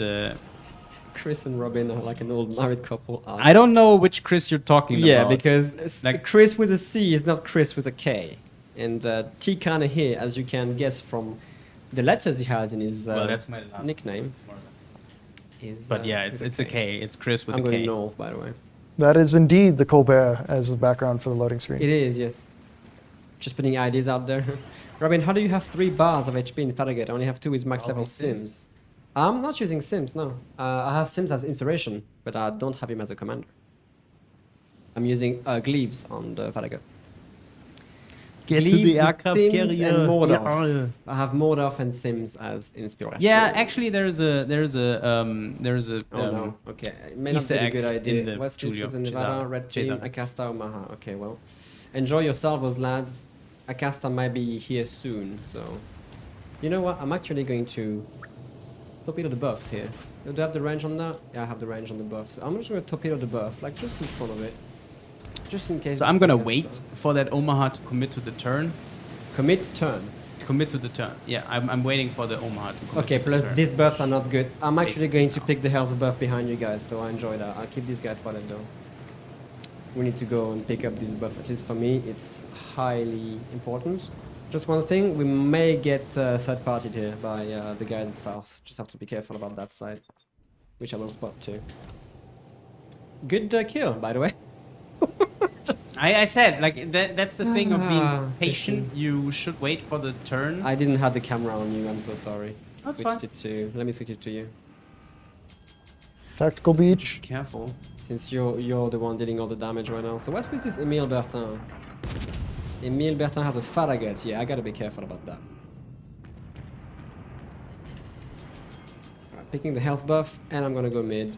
Chris and Robin are like an old married couple.
I don't know which Chris you're talking
Yeah,
about.
because
Like-
Chris with a C is not Chris with a K. And T kind of here, as you can guess from the letters he has in his
well, that's my last
nickname.
more or less.
Is,
But yeah,
with
it's a K. It's Chris with
I'm
a
going
K.
north, by the way.
That is indeed the Colbert as the background for the loading screen.
It is, yes. Just putting ideas out there. Robin, how do you have 3 bars of HP in Farragut? I only have 2 with max
Oh,
level
Sims.
Sims. I'm not using Sims, no. I have Sims as inspiration, but I don't have him as a commander. I'm using Gleaves on the Farragut.
Get
Gleaves with Sims and Mordor. I have Mordor and Sims as inspiration.
Yeah, actually, there's a
Oh no. Okay. It may not
Easter
be a
egg
good
in
idea.
the
What's this
Giulio
for the Nevada?
Cesare.
Red team,
Cesare.
Acasta, Omaha. Okay, well. Enjoy your salvos, lads. Acasta might be here soon, so. You know what? I'm actually going to torpedo the buff here. Do I have the range on that? Yeah, I have the range on the buff. So I'm just going to torpedo the buff, like just in front of it. Just in case.
So I'm gonna wait for that Omaha to commit to the turn.
Commit turn.
Commit to the turn. Yeah, I'm waiting for the Omaha to commit.
Okay,
to
plus
the turn.
these buffs are not good. I'm actually
basically
going to
now.
pick the health buff behind you guys, so I enjoy that. I'll keep these guys spotted though. We need to go and pick up these buffs. At least for me, it's highly important. Just one thing, we may get third partied here by the guy in the south. Just have to be careful about that side, which I will spot too. Good kill, by the way.
I said like that's the thing of
Ah,
being patient. You should wait for the turn.
I didn't have the camera on you. I'm so sorry.
That's
Switched
fine.
it to. Let me switch it to you.
Tactical beach.
Careful.
Since you're the one dealing all the damage right now. So what's with this Emile Bertin? Emile Bertin has a Farragut. Yeah, I gotta be careful about that. Alright, picking the health buff, and I'm gonna go mid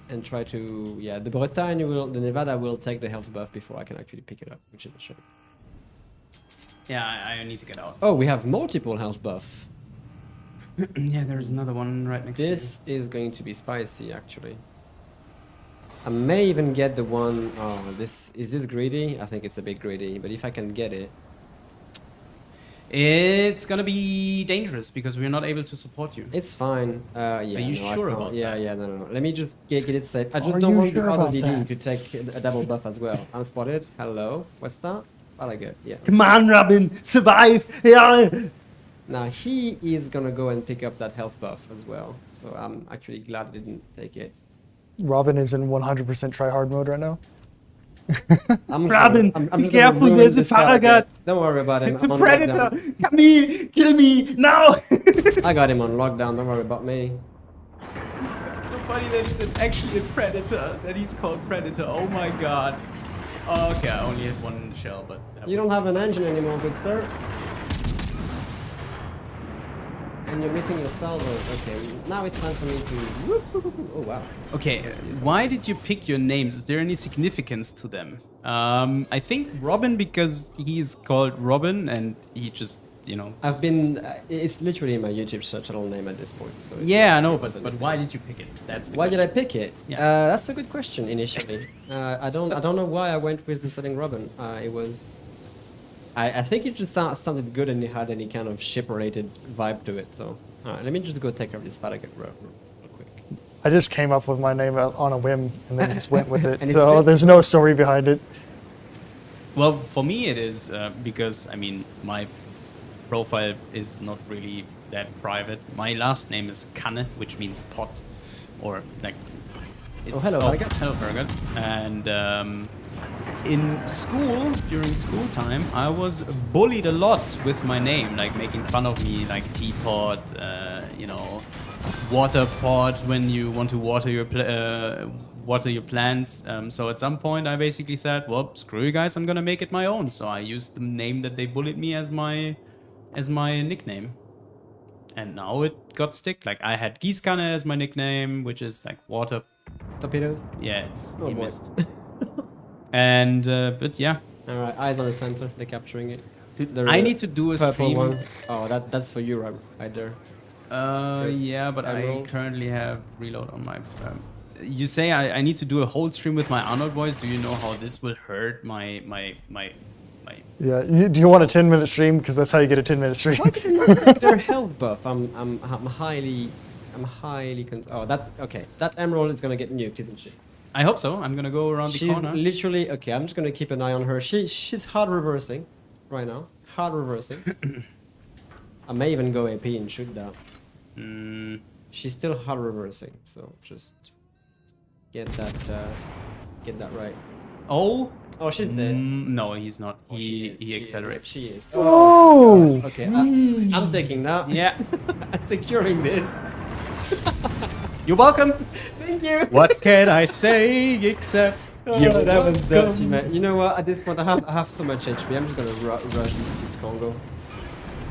and try to the Bretagne the Nevada will take the health buff before I can actually pick it up, which is a shame.
Yeah, I need to get out.
Oh, we have multiple health buff.
Yeah, there's another one right next to
This is going to be spicy, actually. I may even get the one. Oh, is this greedy? I think it's a bit greedy, but if I can get it.
It's gonna be dangerous because we're not able to support you.
It's fine. Yeah.
Are you sure about
yeah,
that?
Yeah, no. Let me just get it safe. I just
Are
don't
you
want
sure
the other
about
DD
that?
to take a double buff as well. Unspotted. Hello. What's that? I like it. Yeah.
Come on, Robin, survive. Yeah.
Now he is gonna go and pick up that health buff as well. So I'm actually glad I didn't take it.
Robin is in 100% try hard mode right now.
I'm
Robin,
I'm
be
just gonna
careful,
ruin
there's a
this Farragut.
Farragut.
Don't worry about him.
It's a
I'm on
predator.
lockdown.
Come here, kill me now.
I got him on lockdown. Don't worry about me.
It's so funny that it's actually a predator, that he's called Predator. Oh my god. Oh, okay, I only hit one in the shell, but...
You don't have an engine anymore, good sir. And you're missing your salvo. Okay, now it's time for me to... Oh, wow.
Okay, why did you pick your names? Is there any significance to them? I think Robin because he's called Robin and he just, you know...
I've been... it's literally my YouTube channel name at this point. So
Yeah, I know, but why did you pick it? That's the
Why did
question.
I pick it?
Yeah.
That's a good question initially. I don't know why I went with the setting Robin. It was... I think it just sounded good and it had any kind of ship-related vibe to it. So, alright, let me just go take care of this Farragut real quick.
I just came up with my name on a whim and then just went with it.
And it
So
fits.
there's no story behind it.
Well, for me it is because, I mean, my profile is not really that private. My last name is Kanne, which means pot, or like...
hello, Farragut.
Hello, Farragut. And in school, during school time, I was bullied a lot with my name, like making fun of me, like teapot, you know, water pot when you want to water your plants. So at some point, I basically said, "Well, screw you guys, I'm gonna make it my own." So I used the name that they bullied me as my nickname, and now it got stick. Like I had Gießkanne as my nickname, which is like water.
Torpedoes?
Yeah, it's
Oh,
he
boy.
missed. And but yeah,
Alright, eyes on the center. They're capturing it. The
I need to do a
purple
stream.
one. Oh, that's for you, right there. Yes.
Yeah, but
Emerald.
I currently have reload on my. You say I need to do a whole stream with my Arnold voice. Do you know how this will hurt my?
Yeah. Do you want a 10-minute stream? Because that's how you get a 10-minute stream.
Why did you not take their health buff? I'm highly oh, that emerald is gonna get nuked, isn't she?
I hope so. I'm gonna go around the
She's
corner.
literally okay. I'm just gonna keep an eye on her. She's hard reversing right now. Hard reversing. I may even go AP and shoot that. She's still hard reversing, so just get that right.
Oh.
Oh, she's dead.
No, he's not.
Oh, she
He
is.
accelerates.
She is.
Oh!
Okay, I'm taking that.
Yeah.
I'm securing this.
You're welcome.
Thank you.
What can I say except
Oh, that was dirty, man. You know what? At this point, I have so much HP. I'm just gonna rush this Congo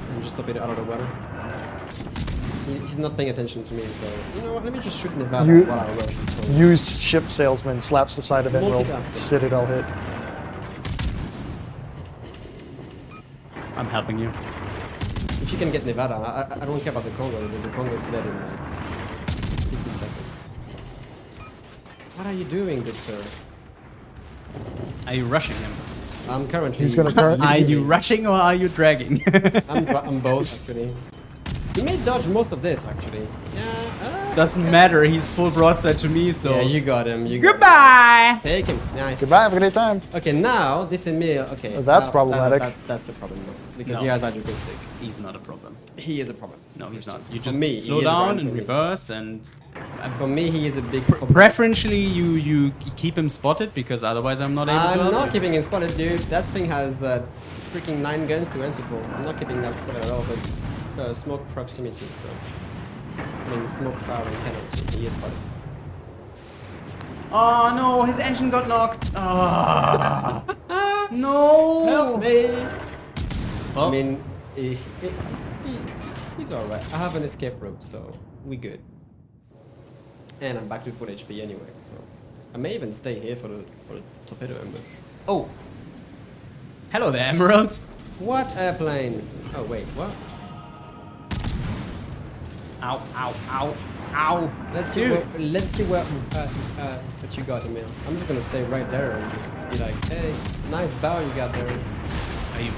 and just stop it out of the water. He's not paying attention to me, so you know what? Let me just shoot Nevada
You-
while I rush this Congo.
Use ship salesman, slaps the side of Emerald,
Multitasking.
Citadel hit.
I'm helping you.
If you can get Nevada, I don't care about the Congo. The Congo is dead in like 50 seconds. What are you doing, good sir?
Are you rushing him?
I'm currently.
He's gonna turn-
Are you rushing or are you dragging?
I'm both actually. He may dodge most of this actually. Yeah.
Doesn't matter. He's full broadside to me, so.
Yeah, you got him. You got him.
Goodbye.
Take him. Nice.
Goodbye, have a great time.
Okay, now this Emil. Okay.
Oh, that's
now
problematic.
That's a problem now, because
No.
he has hydroacoustic.
He's not a problem.
He is a problem.
No, he's not. You
For
just
me, he
slow
is a
down
problem
and
for me.
reverse, and
For me, he is a big problem.
preferentially you keep him spotted because otherherwise I'm not able to.
I'm
help
not
you.
keeping him spotted, dude. That thing has freaking 9 guns to answer for. I'm not keeping that spotted at all, but smoke proximity, so. I mean, smoke firing penalty. He is spotted.
Oh no, his engine got knocked. Ah. No.
Help me!
Well,
I mean, he's alright. I have an escape rope, so we good. And I'm back to full HP anyway, so I may even stay here for the torpedo ambush.
Oh. Hello there, Emerald.
What airplane? Oh wait, what?
Ow, ow, ow, ow.
Let's see what you got, Emil. I'm just gonna stay right there and just be like, hey, nice bow you got there.
Are you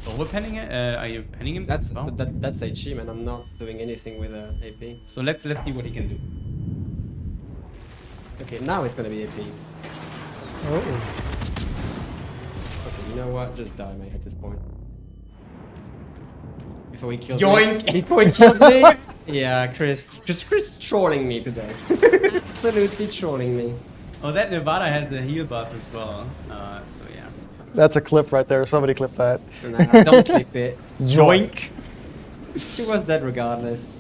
overpenning it? Are you penning him?
That's
Oh.
that's HE, man. I'm not doing anything with AP.
So let's see what he can do.
Okay, now it's gonna be AP.
Oh.
Okay, you know what? Just die, mate, at this point. Before he kills
Yoink!
me. Before he kills me. Yeah, Chris trolling me today. Absolutely trolling me.
Oh, that Nevada has a heal buff as well. So yeah.
That's a clip right there. Somebody clip that.
Nah, don't clip it.
Yoink.
She was dead regardless.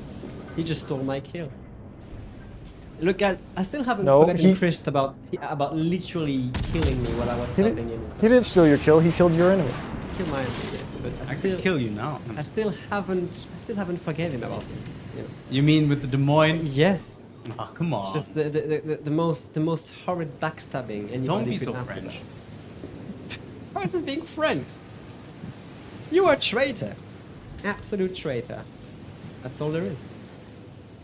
He just stole my kill. Look, guys, I still haven't forgotten Chris about literally killing me while I was helping him.
He didn't steal your kill. He killed your enemy.
Kill my enemy, yes, but
I could kill you now.
I still haven't forgiven him about this. You know.
You mean with the Des Moines?
Yes.
Oh, come on.
Just the most horrid backstabbing anybody
Don't be
could
so
ask
French.
about. Why is this being French? You are a traitor. Absolute traitor. That's all there is.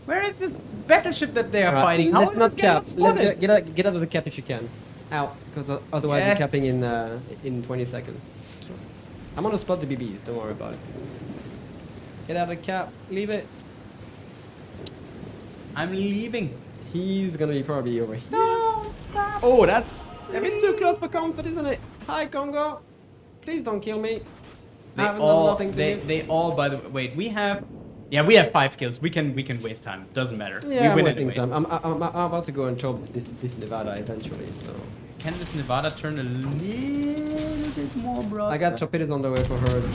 Where is this battleship that they are
Right,
fighting? How
let's
is
not
this game
cap.
not spotted?
Get out of the cap if you can. Out, because otherwise
Yes.
you're capping in 20 seconds. So, I'm gonna spot the BBs. Don't worry about it. Get out of the cap. Leave it.
I'm leaving.
He's gonna be probably over here.
No, stop.
Oh, that's a bit too close for comfort, isn't it? Hi, Congo. Please don't kill me. I haven't done nothing to you.
They all, by the way, wait, we have 5 kills. We can waste time. Doesn't matter.
Yeah,
we
I'm
win
wasting
anyways.
time. I'm about to go and chop this Nevada eventually, so...
Can this Nevada turn a little bit more, bro?
I got torpedoes on the way for her to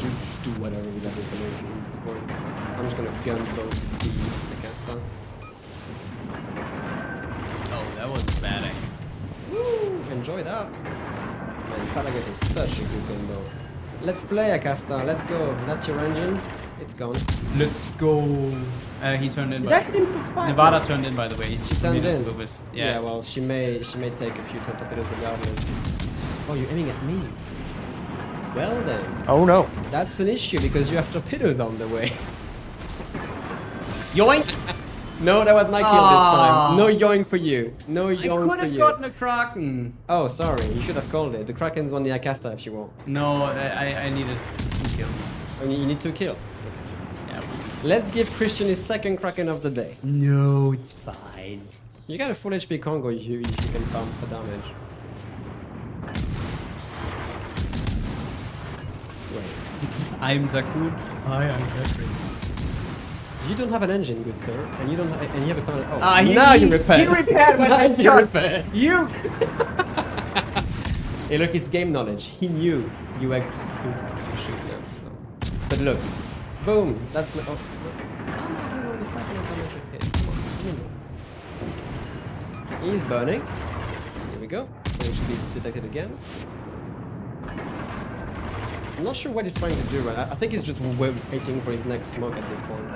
do whatever with that information at this point. I'm just gonna gun both the Casta.
Oh, that was bad.
Woo! Enjoy that. Man, Farragut is such a good gun though. Let's play, Acasta. Let's go. That's your engine. It's gone.
Let's go. He turned in.
Did I hit him for fire?
Nevada turned in, by the way.
She turned in.
Yeah.
Well, she may take a few torpedoes regardless. Oh, you're aiming at me. Well then,
Oh no.
that's an issue because you have torpedoes on the way.
Yoink!
No, that was my kill this time. No yoink for you. No
I
yoink
could
for
have
you.
gotten a Kraken.
Oh, sorry. You should have called it. The Kraken's on the Acasta if you want.
No, I needed 2 kills.
So you need 2 kills.
Yeah.
Let's give Christian his second Kraken of the day.
No, it's fine.
You got a full HP Congo you can farm for damage. Wait.
I'm Zakun. Hi, I'm Patrick.
You don't have an engine, good sir, and you don't and you have a counter. Oh,
Now
you repair.
You repaired my
You repair.
You.
Hey, look, it's game knowledge. He knew you were good to shoot now. So, but look, boom. That's not. Oh, no. I'm doing only 5 damage a hit. Come on, give me more. He's burning. Here we go. So it should be detected again. I'm not sure what he's trying to do, right? I think he's just waiting for his next smoke at this point.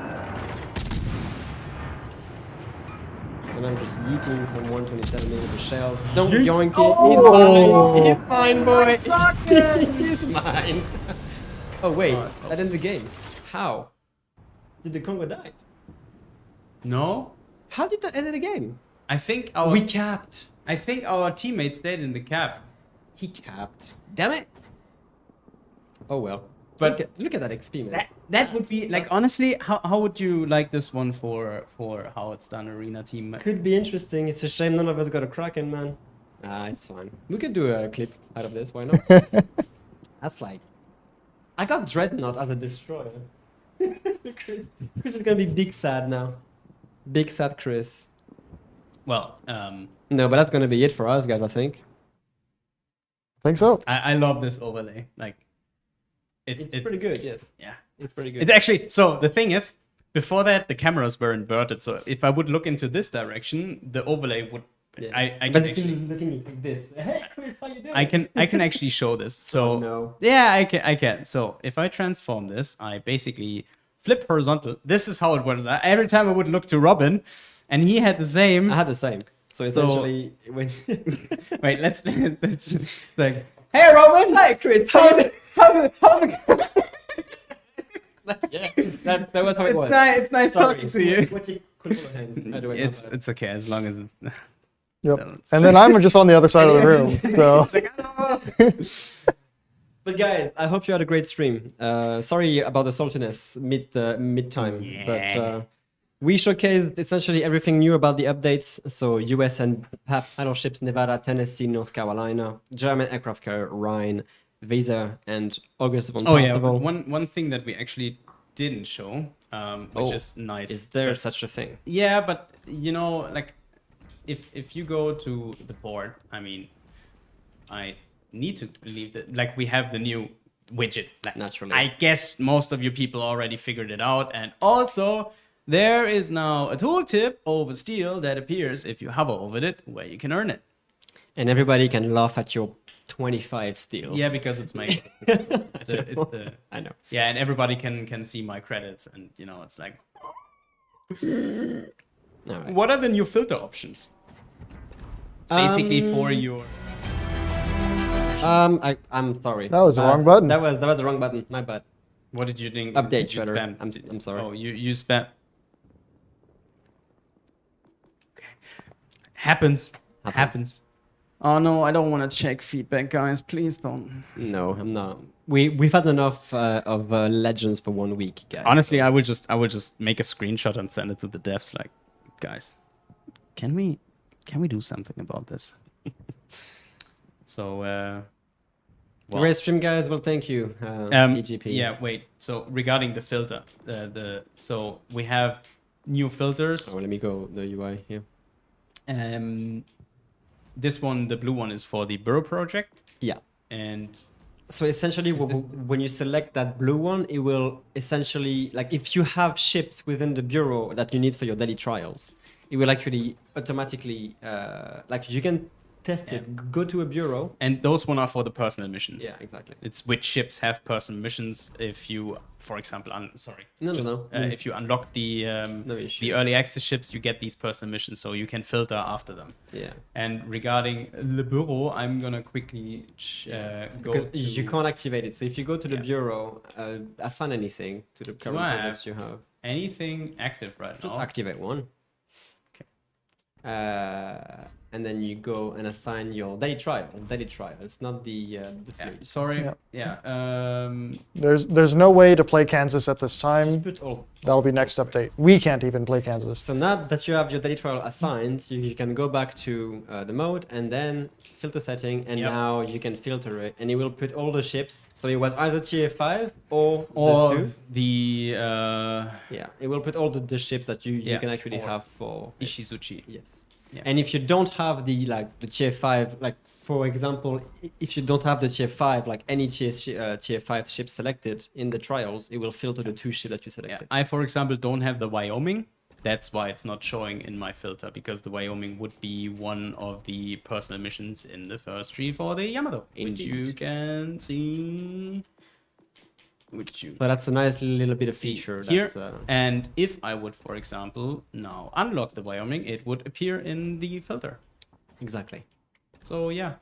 And I'm just yeeting some 127mm shells. Don't yoink it.
Oh.
He's fine, boy. He's mine. Oh wait, that ends the game. How? Did the Congo die?
No,
How did that end the game?
I think our
We capped.
I think our teammate stayed in the cap.
He capped. Damn it. Oh well.
But
look at that XP, man.
That would be like, honestly, how would you like this one for how it's done arena team?
Could be interesting. It's a shame none of us got a Kraken, man. Ah, it's fine. We could do a clip out of this. Why not? That's like... I got Dreadnought as a destroyer. Chris is gonna be big sad now. Big sad Chris.
Well,
No, but that's gonna be it for us, guys, I think.
Think so.
I love this overlay. Like,
It's pretty good, yes.
Yeah.
It's pretty good.
It's actually, so the thing is, before that, the cameras were inverted. So if I would look into this direction, the overlay would,
Yeah.
I can
Basically
actually,
looking like this. Hey, Chris, how you doing?
I can actually show this. So
Oh, no.
yeah, I can. So if I transform this, I basically flip horizontal. This is how it works. Every time I would look to Robin, and he had the same.
I had the same. So
So-
essentially, when
Wait, let's it's like, hey Roman, hi Chris, how's it?
yeah, that was how it was.
It's nice
Sorry.
talking to you.
It's
It's okay as long as it's.
Yep.
Don't-
And then I'm just on the other side of the room. So
It's like, "Oh."
But guys, I hope you had a great stream. Sorry about the saltiness mid time, but we showcased essentially everything new about the updates. So US and battleships, Nevada, Tennessee, North Carolina, German aircraft carrier Rhine, Weser, and August von
Oh yeah,
Parzival.
but one thing that we actually didn't show, which
Oh,
is nice.
Is there
but-
such a thing?
Yeah, but you know, like, if you go to the board, I mean, I need to leave the like we have the new widget. Like,
Naturally.
I guess most of you people already figured it out, and also there is now a tooltip over steel that appears if you hover over it, where you can earn it.
And everybody can laugh at your 25 steel.
Yeah, because it's my. it's the,
I know.
yeah, and everybody can see my credits, and you know, it's like,
All right.
what are the new filter options? It's basically for your.
I'm sorry.
That was the wrong button.
That was the wrong button. My bad.
What did you think?
Update
Did you
trailer.
spam?
I'm sorry.
Oh, you spam. Okay. Happens. Happens. Oh no, I don't want to check feedback, guys. Please don't.
No, I'm not. We've had enough of legends for 1 week, guys.
Honestly, I would just make a screenshot and send it to the devs. Like, guys, can we do something about this? So, well,
Great stream, guys. Well, thank you, EGP.
yeah. Wait. So regarding the filter, so we have new filters.
Oh, let me go the UI here.
This one, the blue one, is for the Burrow project,
Yeah.
and
So essentially,
this-
when you select that blue one, it will essentially, like, if you have ships within the bureau that you need for your daily trials, it will actually automatically, like, you can test it. Go to a bureau.
and those one are for the personal missions.
Yeah, exactly.
It's which ships have personal missions. If you, for example,
No.
if you unlock the
No issues.
the early access ships, you get these personal missions, so you can filter after them.
Yeah.
And regarding Le Bureau, I'm gonna quickly go
Because
to...
you can't activate it. So if you go to the
Yeah.
bureau, assign anything to the current
I have
projects you have.
anything active right
Just
now.
activate one.
Okay.
And then you go and assign your daily trial. It's not the
Yeah,
fleet.
sorry.
Yeah.
Yeah.
there's no way to play Kansas at this
Just
time.
put all.
That'll be next update. We can't even play Kansas.
So now that you have your daily trial assigned, you can go back to the mode and then filter setting, and
Yep.
now you can filter it, and it will put all the ships. So it was either tier 5 or the
Or
2.
the
Yeah, it will put all the ships that you
Yeah,
can actually
or
have for
Ishizuchi.
Yes.
Yeah.
And if you don't have the tier 5, like for example, if you don't have the tier 5, like any tier 5 ship selected in the trials, it will filter the 2 ships that you
Yeah.
selected.
I, for example, don't have the Wyoming. That's why it's not showing in my filter, because the Wyoming would be one of the personal missions in the first tree for the Yamato, which you
Indeed.
can see. Which you
So that's a nice little bit of
see
feature.
here.
That's,
And if I would, for example, now unlock the Wyoming, it would appear in the filter.
exactly.
So yeah.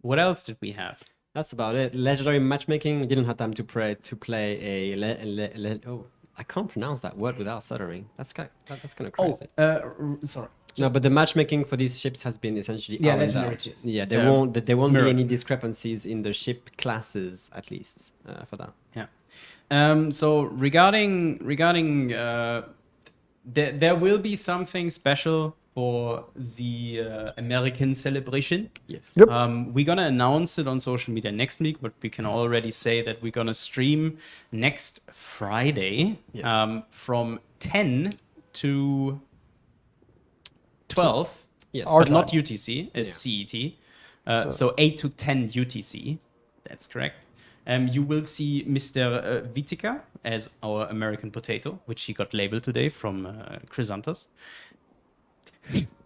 What else did we have?
That's about it. Legendary matchmaking. Didn't have time to play oh, I can't pronounce that word without stuttering. That's kind of crazy.
Sorry.
No, but the matchmaking for these ships has been essentially
Yeah,
ironed
legendary
out.
ships.
Yeah, there won't be
mirror.
any discrepancies in the ship classes, at least for that.
Yeah. So regarding there will be something special for the American celebration.
Yes.
Yep.
We're gonna announce it on social media next week, but we can already say that we're gonna stream next Friday
Yes.
from 10 to 12.
Yes.
Our
But not
time.
UTC, it's
Yeah.
CET. So 8 to 10 UTC. That's correct. You will see Mr. Vitica as our American potato, which he got labeled today from Chrysanthos.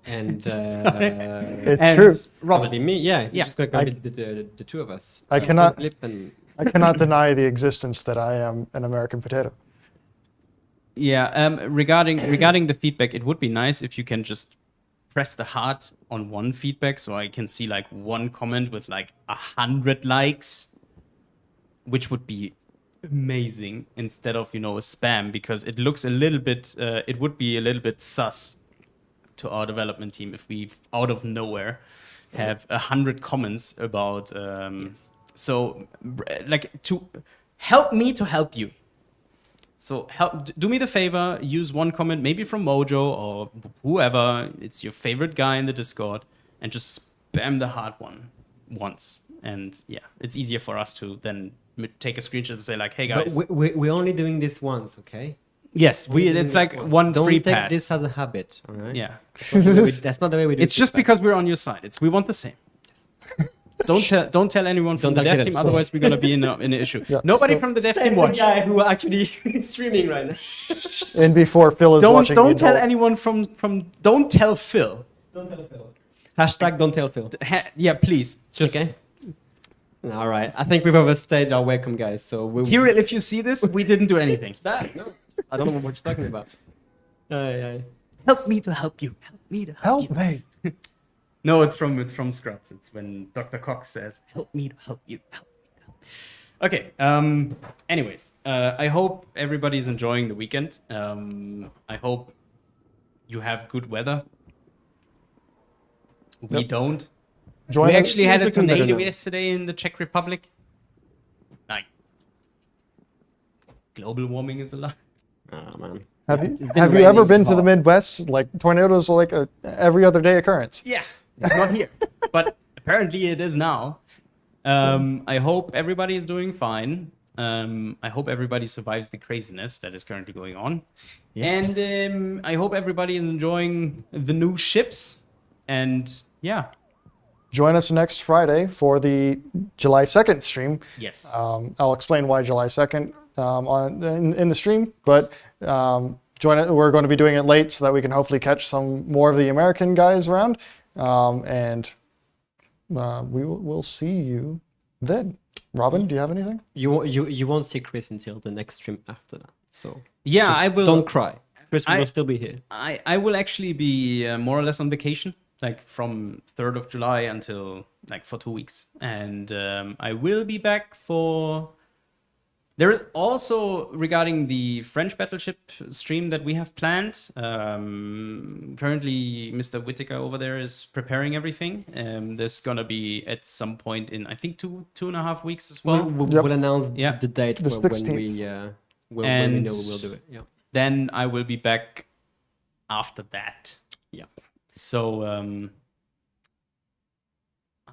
And
It's
And
true.
probably me. Yeah, it's
Yeah.
just going to be the two of us.
I cannot-
Flip and
I cannot deny the existence that I am an American potato.
Yeah, regarding the feedback, it would be nice if you can just press the heart on one feedback, so I can see like one comment with like 100 likes, which would be amazing instead of a spam, because it looks a little bit. It would be a little bit sus to our development team if we out of nowhere have 100 comments about. So, like, to help me to help you. So do me the favor, use one comment, maybe from Mojo or whoever, it's your favorite guy in the Discord, and just spam the heart one once. And yeah, it's easier for us to then take a screenshot and say like, hey guys.
But we're only doing this once, okay?
Yes, it's like one free pass.
Don't take this as a habit, all right?
Yeah.
That's not the way we do it.
It's just because we're on your side. We want the same. Don't tell anyone from the dev team, otherwise we're gonna be in an issue.
Yeah.
Nobody from the dev team watch.
guy who are actually streaming right now.
And before Phil is watching.
Don't tell anyone from. Don't tell Phil.
Don't tell Phil. Hashtag don't tell Phil.
Yeah, please. Just
Okay. All right. I think we've overstayed our welcome, guys. So
Kirill, if you see this, we didn't do anything.
No, I don't know what you're talking about.
Help me to help you. Help me to help you.
Help me.
No, it's from Scrubs. It's when Dr. Cox says, "Help me to help you." Help me to help. Okay. Anyways, I hope everybody's enjoying the weekend. I hope you have good weather. We don't.
Join
We
us.
actually had a
looking better
tornado
now.
yesterday in the Czech Republic. Like, global warming is a lot.
Oh man.
Have
It's
you
been
have you ever
raining
been to
hard.
the Midwest? Like tornadoes are like a every other day occurrence.
Yeah, it's not here, but apparently it is now. I hope everybody is doing fine. I hope everybody survives the craziness that is currently going on. And I hope everybody is enjoying the new ships. And yeah,
Join us next Friday for the July 2nd stream.
yes.
I'll explain why July 2nd in the stream, but join it. We're going to be doing it late so that we can hopefully catch some more of the American guys around, and we'll see you then. Robin, do you have anything?
You won't see Chris until the next stream after that. So
Yeah,
just
I will.
Don't cry. Chris
I-
will still be here.
I will actually be more or less on vacation, like from 3rd of July until like for 2 weeks. And I will be back for... There is also, regarding the French battleship stream that we have planned, currently Mr. Whittaker over there is preparing everything. There's going to be at some point in, I think, two and a half weeks as well.
Yep.
We'll announce
Yeah.
the date
The
when
16th.
when we
And-
know we'll do it. Yeah.
Then I will be back after that.
Yeah.
So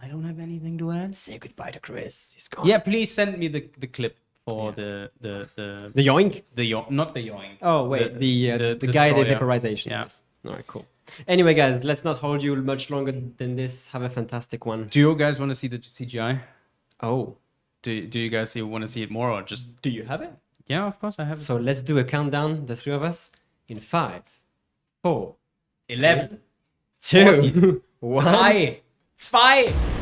I don't have anything to add.
Say goodbye to Chris. He's gone.
Yeah, please send me the clip for the
The yoink.
not the yoink.
Oh wait, the guy the
destroyer.
vaporization.
Yeah.
Yes. All right, cool. Anyway, guys, let's not hold you much longer than this. Have a fantastic one.
Do you guys want to see the CGI?
Oh,
Do you guys want to see it more, or just?
do you have it?
Yeah, of course I have.
So let's do a countdown, the three of us, in 5, 4,
11,
2, 1.
3, 2.